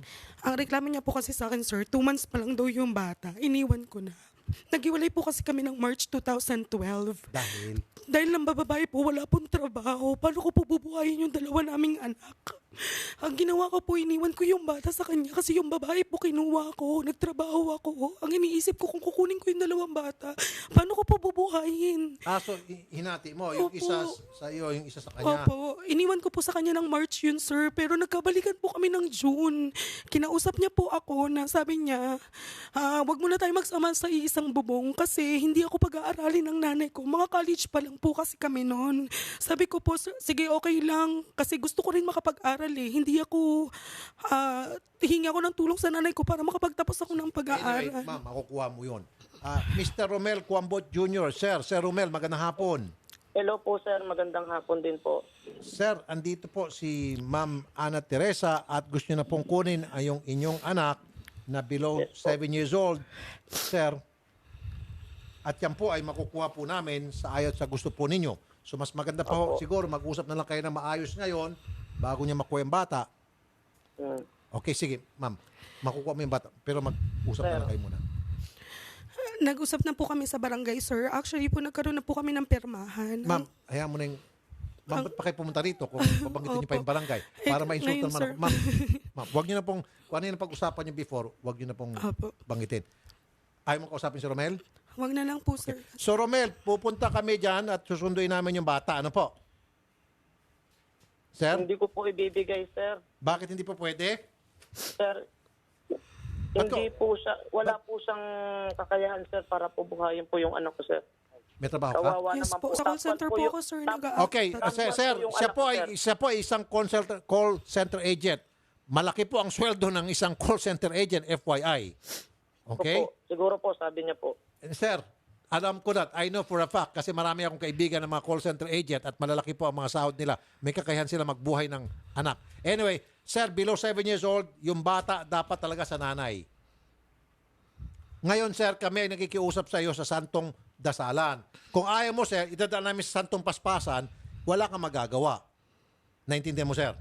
Ang reklamo niya po kasi sa akin, sir, 2 months pa lang daw yung bata. Iniwan ko na. Naghiwalay po kasi kami ng March 2012. Dahil lang bababae po, wala pong trabaho. Paano ko po bubuhayin yung dalawa naming anak? Ang ginawa ko po, iniwan ko yung bata sa kanya kasi yung babae po kinuha ko. Nagtrabaho ako. Ang iniisip ko kung kukunin ko yung dalawang bata, paano ko po bubuhayin?
So hinati mo, yung isa sa iyo, yung isa sa kanya.
Opo, iniwan ko po sa kanya ng March yun, sir. Pero nagkabalikan po kami ng June. Kinausap niya po ako na sabi niya, wag muna tayo magsama sa isang bubong kasi hindi ako pag-aaralin ng nanay ko. Mga college pa lang po kasi kami noon. Sabi ko po, sir, sige, okay lang kasi gusto ko rin makapag-aral mag-aral eh. Hindi ako, hingi ako ng tulong sa nanay ko para makapagtapos ako ng pag-aaral.
Anyway, ma'am, makukuha mo yun. Mr. Romel Cuambot Jr., Sir Romel, magandang hapon.
Hello po sir, magandang hapon din po.
Sir, andito po si Ma'am Ana Teresa at gusto niyo na pong kunin ay yung inyong anak na below 7 years old. Sir, at yan po ay makukuha po namin sa ayot sa gusto po ninyo. So mas maganda pa ho, siguro mag-usap na lang kayo na maayos ngayon bago niya makuha yung bata. Okay, sige, ma'am. Makukuha mo yung bata. Pero mag-usap na lang kayo muna.
Nag-usap na po kami sa barangay, sir. Actually po, nagkaroon na po kami ng pirmahan.
Ma'am, hayaan mo na yung... Ma'am, ba't pa kayo pumunta rito kung pabanggitin niyo pa yung barangay? Para ma-insultan naman ako. Ma'am, huwag niyo na pong... Kung ano yung pag-usapan niyo before, huwag niyo na pong banggitin. Ayaw mo kausapin si Romel?
Huwag na lang po, sir.
So, Romel, pupunta kami dyan at susunduin namin yung bata. Ano po? Sir?
Hindi ko po ibibigay, sir.
Bakit hindi po pwede?
Sir, hindi po siya, wala po siyang kakayahan, sir, para po buhayin po yung anak ko, sir.
May trabaho ka?
Kawawa
Yes
naman
po, sa call center po ako, sir.
Okay, sir, siya po ay isang call center agent. Malaki po ang sweldo ng isang call center agent, FYI. Okay?
Siguro po, sabi niya po.
Sir, alam ko that. I know for a fact kasi marami akong kaibigan ng mga call center agent at malalaki po ang mga sahod nila. May kakayahan sila magbuhay ng anak. Anyway, sir, below 7 years old, yung bata dapat talaga sa nanay. Ngayon, sir, kami ay nakikiusap sa iyo sa Santong Dasalan. Kung ayaw mo, sir, itadaan namin sa Santong Paspasan, wala kang magagawa. Naintindihan mo, sir?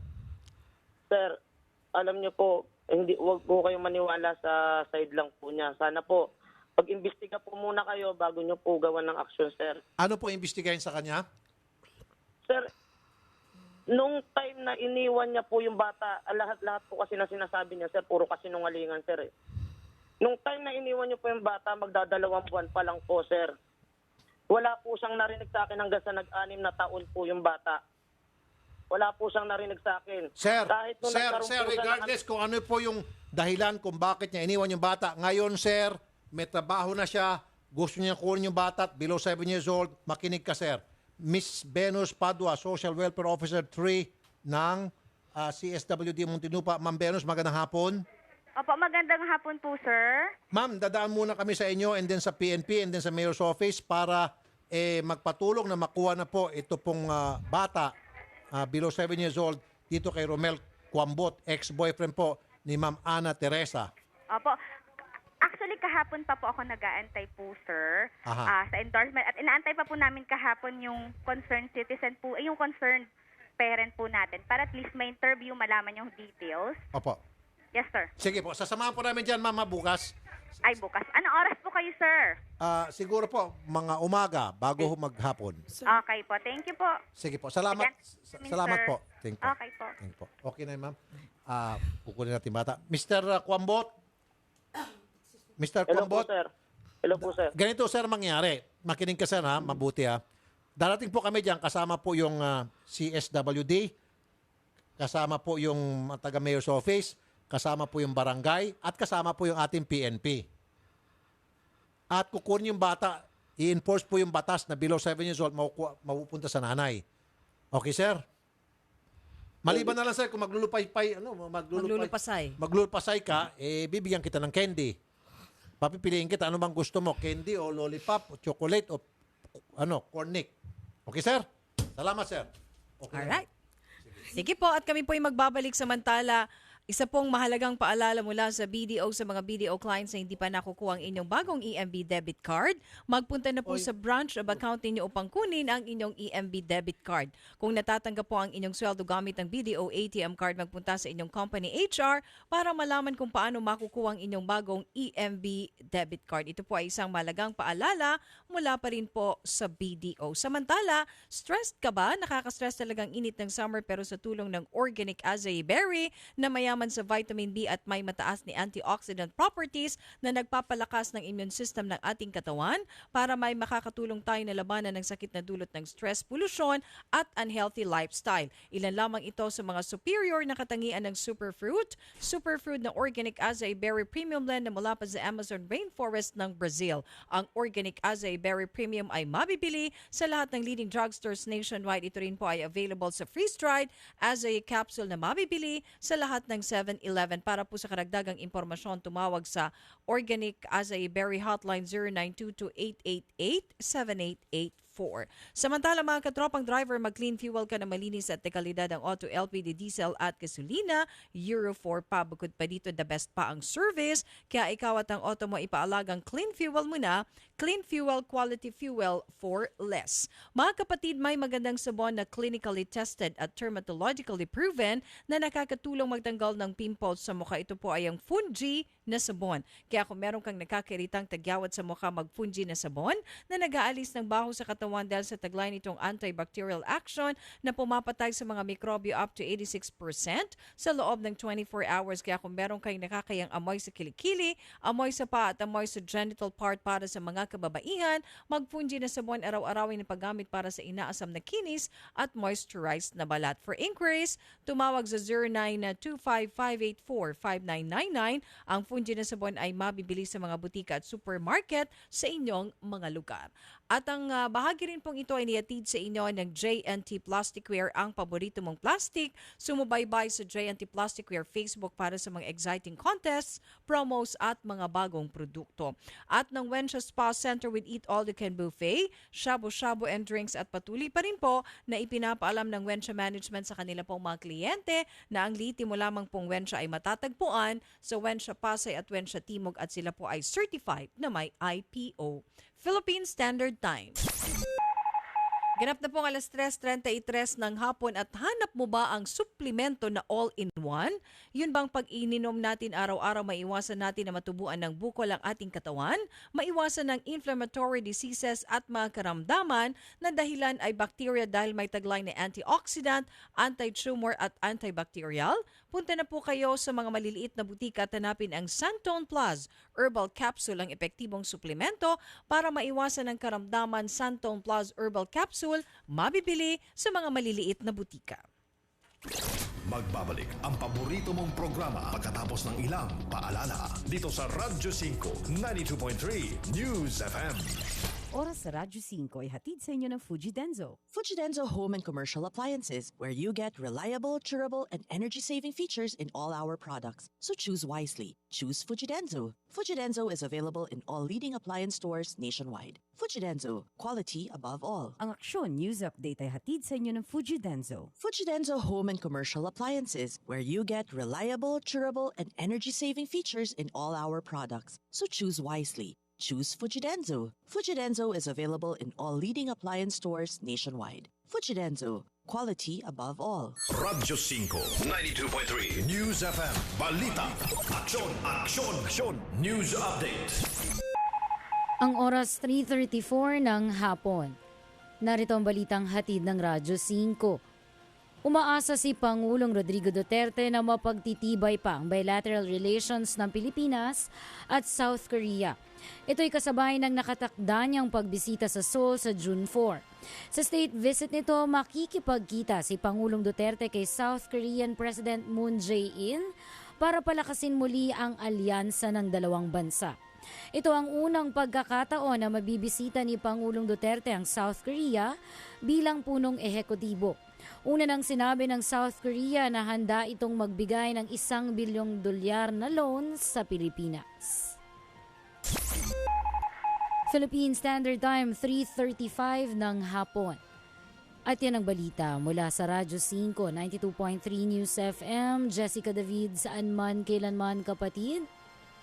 Sir, alam niyo po, wag po kayong maniwala sa side lang po niya. Sana po, pag-imbestiga po muna kayo bago niyo po gawan ng aksyon, sir.
Ano po imbestigahin sa kanya?
Sir, nung time na iniwan niya po yung bata, lahat-lahat po kasi na sinasabi niya, sir, puro kasinungalingan, sir. Nung time na iniwan niyo po yung bata, magdadalawang buwan pa lang po, sir. Wala po siyang narinig sa akin hanggang sa nag-6 na taon po yung bata. Wala po siyang narinig sa akin.
Sir,
Kahit nung nagkaroon
sir,
po siya
regardless kung ano po yung dahilan kung bakit niya iniwan yung bata, ngayon, sir, may trabaho na siya, gusto niya kunin yung bata, below 7 years old, makinig ka, sir. Miss Venus Padua, Social Welfare Officer 3 ng CSWD Muntinlupa. Ma'am Venus, magandang hapon.
Opo, magandang hapon po, sir.
Ma'am, dadaan muna kami sa inyo and then sa PNP and then sa Mayor's Office para magpatulong na makuha na po ito pong bata below 7 years old dito kay Romel Cuambot, ex-boyfriend po ni Ma'am Ana Teresa.
Opo. Actually, kahapon pa po ako nag-aantay po, sir, sa endorsement. At inaantay pa po namin kahapon yung concerned citizen po, yung concerned parent po natin para at least may interview, malaman yung details.
Opo.
Yes, sir.
Sige po, sasamahan po namin dyan, Mama, bukas.
Ay, bukas. Anong oras po kayo, sir?
Siguro po, mga umaga, bago maghapon.
Okay po. Thank you po.
Sige po, salamat. Salamat
sir.
po. Thank you.
Okay po.
Thank you po. Okay na yun, ma'am. Kukunin natin bata. Mr. Cuambot? Mr.
Hello
Cuambot?
po, sir. Hello po, sir.
Ganito, sir, mangyari. Makinig ka, sir, ha? Mabuti, ha? Darating po kami dyan, kasama po yung CSWD, kasama po yung taga-mayor's office, kasama po yung barangay, at kasama po yung ating PNP. At kukunin yung bata, i-enforce po yung batas na below 7 years old, mapupunta sa nanay. Okay, sir? Maliban na lang, sir, kung maglulupasay ka, bibigyan kita ng candy. Papipiliin kita, ano bang gusto mo? Candy o lollipop o chocolate o cornic. Okay, sir? Salamat, sir. Okay.
Alright. Sige po, at kami po ay magbabalik samantala. Isa pong mahalagang paalala mula sa BDO sa mga BDO clients na hindi pa nakukuha ang inyong bagong EMB debit card. Magpunta na po sa branch of account ninyo upang kunin ang inyong EMB debit card. Kung natatanggap po ang inyong sweldo gamit ang BDO ATM card, magpunta sa inyong company HR para malaman kung paano makukuha ang inyong bagong EMB debit card. Ito po ay isang mahalagang paalala mula pa rin po sa BDO. Samantala, stressed ka ba? Nakaka-stress talagang init ng summer pero sa tulong ng organic acai berry na maya mayaman sa vitamin B at may mataas ni antioxidant properties na nagpapalakas ng immune system ng ating katawan para may makakatulong tayo na labanan ng sakit na dulot ng stress, pollution at unhealthy lifestyle. Ilan lamang ito sa mga superior na katangian ng superfruit. Superfruit na organic acai berry premium blend na mula pa sa Amazon rainforest ng Brazil. Ang organic acai berry premium ay mabibili sa lahat ng leading drugstores nationwide. Ito rin po ay available sa freeze-dried acai capsule na mabibili sa lahat ng 7-Eleven. Para po sa karagdagang impormasyon, tumawag sa Organic Acai Berry Hotline 0922-888-7884. Samantala mga katropang driver, mag-clean fuel ka na malinis at dekalidad ang auto LPG diesel at gasolina, Euro 4 pa. Bukod pa dito, the best pa ang service. Kaya ikaw at ang auto mo ipaalagang clean fuel mo na. Clean fuel, quality fuel for less. Mga kapatid, may magandang sabon na clinically tested at dermatologically proven na nakakatulong magtanggal ng pimples sa mukha. Ito po ay ang Fungi na sabon. Kaya kung meron kang nakakaritang tagyawat sa mukha, mag-Fungi na sabon na nag-aalis ng baho sa katawan dahil sa taglay nitong antibacterial action na pumapatay sa mga mikrobyo up to 86% sa loob ng 24 hours. Kaya kung meron kang nakakayang amoy sa kilikili, amoy sa paa at amoy sa genital part para sa mga kababaihan, mag-Fungi na sabon araw-arawin na paggamit para sa inaasam na kinis at moisturized na balat. For inquiries, tumawag sa 0925-584-5999. Ang Fungi na sabon ay mabibili sa mga butika at supermarket sa inyong mga lugar. At ang bahagi rin pong ito ay niatid sa inyo ng J&T Plasticware, ang paborito mong plastic. Sumubaybay sa J&T Plasticware Facebook para sa mga exciting contests, promos at mga bagong produkto. At ng Wensha Spa Center with Eat All You Can Buffet, shabu-shabu and drinks at patuloy pa rin po na ipinapaalam ng Wensha Management sa kanila pong mga kliyente na ang liti mo lamang pong Wensha ay matatagpuan sa Wensha Pasay at Wensha Timog at sila po ay certified na may IPO. Philippine Standard Time. Ganap na pong alas 3:33 ng hapon at hanap mo ba ang suplemento na all-in-one? Yun bang pag ininom natin araw-araw, maiwasan natin na matubuan ng bukol ang ating katawan, maiwasan ng inflammatory diseases at mga karamdaman na dahilan ay bacteria dahil may taglay na antioxidant, anti-tumor at antibacterial? Punta na po kayo sa mga maliliit na butika at hanapin ang Santone Plus Herbal Capsule, ang epektibong suplemento para maiwasan ng karamdaman. Santone Plus Herbal Capsule, mabibili sa mga maliliit na butika.
Magbabalik ang paborito mong programa pagkatapos ng ilang paalala dito sa Radyo 5 92.3 News FM.
Oras sa Radyo 5 ay hatid sa inyo ng Fuji Denso.
Fuji Denso Home and Commercial Appliances, where you get reliable, durable, and energy-saving features in all our products. So choose wisely. Choose Fuji Denso. Fuji Denso is available in all leading appliance stores nationwide. Fuji Denso, quality above all.
Ang Aksyon News Update ay hatid sa inyo ng Fuji Denso.
Fuji Denso Home and Commercial Appliances, where you get reliable, durable, and energy-saving features in all our products. So choose wisely. Choose Fuji Denso. Fuji Denso is available in all leading appliance stores nationwide. Fuji Denso, quality above all.
Radyo 5 92.3 News FM. Balita. Aksyon, aksyon, aksyon. News Update.
Ang oras 3:34 ng hapon. Narito ang balitang hatid ng Radyo 5. Umaasa si Pangulong Rodrigo Duterte na mapagtitibay pa ang bilateral relations ng Pilipinas at South Korea. Ito'y kasabay ng nakatakda niyang pagbisita sa Seoul sa June 4. Sa state visit nito, makikipagkita si Pangulong Duterte kay South Korean President Moon Jae-in para palakasin muli ang alyansa ng dalawang bansa. Ito ang unang pagkakataon na mabibisita ni Pangulong Duterte ang South Korea bilang punong ehekutibo. Una nang sinabi ng South Korea na handa itong magbigay ng $1 bilyong na loan sa Pilipinas. Philippine Standard Time, 3:35 ng hapon. At yan ang balita mula sa Radyo 5, 92.3 News FM. Jessica David, saan man, kailanman kapatid.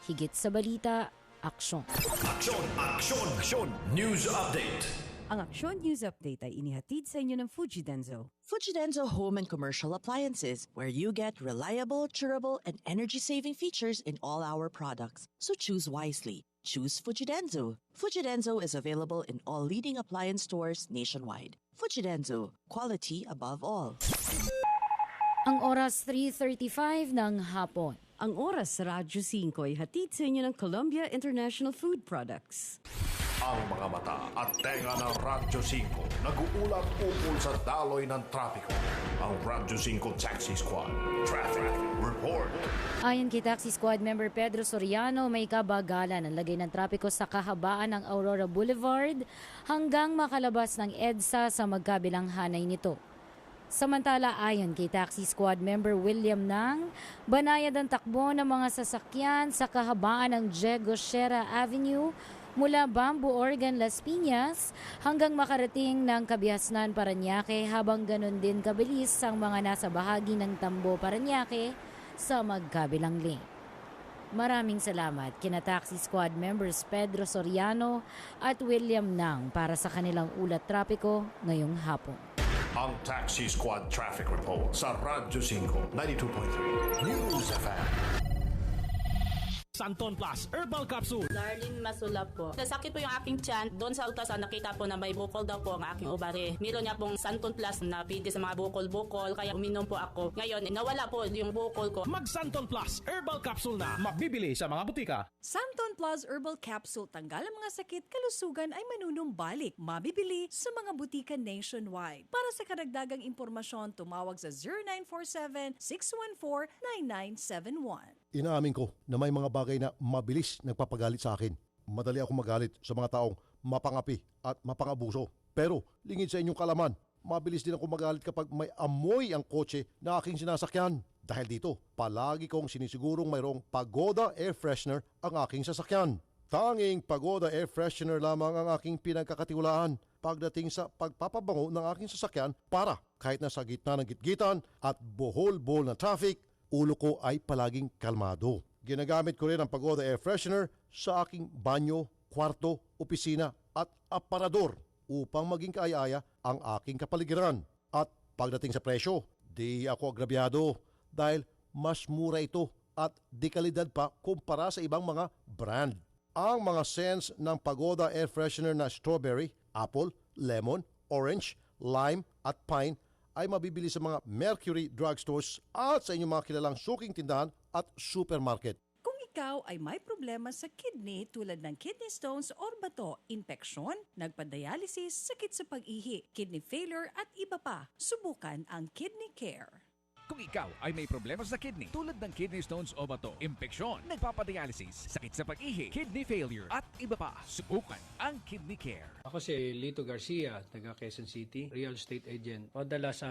Higit sa balita, aksyon.
Aksyon, aksyon, aksyon. News Update.
Ang Aksyon News Update ay inihatid sa inyo ng Fuji Denso.
Fuji Denso Home and Commercial Appliances, where you get reliable, durable, and energy-saving features in all our products. So choose wisely. Choose Fuji Denso. Fuji Denso is available in all leading appliance stores nationwide. Fuji Denso, quality above all.
Ang oras 3:35 ng hapon.
Ang oras sa Radyo 5 ay hatid sa inyo ng Columbia International Food Products.
Ang mga mata at tenga ng Radyo 5 nag-uulat ukol sa daloy ng trapiko. Ang Radyo 5 Taxi Squad Traffic Report.
Ayon kay Taxi Squad member Pedro Soriano, may kabagalan ang lagay ng trapiko sa kahabaan ng Aurora Boulevard hanggang makalabas ng EDSA sa magkabilang hanay nito. Samantala, ayon kay Taxi Squad member William Nang, banayad ang takbo ng mga sasakyan sa kahabaan ng Diego Sierra Avenue mula Bamboo Organ, Las Piñas hanggang makarating ng Kabiasnan, Parañaque, habang ganon din kabilis ang mga nasa bahagi ng Tambo, Parañaque sa magkabilang lane. Maraming salamat kina Taxi Squad members Pedro Soriano at William Nang para sa kanilang ulat trapiko ngayong hapon.
Ang Taxi Squad Traffic Report sa Radyo 5 92.3 News FM.
Santon Plus Herbal Capsule.
Darlene Masula po. Nasakit po yung aking tiyan. Doon sa ultrasound nakita po na may bukol daw po ang aking ovary. Meron niya pong Santon Plus na pwede sa mga bukol-bukol. Kaya uminom po ako. Ngayon, nawala po yung bukol ko.
Mag Santon Plus Herbal Capsule na. Mabibili sa mga butika.
Santon Plus Herbal Capsule, tanggal ang mga sakit, kalusugan ay manunumbalik. Mabibili sa mga butika nationwide. Para sa karagdagang impormasyon, tumawag sa 0947-614-9971.
Inaamin ko na may mga bagay na mabilis nagpapagalit sa akin. Madali ako magalit sa mga taong mapangapi at mapangabuso. Pero lingid sa inyong kalaman, mabilis din ako magalit kapag may amoy ang kotse na aking sinasakyan. Dahil dito, palagi kong sinisigurong mayroong Pagoda Air Freshener ang aking sasakyan. Tanging Pagoda Air Freshener lamang ang aking pinagkakatiwalaan pagdating sa pagpapabango ng aking sasakyan para kahit nasa gitna ng gitgitan at bohol-bohol na traffic, ulo ko ay palaging kalmado. Ginagamit ko rin ang Pagoda Air Freshener sa aking banyo, kwarto, opisina at aparador upang maging kaaya-aya ang aking kapaligiran. At pagdating sa presyo, di ako agrabyado dahil mas mura ito at di kalidad pa kumpara sa ibang mga brand. Ang mga scents ng Pagoda Air Freshener na strawberry, apple, lemon, orange, lime at pine ay mabibili sa mga Mercury drugstores at sa inyong mga kilalang suking tindahan at supermarket.
Kung ikaw ay may problema sa kidney tulad ng kidney stones or bato, impeksyon, nagpa-dialysis, sakit sa pag-ihi, kidney failure at iba pa, subukan ang Kidney Care.
Kung ikaw ay may problema sa kidney tulad ng kidney stones o bato, impeksyon, nagpapadialysis, sakit sa pag-ihi, kidney failure at iba pa, subukan ang Kidney Care.
Ako si Lito Garcia, taga Quezon City, real estate agent. Padala sa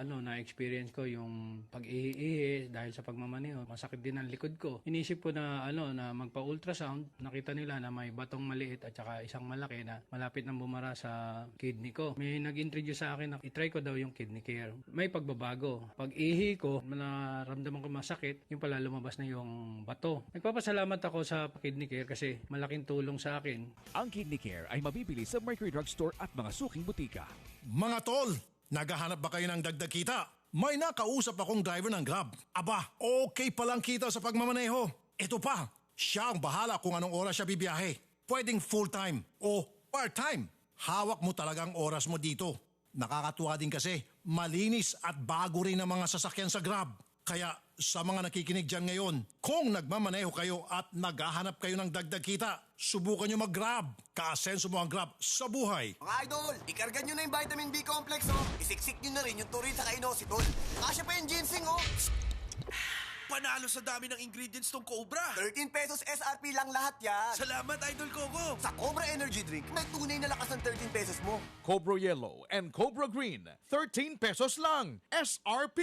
na-experience ko yung pag-ihi dahil sa pagmamaneho, masakit din ang likod ko. Inisip ko na na magpa-ultrasound, nakita nila na may batong maliit at saka isang malaki na malapit nang bumara sa kidney ko. May nag-introduce sa akin na itry ko daw yung Kidney Care. May pagbabago. Pag-ihi ko, naramdaman ko masakit, yung pala lumabas na yung bato. Nagpapasalamat ako sa Kidney Care kasi malaking tulong sa akin.
Ang Kidney Care ay mabibili sa Mercury Drugstore at mga suking butika.
Mga tol, naghahanap ba kayo ng dagdag kita? May nakausap akong driver ng Grab. Aba, okay palang kita sa pagmamaneho. Ito pa, siya ang bahala kung anong oras siya bibiyahe. Pwedeng full-time o part-time. Hawak mo talagang oras mo dito. Nakakatuwa din kasi malinis at bago rin ang mga sasakyan sa Grab. Kaya sa mga nakikinig dyan ngayon, kung nagmamaneho kayo at naghahanap kayo ng dagdag kita, subukan nyo mag-Grab. Kaasenso mo ang Grab sa buhay.
Mga idol, ikarga nyo na yung vitamin B complex, oh. Isiksik nyo na rin yung turin sa inositol. Kasya pa yung ginseng, oh.
Panalo sa dami ng ingredients tong Cobra.
13 pesos SRP lang lahat yan.
Salamat, Idol Coco.
Sa Cobra Energy Drink, may tunay na lakas ng 13 pesos mo.
Cobra Yellow and Cobra Green, 13 pesos lang. SRP.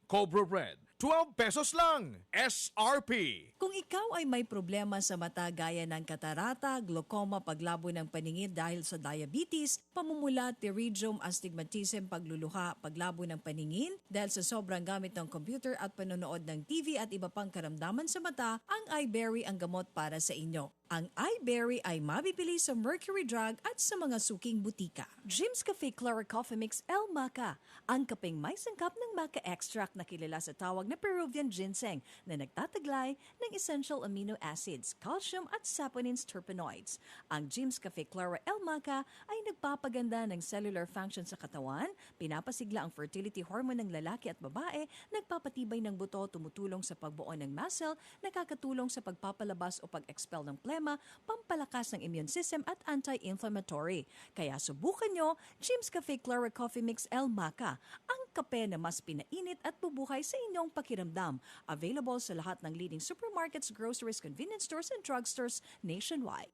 Cobra Red, 12 pesos lang. SRP.
Kung ikaw ay may problema sa mata gaya ng katarata, glaucoma, paglabo ng paningin dahil sa diabetes, pamumula, pterygium, astigmatism, pagluluha, paglabo ng paningin dahil sa sobrang gamit ng computer at panonood ng TV at iba pang karamdaman sa mata, ang iBerry ang gamot para sa inyo. Ang iBerry ay mabibili sa Mercury Drug at sa mga suking butika. Jim's Cafe Clara Coffee Mix El Maca, ang kapeng may sangkap ng maca extract na kilala sa tawag na Peruvian ginseng na nagtataglay ng essential amino acids, calcium at saponins terpenoids. Ang Jim's Cafe Clara El Maca ay nagpapaganda ng cellular function sa katawan, pinapasigla ang fertility hormone ng lalaki at babae, nagpapatibay ng buto, tumutulong sa pagbuo ng muscle, nakakatulong sa pagpapalabas o pag-expel ng plema, pampalakas ng immune system at anti-inflammatory. Kaya subukan nyo Jim's Cafe Clara Coffee Mix El Maca, ang kape na mas pinainit at bubuhay sa inyong pakiramdam. Available sa lahat ng leading supermarkets, groceries, convenience stores and drugstores nationwide.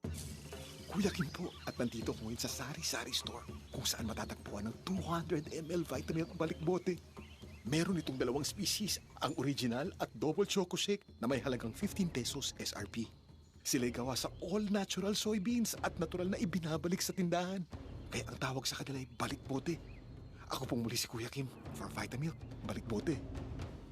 Kuya Kim po, at nandito ko ngayon sa Sari Sari Store kung saan matatagpuan ng 200 ml Vitamilk Balikbote. Meron itong dalawang species, ang original at double choco shake na may halagang 15 pesos SRP. Sila'y gawa sa all-natural soybeans at natural na ibinabalik sa tindahan. Kaya ang tawag sa kanila ay Balikbote. Ako pong muli si Kuya Kim for Vitamilk Balikbote.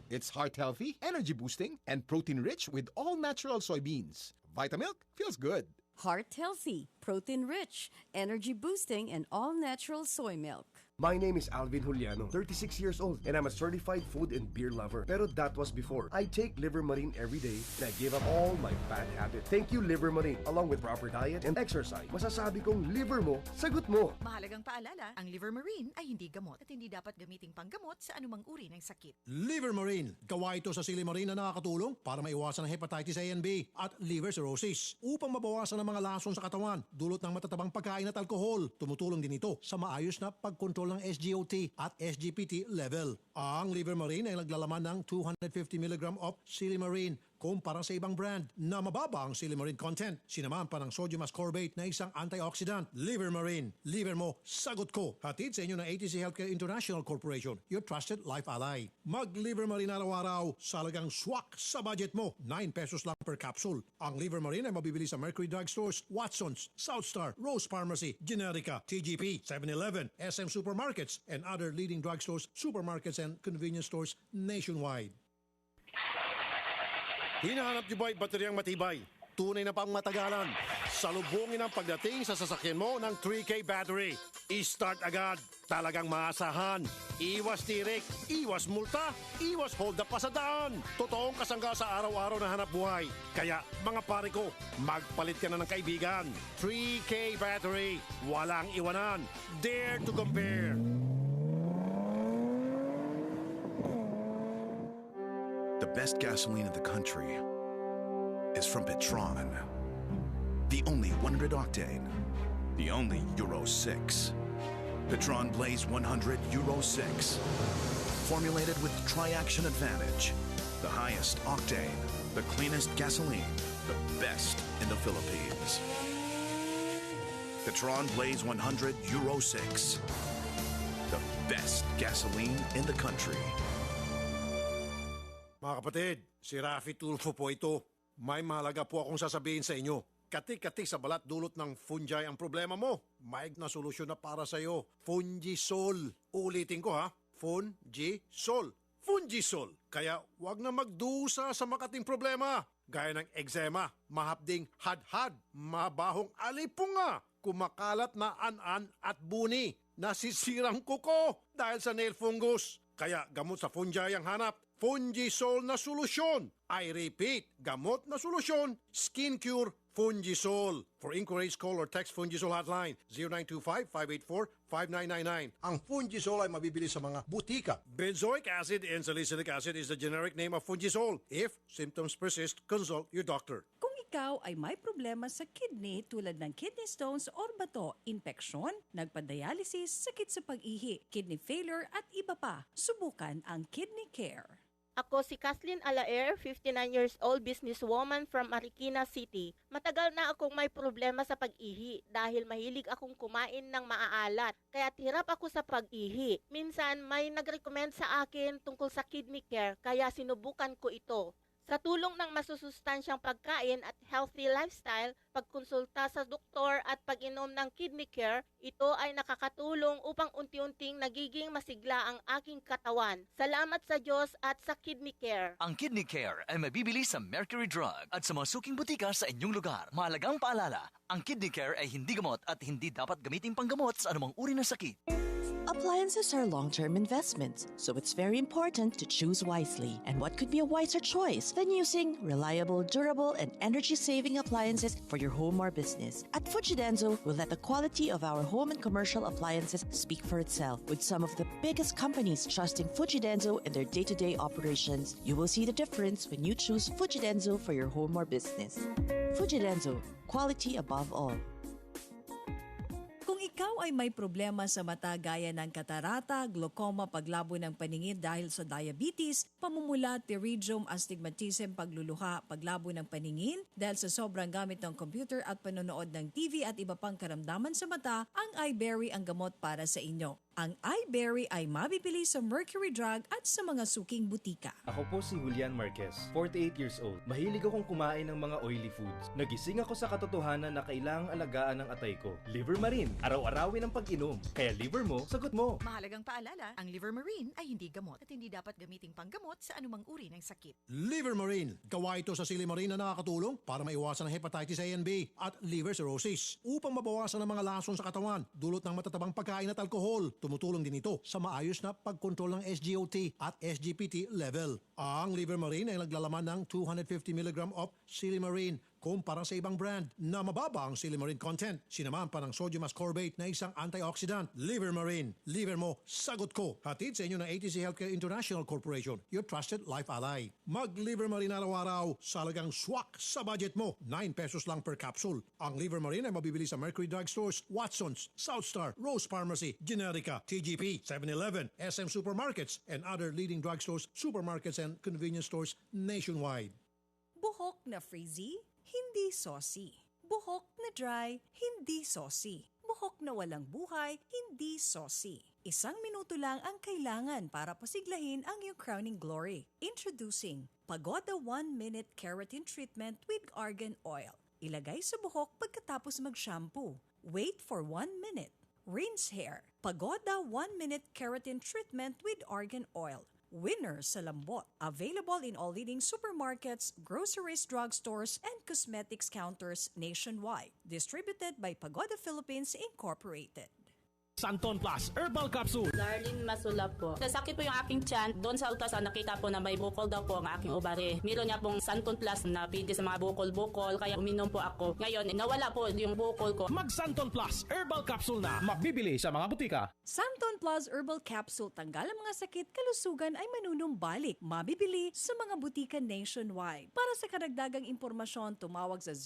It's heart-healthy, energy-boosting, and protein-rich with all-natural soybeans. Vitamilk feels good.
Heart healthy, protein rich, energy boosting, and all natural soy milk.
My name is Alvin Juliano, 36 years old, and I'm a certified food and beer lover. Pero that was before. I take Liver Marine every day, and I give up all my bad habits. Thank you, Liver Marine. Along with proper diet and exercise, masasabi kong liver mo, sagot mo.
Mahalagang paalala, ang Liver Marine ay hindi gamot at hindi dapat gamiting panggamot sa anumang uri ng sakit.
Liver Marine. Gawa ito sa silimarin na nakakatulong para maiwasan ang hepatitis A and B at liver cirrhosis. Upang mabawasan ang mga lason sa katawan, dulot ng matatabang pagkain at alkohol. Tumutulong din ito sa maayos na pagkontrol ng SGOT at SGPT level. Ang Liver Marine ay naglalaman ng 250 mg of silimarin kumpara sa ibang brand na mababa ang silimarin content. Sinamahan pa ng sodium ascorbate na isang antioxidant. Liver Marine. Liver mo, sagot ko. Hatid sa inyo ng ATC Healthcare International Corporation, your trusted life ally. Mag-Liver Marine araw-araw sa halagang swak sa budget mo. 9 pesos lang per capsule. Ang Liver Marine ay mabibili sa Mercury Drug Stores, Watson's, Southstar, Rose Pharmacy, Generica, TGP, 7-Eleven, SM Supermarkets, and other leading drugstores, supermarkets, and convenience stores nationwide. Hinahanap niyo ba'y bateryang matibay? Tunay na pang matagalan. Salubungin ang pagdating sa sasakyan mo ng 3K battery. I-start agad. Talagang maasahan. Iwas tirik, iwas multa, iwas hold up pa sa daan. Totoong kasangga sa araw-araw na hanap buhay. Kaya mga pare ko, magpalit ka na ng kaibigan. 3K battery. Walang iwanan. Dare to compare.
The best gasoline in the country is from Petron. The only 100 octane. The only Euro 6. Petron Blaze 100 Euro 6. Formulated with Tri-Action Advantage. The highest octane. The cleanest gasoline. The best in the Philippines. Petron Blaze 100 Euro 6. The best gasoline in the country.
Mga kapatid, si Rafi Tulfo po ito. May mahalaga po akong sasabihin sa inyo. Katik-katik sa balat dulot ng fungi ang problema mo. May na solusyon na para sa iyo. Fungisol. Ulitin ko ha. Fungisol. Fungisol. Kaya wag na magdusa sa makating problema. Gaya ng eczema, mahapding hadhad, mabahong alipunga, kumakalat na an-an at buni, nasisirang kuko dahil sa nail fungus. Kaya gamot sa fungi ang hanap. Fungisol na solusyon. I repeat, gamot na solusyon. Skin Cure Fungisol. For inquiries, call or text Fungisol hotline 0925-584-5999. Ang Fungisol ay mabibili sa mga butika. Benzoic acid and salicylic acid is the generic name of Fungisol. If symptoms persist, consult your doctor.
Kung ikaw ay may problema sa kidney tulad ng kidney stones or bato, infeksyon, nagpa-dialysis, sakit sa pag-ihi, kidney failure at iba pa, subukan ang Kidney Care.
Ako si Kathleen Alaer, 59 years old, businesswoman from Marikina City. Matagal na akong may problema sa pag-ihi dahil mahilig akong kumain ng maaalat. Kaya hirap ako sa pag-ihi. Minsan may nag-recommend sa akin tungkol sa Kidney Care kaya sinubukan ko ito. Sa tulong ng masusustansyang pagkain at healthy lifestyle, pagkonsulta sa doktor at pag-inom ng kidney care, ito ay nakakatulong upang unti-unting nagiging masigla ang aking katawan. Salamat sa Diyos at sa kidney care.
Ang Kidney Care ay mabibili sa Mercury Drug at sa mga suking butika sa inyong lugar. Mahalagang paalala, ang Kidney Care ay hindi gamot at hindi dapat gamitin panggamot sa anumang uri ng sakit.
Appliances are long-term investments, so it's very important to choose wisely. And what could be a wiser choice than using reliable, durable, and energy-saving appliances for your home or business? At Fujidenzo, we'll let the quality of our home and commercial appliances speak for itself. With some of the biggest companies trusting Fujidenzo in their day-to-day operations, you will see the difference when you choose Fujidenzo for your home or business. Fujidenzo, quality above all.
Kung ikaw ay may problema sa mata gaya ng katarata, glaucoma, paglabo ng paningin dahil sa diabetes, pamumula, pterygium, astigmatism, pagluluha, paglabo ng paningin dahil sa sobrang gamit ng computer at panonood ng TV at iba pang karamdaman sa mata, ang iBerry ang gamot para sa inyo. Ang iBerry ay mabibili sa Mercury Drug at sa mga suking butika.
Ako po si Julian Marquez, 48 years old. Mahilig akong kumain ng mga oily foods. Nagising ako sa katotohanan na kailangang alagaan ng atay ko. Liver Marine, araw-arawin ang pag-inom. Kaya liver mo, sagot mo.
Mahalagang paalala, ang Liver Marine ay hindi gamot at hindi dapat gamiting panggamot sa anumang uri ng sakit.
Liver Marine. Gawa ito sa silimarine na nakakatulong para maiwasan ang hepatitis A and B at liver cirrhosis. Upang mabawasan ang mga lason sa katawan, dulot ng matatabang pagkain at alkohol. Tumutulong din ito sa maayos na pagkontrol ng SGOT at SGPT level. Ang Liver Marine ay naglalaman ng 250 mg of silimarine kumpara sa ibang brand na mababa ang silimarine content. Sinamahan pa ng sodium ascorbate na isang antioxidant. Liver Marine, liver mo, sagot ko. Hatid sa inyo ng ATC Healthcare International Corporation, your trusted life ally. Mag-Liver Marine araw-araw sa halagang swak sa budget mo. 9 pesos lang per capsule. Ang Liver Marine ay mabibili sa Mercury Drug Stores, Watson's, Southstar, Rose Pharmacy, Generica, TGP, 7-Eleven, SM Supermarkets, and other leading drugstores, supermarkets, and convenience stores nationwide.
Buhok na frizzy, hindi saucy. Buhok na dry, hindi saucy. Buhok na walang buhay, hindi saucy. 1 minuto lang ang kailangan para pasiglahin ang iyong crowning glory. Introducing Pagoda 1-Minute Keratin Treatment with Argan Oil. Ilagay sa buhok pagkatapos mag-shampoo. Wait for 1 minute. Rinse hair. Pagoda 1-Minute Keratin Treatment with Argan Oil. Winner sa lambot. Available in all leading supermarkets, groceries, drugstores, and cosmetics counters nationwide. Distributed by Pagoda Philippines Incorporated.
Santon Plus Herbal Capsule.
Darlene Masula po. Nasakit po yung aking tiyan. Doon sa ultrasound nakita po na may bukol daw po ang aking ovary. Meron niya pong Santon Plus na pwede sa mga bukol-bukol. Kaya uminom po ako. Ngayon, nawala po yung bukol ko.
Mag Santon Plus Herbal Capsule na. Mabibili sa mga butika.
Santon Plus Herbal Capsule. Tanggal ang mga sakit, kalusugan ay manunumbalik. Mabibili sa mga butika nationwide. Para sa karagdagang impormasyon, tumawag sa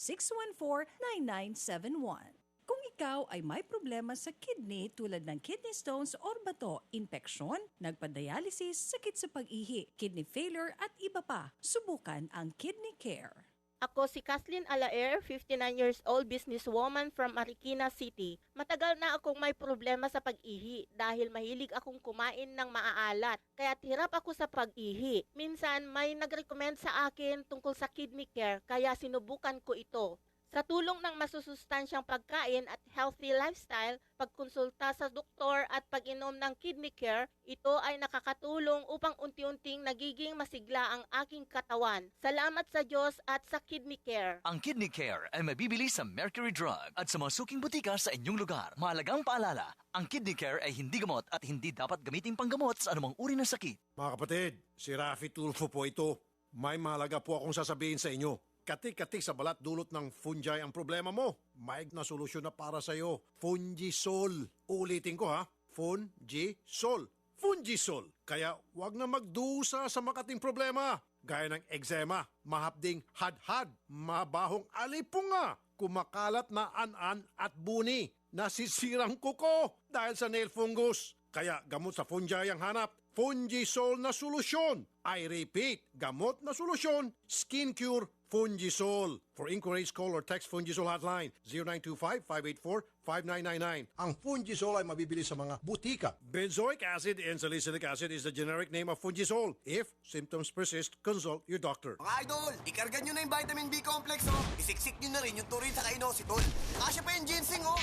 0947-614-9971. Kung ikaw ay may problema sa kidney tulad ng kidney stones or bato, infeksyon, nagpa-dialysis, sakit sa pag-ihi, kidney failure at iba pa, subukan ang Kidney Care.
Ako si Kathleen Alaer, 59 years old businesswoman from Marikina City. Matagal na akong may problema sa pag-ihi dahil mahilig akong kumain ng maaalat. Kaya hirap ako sa pag-ihi. Minsan may nag-recommend sa akin tungkol sa Kidney Care kaya sinubukan ko ito. Sa tulong ng masusustansyang pagkain at healthy lifestyle, pagkonsulta sa doktor at pag-inom ng Kidney Care, ito ay nakakatulong upang unti-unting nagiging masigla ang aking katawan. Salamat sa Diyos at sa Kidney Care.
Ang Kidney Care ay mabibili sa Mercury Drug at sa mga suking butika sa inyong lugar. Mahalagang paalala, ang Kidney Care ay hindi gamot at hindi dapat gamitin panggamot sa anumang uri ng sakit.
Mga kapatid, si Rafi Tulfo po ito. May mahalaga po akong sasabihin sa inyo. Katik-katik sa balat dulot ng fungi ang problema mo. May na solusyon na para sa iyo. Fungisol. Ulitin ko ha. Fungisol. Fungisol. Kaya wag na magdusa sa makating problema. Gaya ng eczema, mahapding hadhad, mabahong alipunga, kumakalat na an-an at buni, nasisirang kuko dahil sa nail fungus. Kaya gamot sa fungi ang hanap.
Fungisol na solusyon. I repeat, gamot na solusyon, Skin Cure Fungisol. For inquiries, call or text Fungisol hotline 0925-584-5999.
Ang Fungisol ay mabibili sa mga butika.
Benzoic acid and salicylic acid is the generic name of Fungisol. If symptoms persist, consult your doctor.
Mga idol, ikarga nyo na yung vitamin B complex, oh. Isiksik nyo na rin yung turin sa inositol. Kasya pa yung ginseng, oh.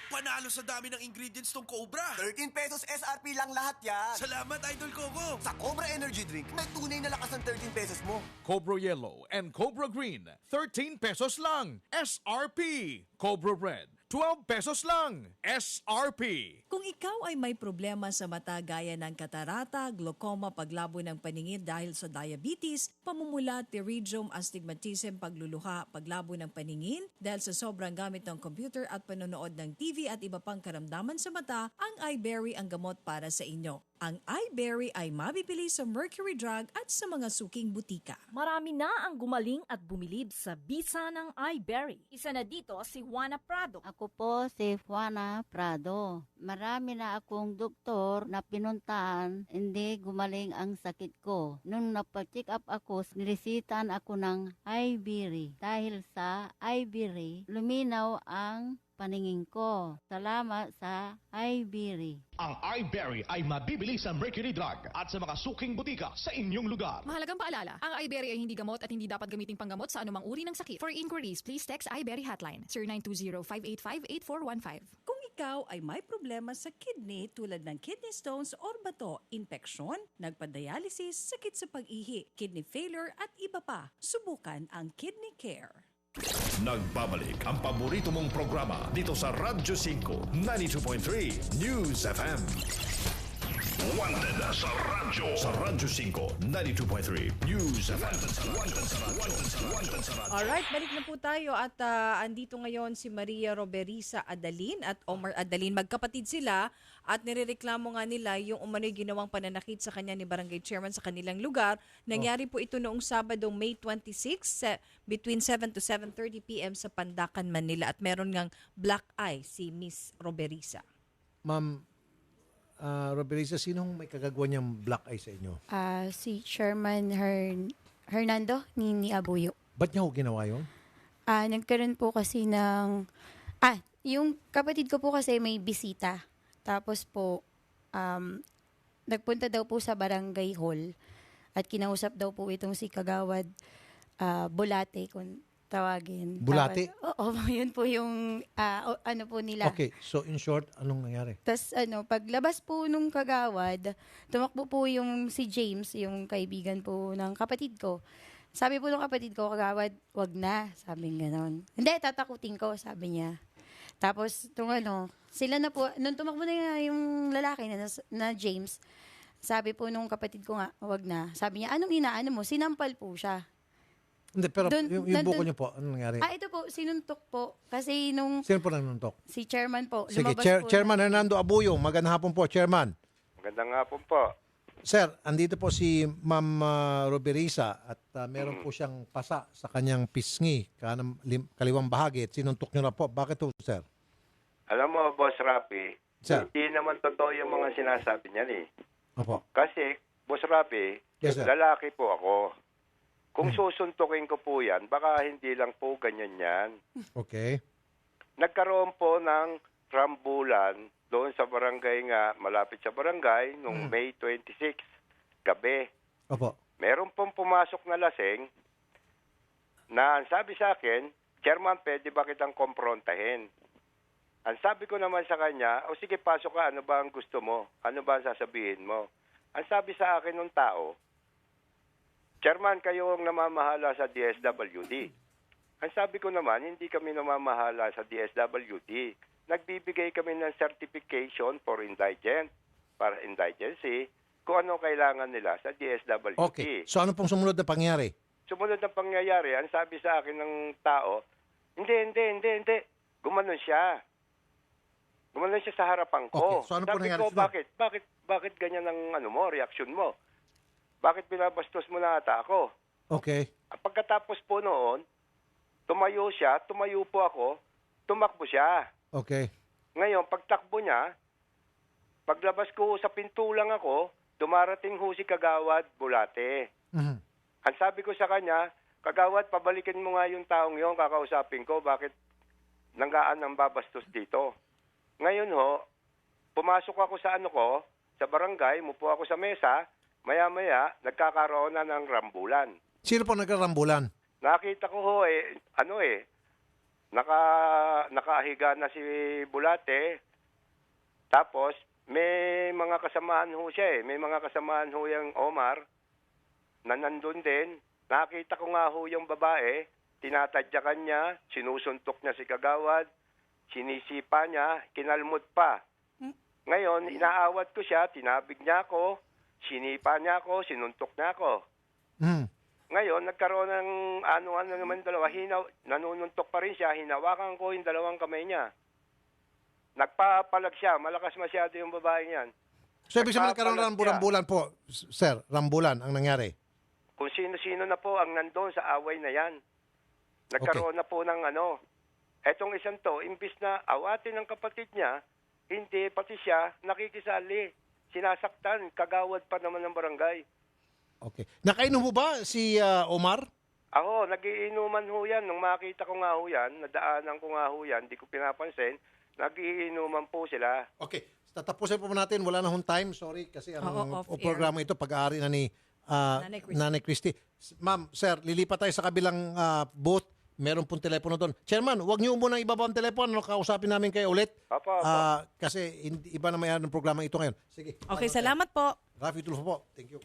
Panalo sa dami ng ingredients tong Cobra.
13 pesos SRP lang lahat yan.
Salamat, Idol Coco.
Sa Cobra Energy Drink, may tunay na lakas ng 13 pesos mo.
Cobra Yellow and Cobra Green, 13 pesos lang. SRP. Cobra Red, 12 pesos lang. SRP.
Kung ikaw ay may problema sa mata gaya ng katarata, glaucoma, paglabo ng paningin dahil sa diabetes, pamumula, pterygium, astigmatism, pagluluha, paglabo ng paningin dahil sa sobrang gamit ng computer at panonood ng TV at iba pang karamdaman sa mata, ang iBerry ang gamot para sa inyo. Ang iBerry ay mabibili sa Mercury Drug at sa mga suking butika.
Marami na ang gumaling at bumilib sa bisa ng iBerry. Isa na dito si Juana Prado.
Ako po si Juana Prado. Marami na akong doktor na pinuntahan, hindi gumaling ang sakit ko. Nung napacheck up ako, niresitan ako ng iBerry. Dahil sa iBerry, luminaw ang paningin ko. Salamat sa iBerry.
Ang iBerry ay mabibili sa Mercury Drug at sa mga suking butika sa inyong lugar.
Mahalagang paalala, ang iBerry ay hindi gamot at hindi dapat gamiting panggamot sa anumang uri ng sakit. For inquiries, please text iBerry hotline 0920-585-8415.
Kung ikaw ay may problema sa kidney tulad ng kidney stones or bato, infeksyon, nagpa-dialysis, sakit sa pag-ihi, kidney failure at iba pa, subukan ang Kidney Care.
Nagbabalik ang paborito mong programa dito sa Radyo 5 92.3 News FM. Wanted sa radyo. Sa Radyo 5 92.3 News FM. Wanted sa radyo.
Alright, balik na po tayo at andito ngayon si Maria Roberisa Adalin at Omar Adalin. Magkapatid sila at nirereklamo nga nila yung umano'y ginawang pananakit sa kanya ni Barangay Chairman sa kanilang lugar. Nangyari po ito noong Sabado, May 26 between 7 to 7:30 p.m. sa Pandacan, Manila at meron ngang black eye si Miss Roberisa.
Ma'am Roberisa, sinong may kagagawa niyang black eye sa inyo?
Si Chairman Hernando ni Abuyo.
Ba't niya ho ginawa yun?
Nagkaroon po kasi ng... yung kapatid ko po kasi may bisita. Tapos po, nagpunta daw po sa barangay hall at kinausap daw po itong si Kagawad Bulate kung tawagin.
Bulate?
Oo, yun po yung ano po nila.
Okay, so in short, anong nangyari?
Tapos paglabas po nung Kagawad, tumakbo po yung si James, yung kaibigan po ng kapatid ko. Sabi po ng kapatid ko, Kagawad, wag na, sabi gano'n. Hindi, tatakutin ko, sabi niya. Tapos, sila na po, nung tumakbo na yung lalaki na James, sabi po nung kapatid ko nga, wag na. Sabi niya, anong inaano mo? Sinampal po siya.
Hindi, pero yung buko niyo po, anong nangyari?
Ito po, sinuntok po. Kasi nung...
Sino po nanuntok?
Si Chairman po.
Sige,
Lumabas po
Chairman Hernando Abuyong, magandang hapon po, Chairman.
Magandang hapon po.
Sir, andito po si Ma'am Roberisa at meron po siyang pasa sa kanyang pisngi, kaliwang bahagi at sinuntok niyo na po. Bakit po, sir?
Alam mo, Boss Rapi,
Sir.
hindi naman totoo yung mga sinasabi niyan eh.
Opo.
Kasi, Boss Rapi,
Yes, sir.
lalaki po ako. Kung susuntukin ko po yan, baka hindi lang po ganyan yan.
Okay.
Nagkaroon po ng rambulan doon sa barangay nga, malapit sa barangay, noong May 26, gabi.
Opo.
Meron pong pumasok na lasing na ang sabi sa akin, Chairman, pwede ba kitang komprontahin? Ang sabi ko naman sa kanya, o sige, pasok ka, ano ba ang gusto mo? Ano ba ang sasabihin mo? Ang sabi sa akin ng tao, Chairman, kayo ang namamahala sa DSWD. Ang sabi ko naman, hindi kami namamahala sa DSWD. Nagbibigay kami ng certification for indigent, para indigency, kung ano kailangan nila sa DSWD.
Okay. So ano pong sumunod na pangyari?
Sumunod na pangyayari, ang sabi sa akin ng tao, hindi. Gumanon siya. Gumanon siya sa harapan ko.
Okay. So ano po
sabi
nangyari?
ko, bakit ganyan ang reaksyon mo? Bakit binabastos mo na ata ako?
Okay.
Pagkatapos po noon, tumayo po ako, tumakbo siya.
Okay.
Ngayon, pagtakbo niya, Paglabas ko sa pinto lang ako, dumarating ho si Kagawad Bulate.
Mhm.
Ang sabi ko sa kanya, Kagawad, pabalikin mo nga yung taong yon, kakausapin ko, bakit nanggaan ang babastos dito. Ngayon ho, pumasok ako sa sa barangay, mupo ako sa mesa, maya-maya, nagkakaroon na ng rambulan.
Sino po nagkarambulan?
Nakita ko ho nakahiga na si Bulate, tapos may mga kasamaan ho siya may mga kasamaan ho yung Omar na nandun din. Nakita ko nga ho yung babae, tinatadyakan niya, sinusuntok niya si Kagawad, sinisipa niya, kinalmot pa. Ngayon, inaawat ko siya, tinabig niya ako, sinipa niya ako, sinuntok niya ako. Ngayon, nagkaroon ng ano naman dalawa, nanununtok pa rin siya, hinawakan ko yung dalawang kamay niya. Nagpapalag siya, malakas masyado yung babae niyan.
So, ibig sabihin nagkaroon ng rambulan po, sir, rambulan ang nangyari.
Kung sino-sino na po ang nandoon sa away na yan. Nagkaroon na po ng etong isang to, imbis na awatin ng kapatid niya, hindi, pati siya, nakikisali. Sinasaktan, kagawad pa naman ng barangay.
Okay. Nakainom mo ba si Omar?
Ako, nagiinuman ho yan. Nung makita ko nga ho yan, nadaanan ko nga ho yan, di ko pinapansin, nagiinuman po sila.
Okay. Tatapusin po natin. Wala na hong time. Sorry kasi ang
off-air.
programa ito, pag-aari na ni Nanay Christy. Ma'am, sir, lilipat tayo sa kabilang booth. Meron pong telepono doon. Chairman, huwag niyo muna ibaba ang telepono. Kausapin namin kayo ulit. Kasi iba na mayroon ng programa ito ngayon. Sige.
Okay, salamat po.
Rafi Tulfo po. Thank you.